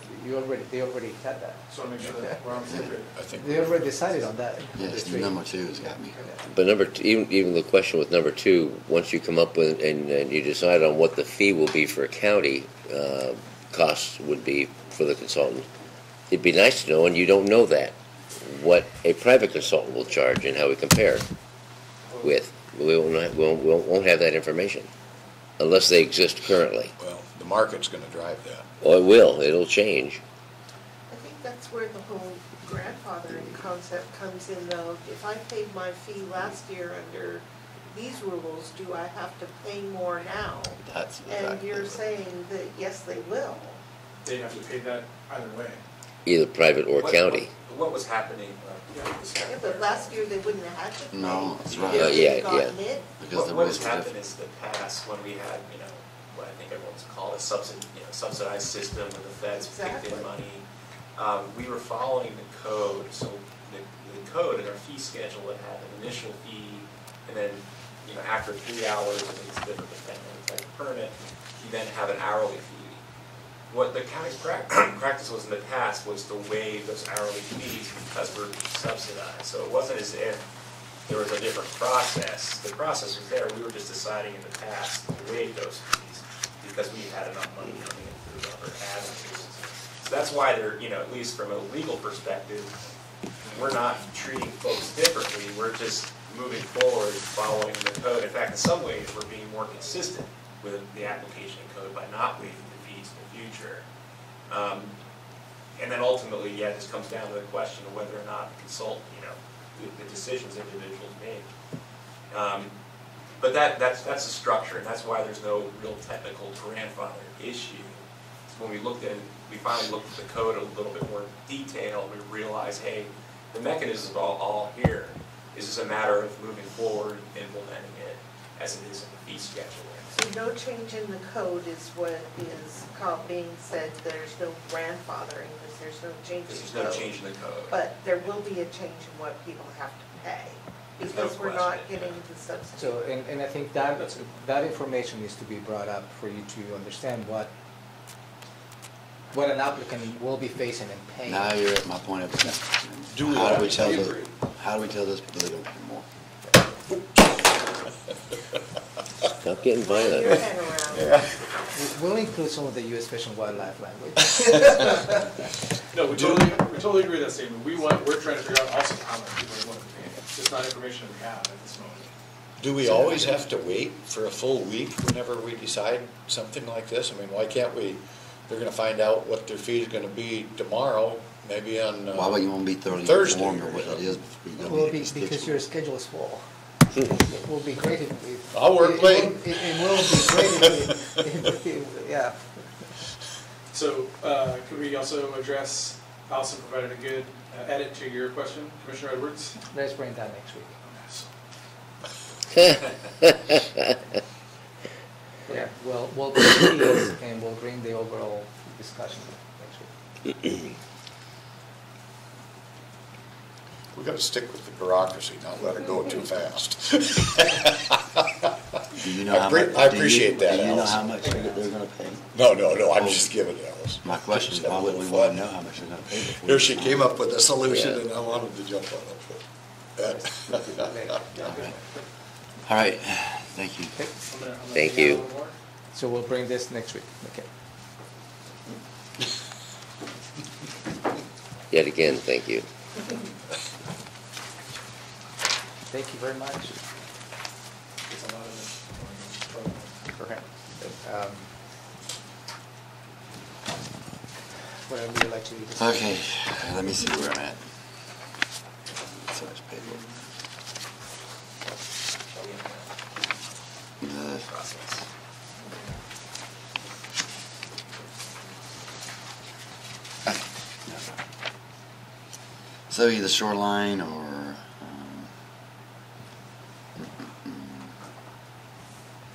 they already had that. So I make sure that we're on the same page. I think They already decided on that. Yes, The three. number 2 has got me. But even the question with number 2, once you come up with and you decide on what the fee will be for a county, costs would be for the consultant, it'd be nice to know, and you don't know that, what a private consultant will charge and how we compare with. We won't have that information unless they exist currently. Well, the market's going to drive that. Well, it will. It'll change. I think that's where the whole grandfathering concept comes in, though. If I paid my fee last year under these rules, do I have to pay more now? That's And exactly you're right. saying that, yes, they will. They have to pay that either way. Either private or county. What was happening? Yeah, but last year they wouldn't have had to pay. No, that's right. If Yeah, they'd gotten it. Because the What rules has are happened different. is the past, when we had, what I think everyone's called a subsidized system where the feds picked in Exactly. money, we were following the code. So the code in our fee schedule would have an initial fee, and then, after 3 hours, I think it's different depending on the type of permit, you then have an hourly fee. What the county's practice was in the past was to waive those hourly fees because we're subsidized. So it wasn't as if there was a different process. The process was there. We were just deciding in the past to waive those fees because we had enough money coming in through other avenues. So that's why they're, at least from a legal perspective, we're not treating folks differently. We're just moving forward, following the code. In fact, in some ways, we're being more consistent with the application code by not waiving the fees in the future. And then ultimately, yeah, this comes down to the question of whether or not the consultant, the decisions individuals make. But that's a structure, and that's why there's no real technical grandfather issue. When we finally looked at the code a little bit more detail, we realized, hey, the mechanisms are all here. It's just a matter of moving forward, implementing it as it is in the fee schedule. So no change in the code is what is being said, there's no grandfathering, because there's no change in the code. There's no change in the code. But there will be a change in what people have to pay, There's no because we're not question, getting the subsidy. So, and I think that information needs to be brought up for you to understand what an applicant will be facing and paying. Now you're at my point of, how do we tell those people they don't pay more? Stop getting Wrap your violent. head around. We'll include some of the U.S. Fish and Wildlife language. No, we totally agree with that statement. We're trying to figure out also how much people are willing to pay. It's just not information we have at this moment. Do we always have to wait for a full week whenever we decide something like this? I mean, why can't we, they're gonna find out what their fee is gonna be tomorrow, maybe on Why would you want to be thoroughly Thursday informed or of what it something. is before you go? Well, make a because decision? your schedule is full. It will be great if. I'll work late. It will be great if, yeah. So, could we also address, Allison provided a good edit to your question, Commissioner Edwards? Let's bring that next week. Yeah, we'll bring the fees and we'll bring the overall discussion next week. We gotta stick with the bureaucracy, not let it go too fast. Do you know how much? I appreciate that, Do you know Allison. how much they're gonna pay? No, I'm just giving it, Alice. My question is, Just why have a wouldn't we little want to fun. know how much they're gonna pay before? Here she came up with a solution Yeah. and I wanted to jump on it. All right, thank you. Thank you. So we'll bring this next week, okay? Yet again, thank you. Thank you very much. It's a lot of Okay. What would you like to discuss? Okay, let me see where I'm at. So much paperwork. So either shoreline or,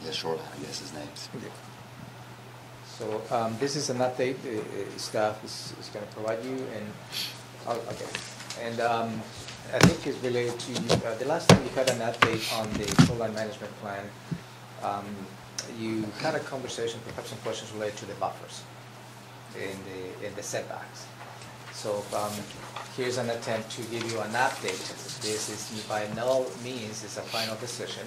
yeah, shoreline, I guess his name's. So this is an update staff is going to provide you, and okay, and I think it's related to the last time you had an update on the shoreline management plan. You had a conversation, perhaps some questions related to the buffers in the setbacks. So here's an attempt to give you an update. This is by no means is a final decision.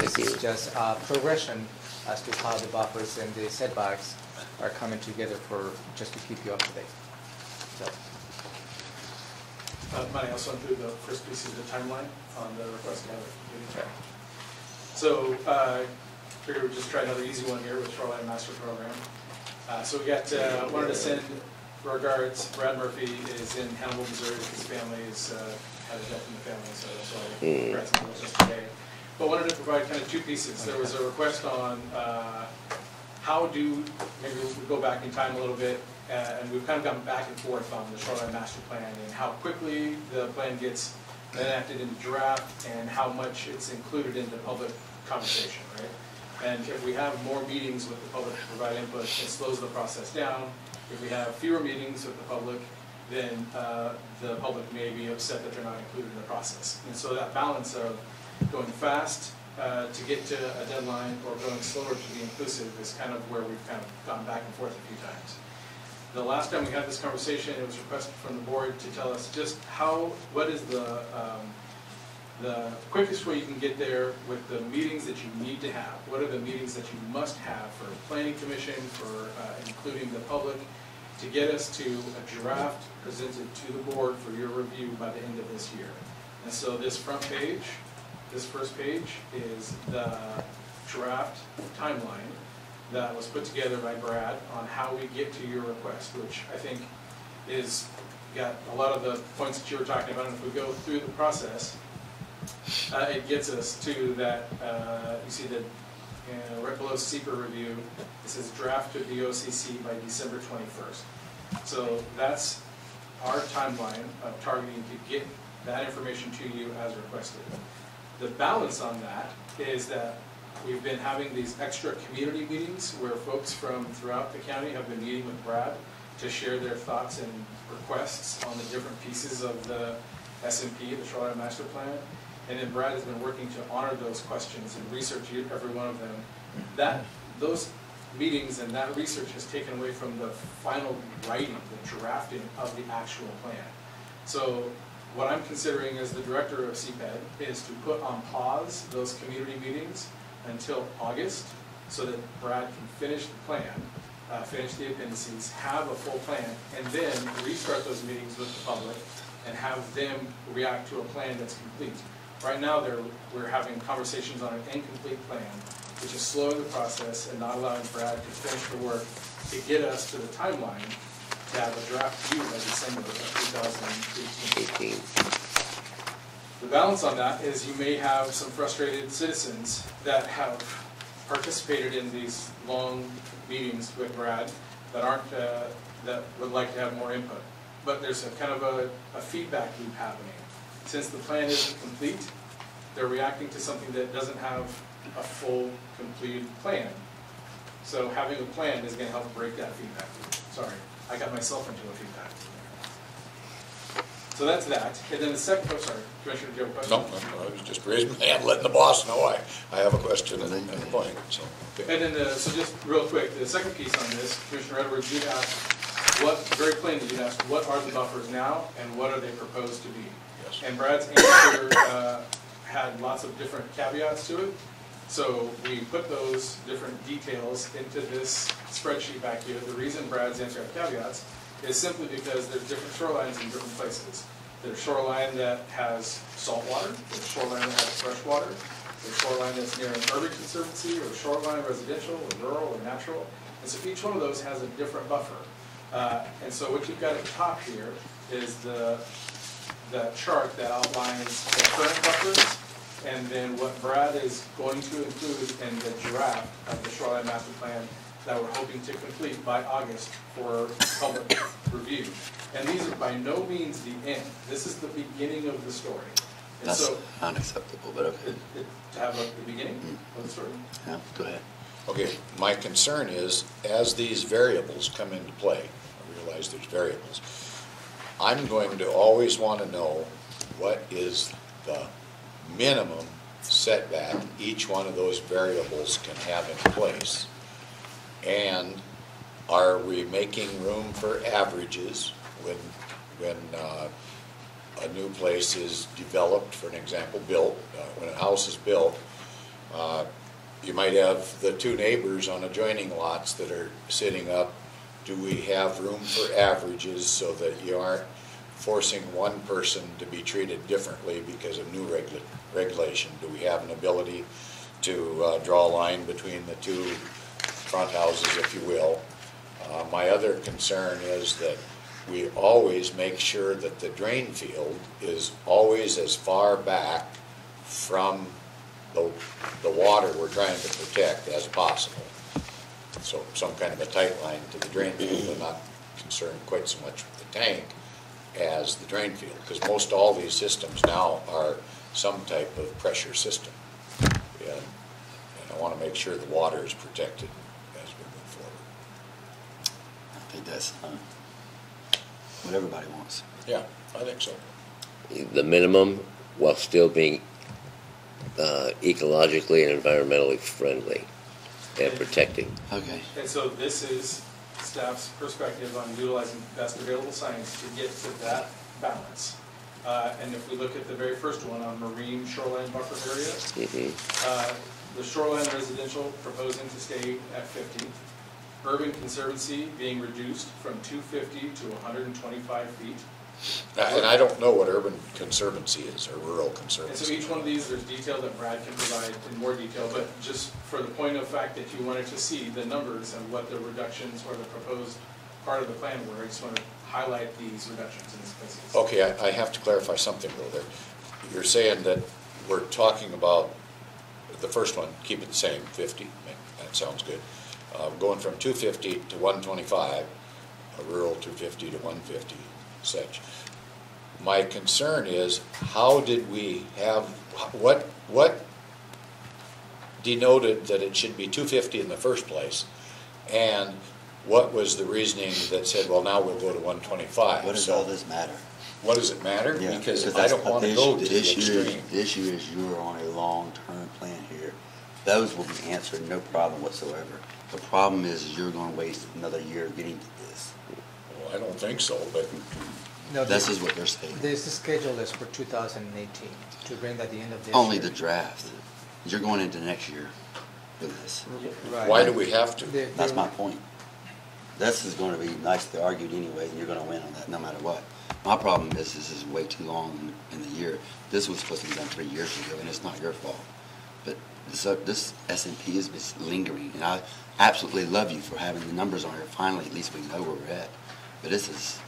This is just a progression as to how the buffers and the setbacks are coming together just to keep you up to date. So, Might I also include the first piece of the timeline on the request gather? okay. So, figured we'd just try another easy one here with Shoreline Master Program. So we got, wanted to send regards. Brad Murphy is in Hannibal, Missouri. His family is, had a death in the family, so that's why Brad's not with us today. But wanted to provide kind of two pieces. There was a request on maybe we'll go back in time a little bit, and we've kind of gone back and forth on the Shoreline Master Plan and how quickly the plan gets enacted into draft and how much it's included into public conversation, right? And if we have more meetings with the public to provide input, it slows the process down. If we have fewer meetings with the public, then the public may be upset that they're not included in the process. And so that balance of going fast to get to a deadline or going slower to be inclusive is kind of where we've kind of gone back and forth a few times. The last time we had this conversation, it was requested from the board to tell us just what is the quickest way you can get there with the meetings that you need to have. What are the meetings that you must have for planning commission, for including the public, to get us to a draft presented to the board for your review by the end of this year. And so this front page this first page is the draft timeline that was put together by Brad on how we get to your request, which I think is got a lot of the points that you were talking about. And if we go through the process, it gets us to that, you see the right below SEPA review, it says draft to the OCC by December 21st. So that's our timeline of targeting to get that information to you as requested. The balance on that is that we've been having these extra community meetings where folks from throughout the county have been meeting with Brad to share their thoughts and requests on the different pieces of the SMP, the Shoreline Master Plan. And then Brad has been working to honor those questions and research every one of them. Those meetings and that research has taken away from the final writing, the drafting of the actual plan. So what I'm considering as the director of CPED is to put on pause those community meetings until August so that Brad can finish the plan, finish the appendices, have a full plan, and then restart those meetings with the public and have them react to a plan that's complete. Right now, we're having conversations on an incomplete plan, which is slowing the process and not allowing Brad to finish the work to get us to the timeline to have a draft due by December of 2018. The balance on that is you may have some frustrated citizens that have participated in these long meetings with Brad that aren't that would like to have more input. But there's a kind of a feedback loop happening. Since the plan isn't complete, they're reacting to something that doesn't have a full, completed plan. So having a plan is going to help break that feedback loop. Sorry, I got myself into a feedback loop. So that's that. And then the second, oh sorry, Commissioner, do you have a question? No, I was just raising my hand, letting the boss know I have a question and a point. So, okay. And then, so just real quick, the second piece on this, Commissioner Edwards, you'd asked, very plainly you'd asked, what are the buffers now and what are they proposed to be? Yes. And Brad's answer had lots of different caveats to it. So we put those different details into this spreadsheet back here. The reason Brad's answer had caveats is simply because there's different shorelines in different places. There's shoreline that has salt water, there's shoreline that has fresh water, there's shoreline that's near an urban conservancy, or shoreline residential, or rural, or natural. And so each one of those has a different buffer. And so what you've got at the top here is the chart that outlines the current buffers, and then what Brad is going to include in the draft of the Shoreline Master Plan that we're hoping to complete by August for public review. And these are by no means the end. This is the beginning of the story. And That's so, unacceptable, but okay. To have the beginning of the story. Yeah, go ahead. Okay, my concern is, as these variables come into play, I realize there's variables, I'm going to always want to know what is the minimum setback each one of those variables can have in place. And are we making room for averages when a new place is developed, for an example, built, when a house is built, you might have the two neighbors on adjoining lots that are sitting up. Do we have room for averages so that you aren't forcing one person to be treated differently because of new regulation? Do we have an ability to draw a line between the two front houses, if you will? My other concern is that we always make sure that the drain field is always as far back from the water we're trying to protect as possible. So some kind of a tight line to the drain field. I'm not concerned quite so much with the tank as the drain field, because most all these systems now are some type of pressure system. And I want to make sure the water is protected as we move forward. I think that's what everybody wants. Yeah, I think so. The minimum, while still being ecologically and environmentally friendly and protecting. Okay. And so this is staff's perspective on utilizing best available science to get to that balance. And if we look at the very first one on marine shoreline buffer area, the shoreline residential proposing to stay at 50, urban conservancy being reduced from 250 to 125 feet, And I don't know what urban conservancy is, or rural And so conservancy. each one of these, there's detail that Brad can provide in more detail, but just for the point of fact that you wanted to see the numbers and what the reductions or the proposed part of the plan were, I just want to highlight these reductions in these places. Okay, I have to clarify something though there. You're saying that we're talking about the first one, keep it the same, 50, that sounds good. Going from 250 to 125, a rural 250 to 150, such. My concern is, how did we have, what denoted that it should be 250 in the first place? And what was the reasoning that said, well, now we'll go to 125? What does all this matter? What does it matter? Yeah, Because I that's don't want to the go issue- to the extreme. The issue is you're on a long-term plan here. Those will be answered, no problem whatsoever. The problem is you're going to waste another year getting to this. Well, I don't think so, but No, This is what they're saying. This schedule is for 2018, to bring at the end of this Only year. the draft. You're going into next year with this. Right. why do we have to? That's my point. This is going to be nicely argued anyway, and you're going to win on that no matter what. My problem is this is way too long in the year. This was supposed to be done 3 years ago, and it's not your fault. But this S&P is just lingering, and I absolutely love you for having the numbers on here. Finally, at least we know where we're at. But this is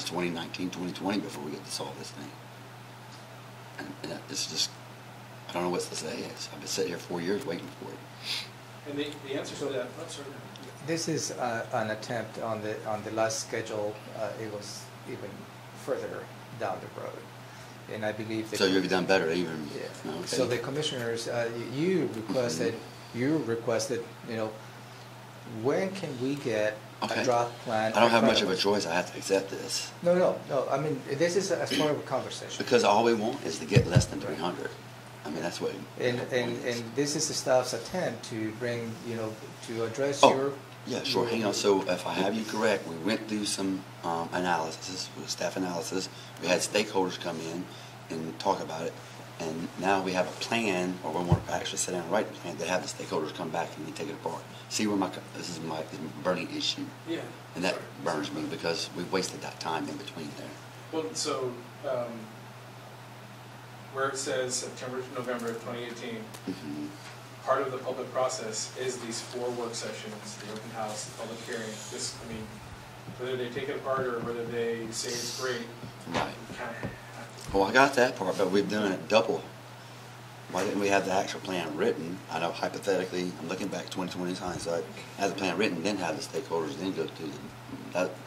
2019, 2020 before we get to solve this thing. And it's just, I don't know what to say. I've been sitting here 4 years waiting for it. And the answer to that, oh, sorry. This is an attempt on the last schedule. It was even further down the road, and I believe that. So you've done better even. Yeah. No, okay. So the commissioners, you requested, when can we get Okay. a draft plan? I don't have in much front of a choice. I have to accept this. No. I mean, this is as part of a conversation. Because all we want is to get less than 300. I mean, that's what. And this is the staff's attempt to bring, to address Oh, your. yeah, sure. Hang on. So if I have you correct, we went through some analysis, staff analysis. We had stakeholders come in and talk about it. And now we have a plan, or we want to actually sit down and write the plan, to have the stakeholders come back and we take it apart. See where this is my burning issue. Yeah. And that burns me because we wasted that time in between there. Well, so, where it says September to November of 2018, Mm-hmm. part of the public process is these 4 work sessions, the open house, the public hearing. Whether they take it apart or whether they say it's great, Right. kind of. Well, I got that part, but we've done it double. Why didn't we have the actual plan written? I know hypothetically, I'm looking back 2020 hindsight, have the plan written, then have the stakeholders, then go through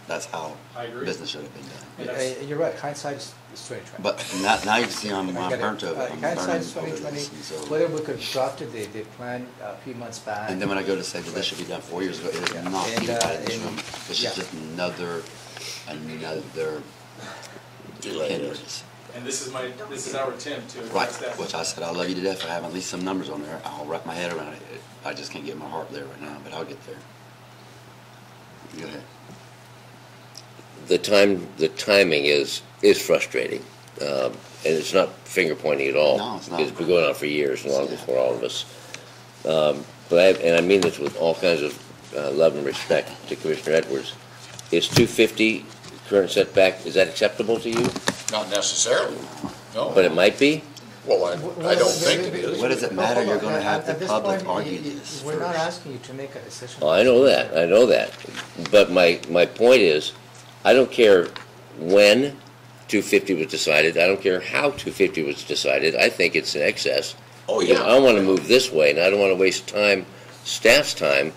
that's how I agree. business should have been done. And that's- You're right, hindsight is 2020. But now you can see I'm burnt over it. I'm Hindsight burning is over 2020, this. And so- whether we could have drafted the plan a few months back. And then when I go to say that this should be done 4 years ago, it is not And, anybody in this and- room. This yeah. is just another Delay is. hindrance. And this is our attempt to Right, address that. which I said, I love you to death for having at least some numbers on there. I'll wrap my head around it. I just can't get my heart there right now, but I'll get there. Go ahead. The timing is frustrating, and it's not finger pointing at all. No, it's not. It's been going on for years, long Yeah. before all of us. And I mean this with all kinds of love and respect to Commissioner Edwards. Is 250 current setback, is that acceptable to you? Not necessarily, no. But it might be? Well, I don't think it is. What does it matter? You're gonna have the At this public point, argue this We're not first. asking you to make a decision. Oh, I know that. But my point is, I don't care when 250 was decided. I don't care how 250 was decided. I think it's in excess. Oh, Because yeah. I want to move this way, and I don't want to waste time, staff's time,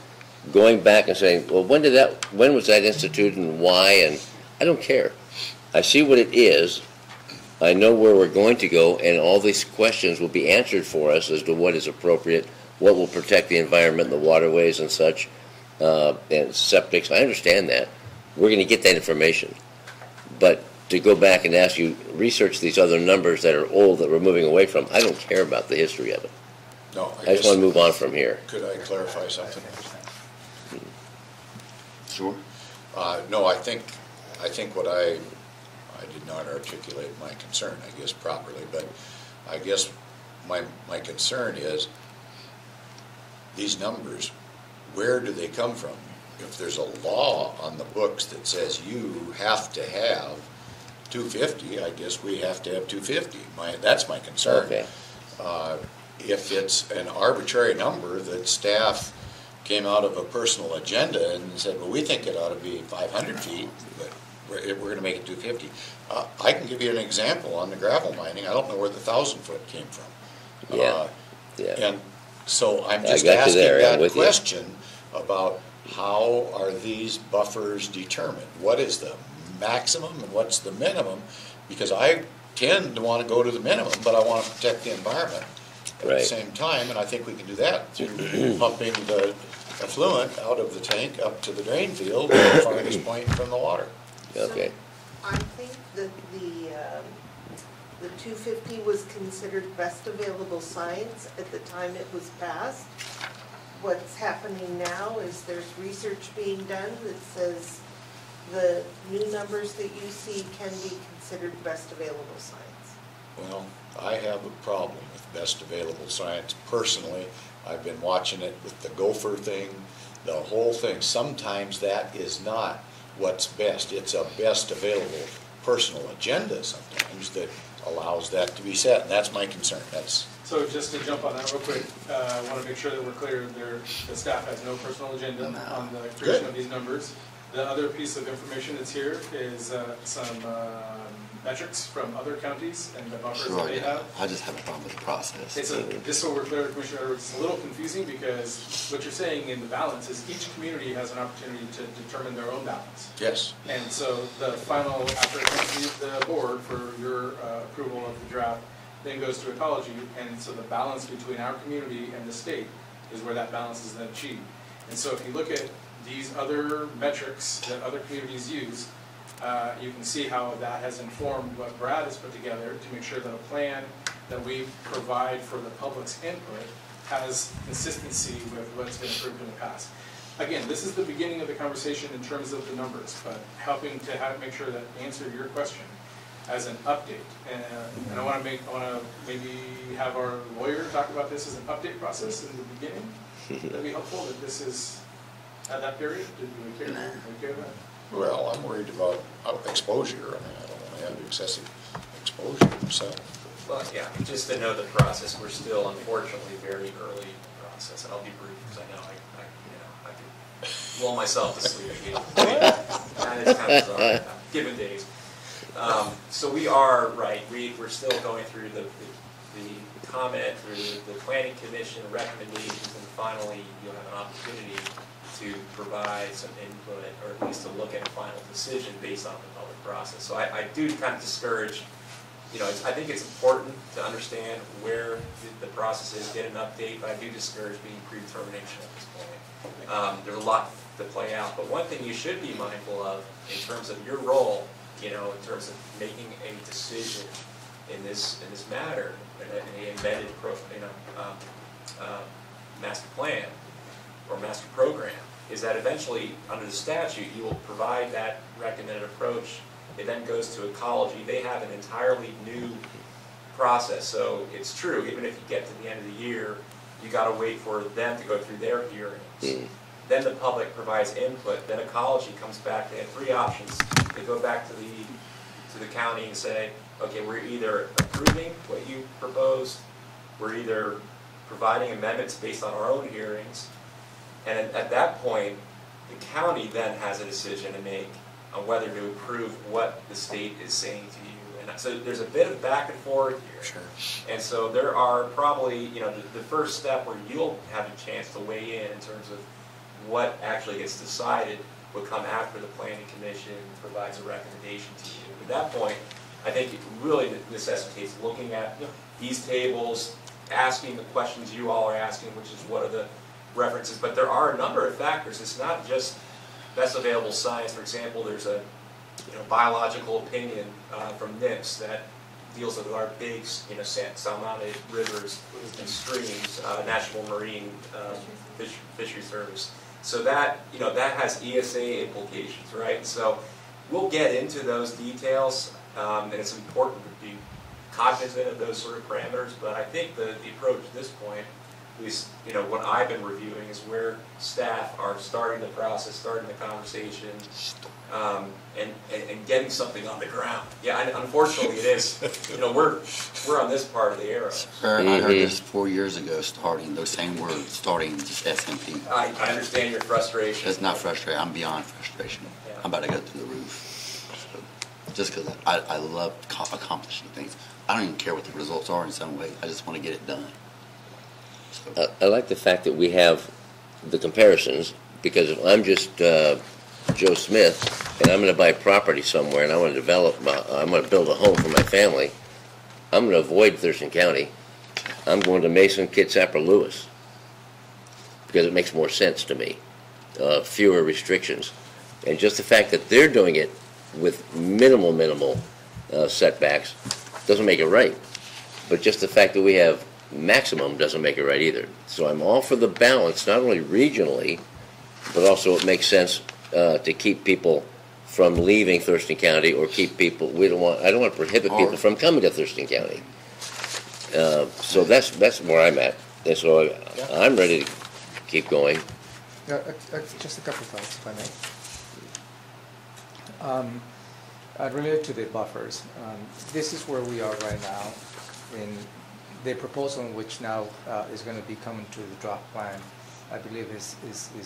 going back and saying, well, when was that instituted and why? And I don't care. I see what it is. I know where we're going to go, and all these questions will be answered for us as to what is appropriate, what will protect the environment, the waterways and such, and septics. I understand that. We're going to get that information. But to go back and ask you, research these other numbers that are old that we're moving away from, I don't care about the history of it. No, I just want to move on from here. Could I clarify something? Sure. No, I think what I did not articulate my concern, I guess, properly, but I guess my concern is these numbers, where do they come from? If there's a law on the books that says you have to have 250, I guess we have to have 250. That's my concern. Okay. If it's an arbitrary number that staff came out of a personal agenda and said, well, we think it ought to be 500 feet, but we're going to make it 250. I can give you an example on the gravel mining. I don't know where the 1,000-foot came from. Yeah. And so I'm just got you asking there. I'm that with you. question about how are these buffers determined? What is the maximum and what's the minimum? Because I tend to want to go to the minimum, but I want to protect the environment at the Right. same time, and I think we can do that through pumping the effluent out of the tank up to the drain field at the farthest point from the water. Okay. So I think that the 250 was considered best available science at the time it was passed. What's happening now is there's research being done that says the new numbers that you see can be considered best available science. Well, I have a problem with best available science personally. I've been watching it with the gopher thing, the whole thing. Sometimes that is not what's best. It's a best available personal agenda sometimes that allows that to be set, and that's my concern. So just to jump on that real quick, I want to make sure that we're clear, the staff has no personal agenda on the creation of these numbers. The other piece of information that's here is some metrics from other counties and the buffers that they have. I just have a problem with the process. Just so we're clear, Commissioner Edwards, it's a little confusing because what you're saying in the balance is each community has an opportunity to determine their own balance. Yes. And so the final, after it comes to the board for your approval of the draft, then goes to ecology, and so the balance between our community and the state is where that balance is then achieved. And so if you look at these other metrics that other communities use, you can see how that has informed what Brad has put together to make sure that a plan that we provide for the public's input has consistency with what's been approved in the past. Again, this is the beginning of the conversation in terms of the numbers, but helping to make sure that answer your question as an update. And I want to maybe have our lawyer talk about this as an update process in the beginning. That'd be helpful that this is at that period. Do we care about that? Well, I'm worried about exposure. I mean, I don't want to have excessive exposure myself. Well, yeah, just to know the process, we're still unfortunately very early in the process, and I'll be brief because I know I could lull myself to sleep. And it's kind of bizarre, given days. So we are right. We're still going through the comment through the planning commission recommendations, and finally you'll have an opportunity to provide some input, or at least to look at a final decision based on the public process. So I do kind of discourage, I think it's important to understand where the process is, get an update, but I do discourage being predetermination at this point. There's a lot to play out, but one thing you should be mindful of in terms of your role, in terms of making a decision in this matter, in the embedded master plan or master program, is that eventually, under the statute, you will provide that recommended approach. It then goes to ecology. They have an entirely new process. So it's true, even if you get to the end of the year, you got to wait for them to go through their hearings. Then the public provides input. Then ecology comes back. They have three options. They go back to the county and say, okay, we're either approving what you proposed, we're either providing amendments based on our own hearings, and at that point, the county then has a decision to make on whether to approve what the state is saying to you. And so there's a bit of back and forth here. Sure. And so there are probably, the first step where you'll have a chance to weigh in terms of what actually gets decided will come after the planning commission provides a recommendation to you. At that point, I think it really necessitates looking at these tables, asking the questions you all are asking, which is what are the references, but there are a number of factors. It's not just best available science. For example, there's a biological opinion from NIPS that deals with our big salmoniid rivers and streams, National Marine Fishery Service. So that that has ESA implications, right? So we'll get into those details, and it's important to be cognizant of those sort of parameters. But I think the approach at this point, at least what I've been reviewing, is where staff are starting the process, starting the conversation, and getting something on the ground. Yeah, unfortunately it is. You know, we're on this part of the arrow. Sir, I heard this 4 years ago, starting, those same words, starting just SMP. I understand your frustration. It's not frustrating, I'm beyond frustration. Yeah. I'm about to go through the roof. So, just because I love accomplishing things. I don't even care what the results are in some ways, I just want to get it done. So, I like the fact that we have the comparisons, because if I'm just Joe Smith and I'm going to buy property somewhere and I want to I'm going to build a home for my family, I'm going to avoid Thurston County. I'm going to Mason, Kitsap, or Lewis because it makes more sense to me. Fewer restrictions. And just the fact that they're doing it with minimal setbacks doesn't make it right. But just the fact that we have maximum doesn't make it right either. So I'm all for the balance, not only regionally, but also it makes sense to keep people from leaving Thurston County, or keep people. I don't want to prohibit people from coming to Thurston County. So that's where I'm at, and so I'm ready to keep going. Just a couple of thoughts, if I may. Related to the buffers, this is where we are right now in the proposal, which now is going to be coming to the draft plan. I believe is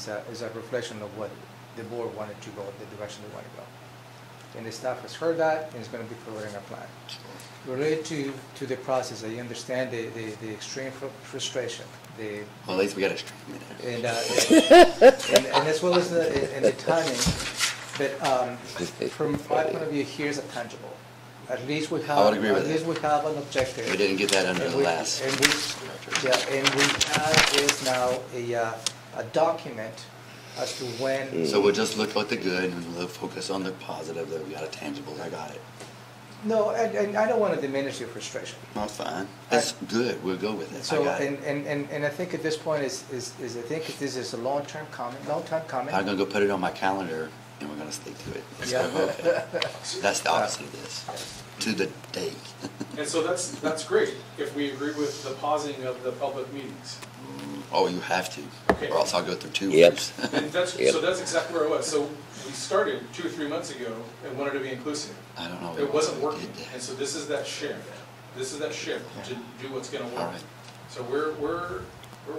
a reflection of what the board wanted to go, the direction they want to go. And the staff has heard that and is going to be providing a plan. Related to the process, I understand the extreme frustration. Well, at least we got extreme in there. And as well as the timing. But from my point of view, here's a tangible. At least we have. I would agree with At least we have an objective. We didn't get that under the last. And we have is now a document as to when. So we'll just look at the good and we'll focus on the positive, that we got a tangible. I got it. No, and I don't want to diminish your frustration. That's fine. That's good. We'll go with it. So, I got it. and I think at this point is I think this is a long-term comment. I'm gonna go put it on my calendar and we're gonna stick to it. Yeah. Okay. That's the opposite of this. To the day. And so that's great, if we agree with the pausing of the public meetings. Oh, you have to, Okay. or else I'll go through 2 Yep. weeks. And so that's exactly where I was. So we started 2 or 3 months ago and wanted to be inclusive. I don't know. It wasn't what we working, did. and so this is that shift. This is that shift to do what's gonna All work. right. So we're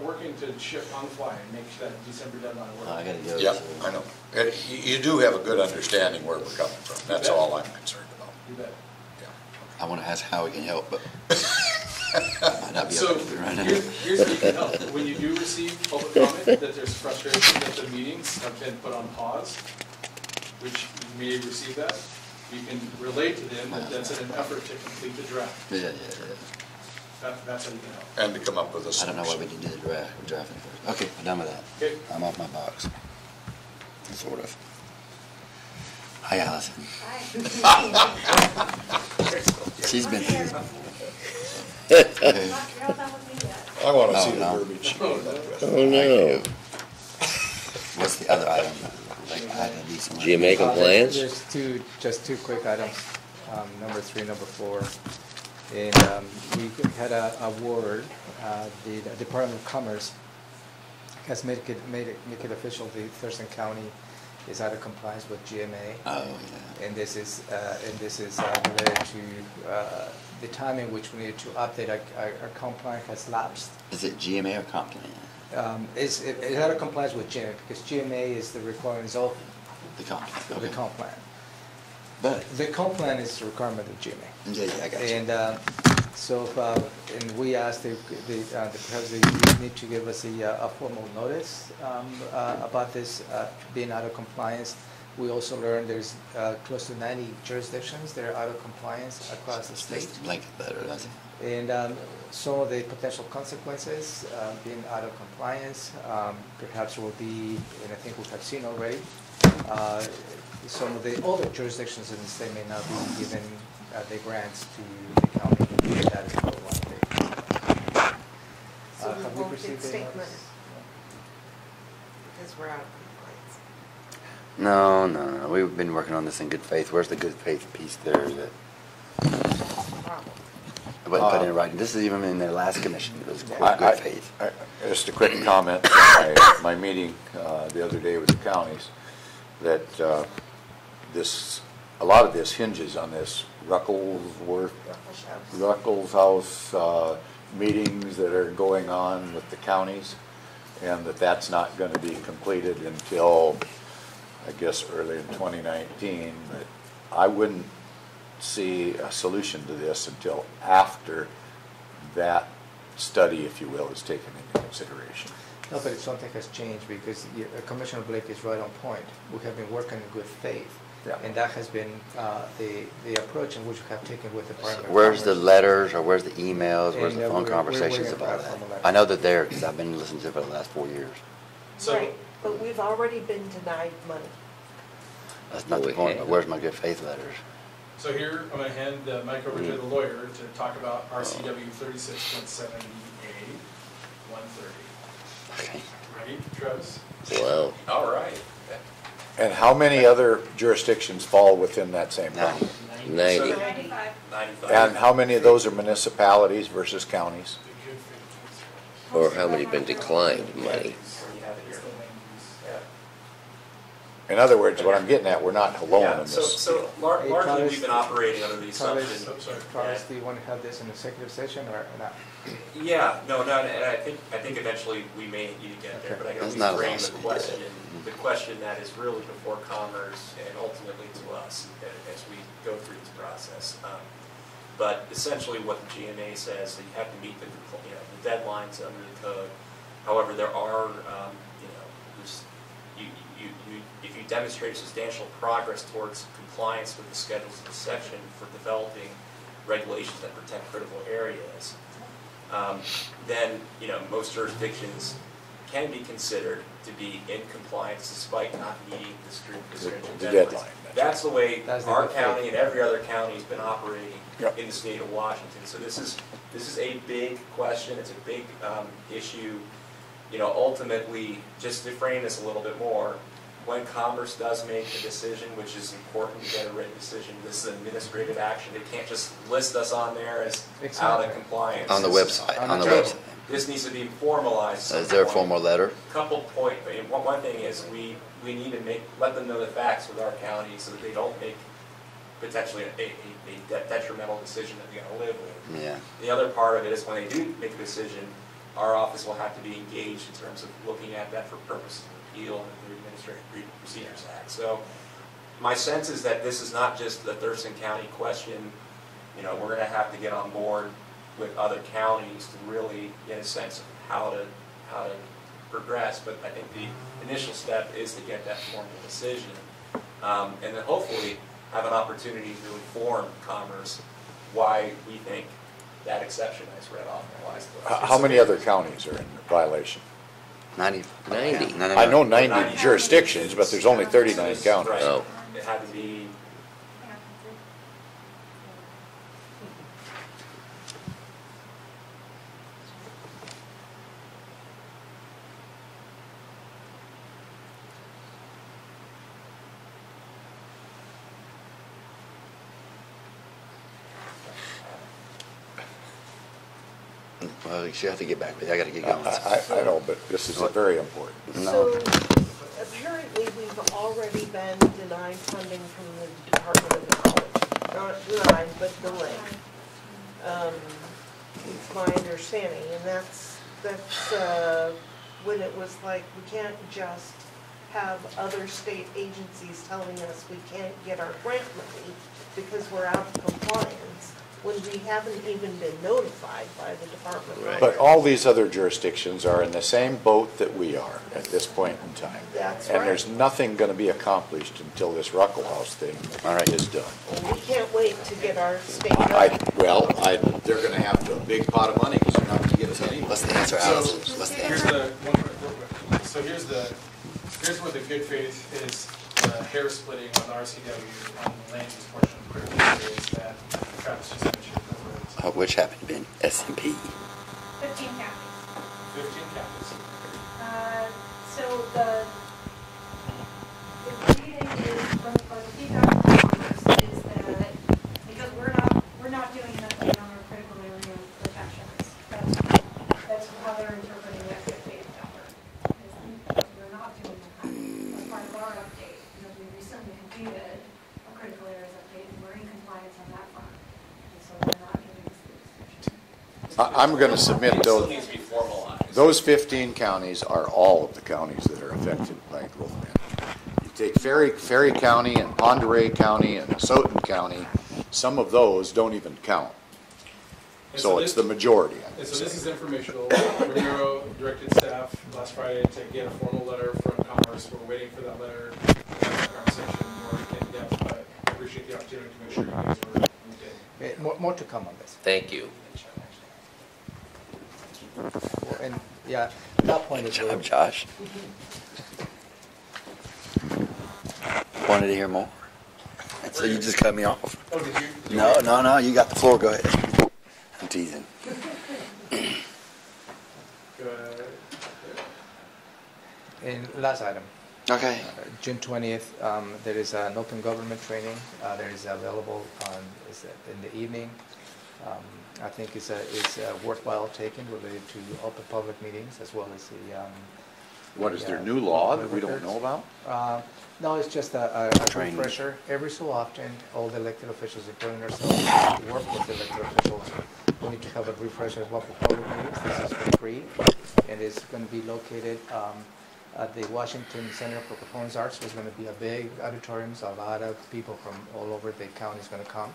working to shift on the fly and make that December deadline work. I gotta go. Yeah, so- I know. You do have a good understanding where we're coming from. That's all I'm concerned about. You bet. I want to ask how we can help, but I might not be So able to do it right now. here's how you can help. When you do receive public comment that there's frustration that the meetings have been put on pause, which you may receive that, you can relate to them that that's in an effort to complete the draft. Yeah. That's how you can help. And to come up with a I solution. don't know why we didn't do the draft. We're drafting first. Okay, I'm done with that. Okay. I'm off my box. Sort of. Hi, Allison. She's been here. Okay. I want to Oh, see the no. verbiage. she came up with. Oh no. What's the other item? Like, I had to do some- GMA compliance? There's just two quick items, number 3, number 4. And we had a award, the Department of Commerce has make it official, the Thurston County is out of compliance with GMA. Oh, yeah. And this is related to the time in which we need to update our compliance has lapsed. Is it GMA or comp plan? It's out of compliance with GMA because GMA is the requirements of The comp plan. the Okay. comp plan. But, The comp plan is the requirement of GMA. yeah, I got you. And so, and we asked because they need to give us a formal notice about this being out of compliance. We also learned there's close to 90 jurisdictions that are out of compliance across the state. That's blanket letter, that's it. And some of the potential consequences being out of compliance perhaps will be, and I think we have seen already, some of the other jurisdictions in the state may not be given the grants to the county. That is what one thing. So we Have won't received get any state notice? money because we're out of compliance. No. We've been working on this in good faith. Where's the good faith piece there that Problem. I wasn't put in writing? This is even in their last commission. It was I- good faith. Just a quick comment, my meeting the other day with the counties, that a lot of this hinges on this Ruckelshaus meetings that are going on with the counties, and that's not going to be completed until, I guess, early in 2019. But I wouldn't see a solution to this until after that study, if you will, is taken into consideration. No, but something has changed because Commissioner Blake is right on point. We have been working in good faith. Yeah. And that has been the approach in which we have taken with the Department of Where's the Commerce. letters, or where's the emails, where's And, the phone we're conversations waiting for about that that? formal letter. I know that they're, because I've been listening to it for the last 4 years. So, Right, but we've already been denied money. That's not the We point, have. but where's my good faith letters? so here, I'm gonna hand the mic over to the lawyer to talk about RCW 36.70A 130. Okay. Ready, Travis? Wow. All right. And how many other jurisdictions fall within that same Now, county? 90. 95. 95. And how many of those are municipalities versus counties? Or how many been declined money? You have it here. Yeah. In other words, what I'm getting at, we're not alone Yeah, in this. so Hey, largely Travis- we've been operating under the assumption. Travis, do you want to have this in executive session or not? Yeah, no, and I think eventually we may need to get there, but I That's can not a reframe lawsuit, the yeah. question, the question that is really before Commerce and ultimately to us as we go through this process. But essentially what the GMA says, that you have to meet the deadlines under the code. However, there are, if you demonstrate substantial progress towards compliance with the schedules of the section for developing regulations that protect critical areas, then most jurisdictions can be considered to be in compliance despite not meeting the stringent The deadlines. deadline. That's the way That's the our good faith. county and every other county has been operating Yep. in the state of Washington. So this is a big question. It's a big issue. Ultimately, just to frame this a little bit more, when Commerce does make a decision, which is important to get a written decision, this is an administrative action. They can't just list us on there as out Exactly. of compliance. On the website, on the So website. This needs to be formalized. Is there a formal letter? Couple point, one thing is we need to let them know the facts with our county so that they don't make potentially a detrimental decision that we gotta live with. Yeah. The other part of it is when they do make a decision, our office will have to be engaged in terms of looking at that for purposes of appeal and the Administrative Procedures Act. So my sense is that this is not just the Thurston County question. We're gonna have to get on board with other counties to really get a sense of how to progress. But I think the initial step is to get that formal decision, and then hopefully have an opportunity to inform Commerce why we think that exception I just read off applies to us. How many other counties are in violation? 90. 90. I know 90 jurisdictions, but there's only 39 counties. Right. Oh. It had to be, Well, you have to get back, but I gotta get going. I know, but this is very important. No. So apparently we've already been denied funding from the Department of Ecology. Not denied, but delayed. It's my understanding, and that's when it was like, we can't just have other state agencies telling us we can't get our grant money because we're out of compliance, when we haven't even been notified by the Department. Right. But all these other jurisdictions are in the same boat that we are at this point in time. That's And right. there's nothing going to be accomplished until this Ruckelshaus thing All right. is done. Well, we can't wait to get our state money. They're going to have a big pot of money because they're not going to get us any. What's the answer, Allison? What's the Here's answer? the, one quick, real quick. So here's where the good faith is, the hair splitting on the RCW on the land use portion of critical areas that Travis just mentioned. Which happened to be SMP. 15 counties. 15 counties. So the reading is, for the feedback from Commerce is that, because we're not doing nothing on our critical area protections. That's how they're interpreting that good faith effort. We're not doing that as part of our update, because we recently completed I'm going to submit It still those. needs to be formalized. Those 15 counties are all of the counties that are affected by global warming. You take Ferry County and Ponderay County and Soton County, some of those don't even count. And So it's the majority. I And would so this say. is informational. Ramiro directed staff last Friday to get a formal letter from Commerce. We're waiting for that letter. We'll have a conversation more in depth, but I appreciate the opportunity to make sure you guys were in depth. More to come on this. Thank you. Well, and, yeah, that point Good is. job, Josh. Wanted to hear more. So you just cut me off. Oh, did you? No, you got the floor, go ahead. I'm teasing. And last item. Okay. June 20th, there is an open government training. There is available is in the evening. I think it's worthwhile taking related to open public meetings as well as the. What is there new law that we don't know about? No, it's just a Training. refresher. Every so often, all the elected officials, including ourselves, work with the elected officials. We need to have a refresher of local public meetings. This is for free, and it's going to be located at the Washington Center for Performance Arts. There's going to be a big auditorium, so a lot of people from all over the county is going to come.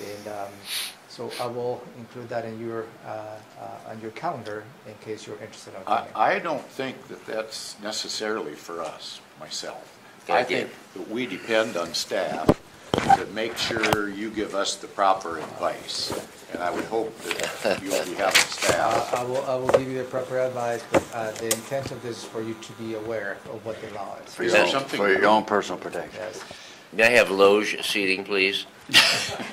And so I will include that in your on your calendar in case you're interested in attending. I don't think that that's necessarily for us, myself. I think that we depend on staff to make sure you give us the proper advice. And I would hope that you'll be having staff. I will give you the proper advice, but the intent of this is for you to be aware of what the law is. For Is your there own, something- for your own personal protection. Yes. May I have loge seating, please?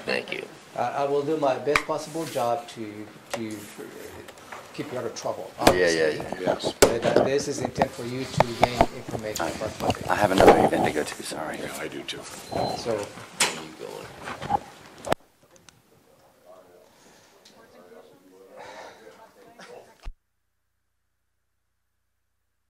Thank you. I will do my best possible job to keep you out of trouble. Yeah. Obviously. Yes. But this is intent for you to gain information from public. I have another event to go to, sorry. Yeah, I do too. So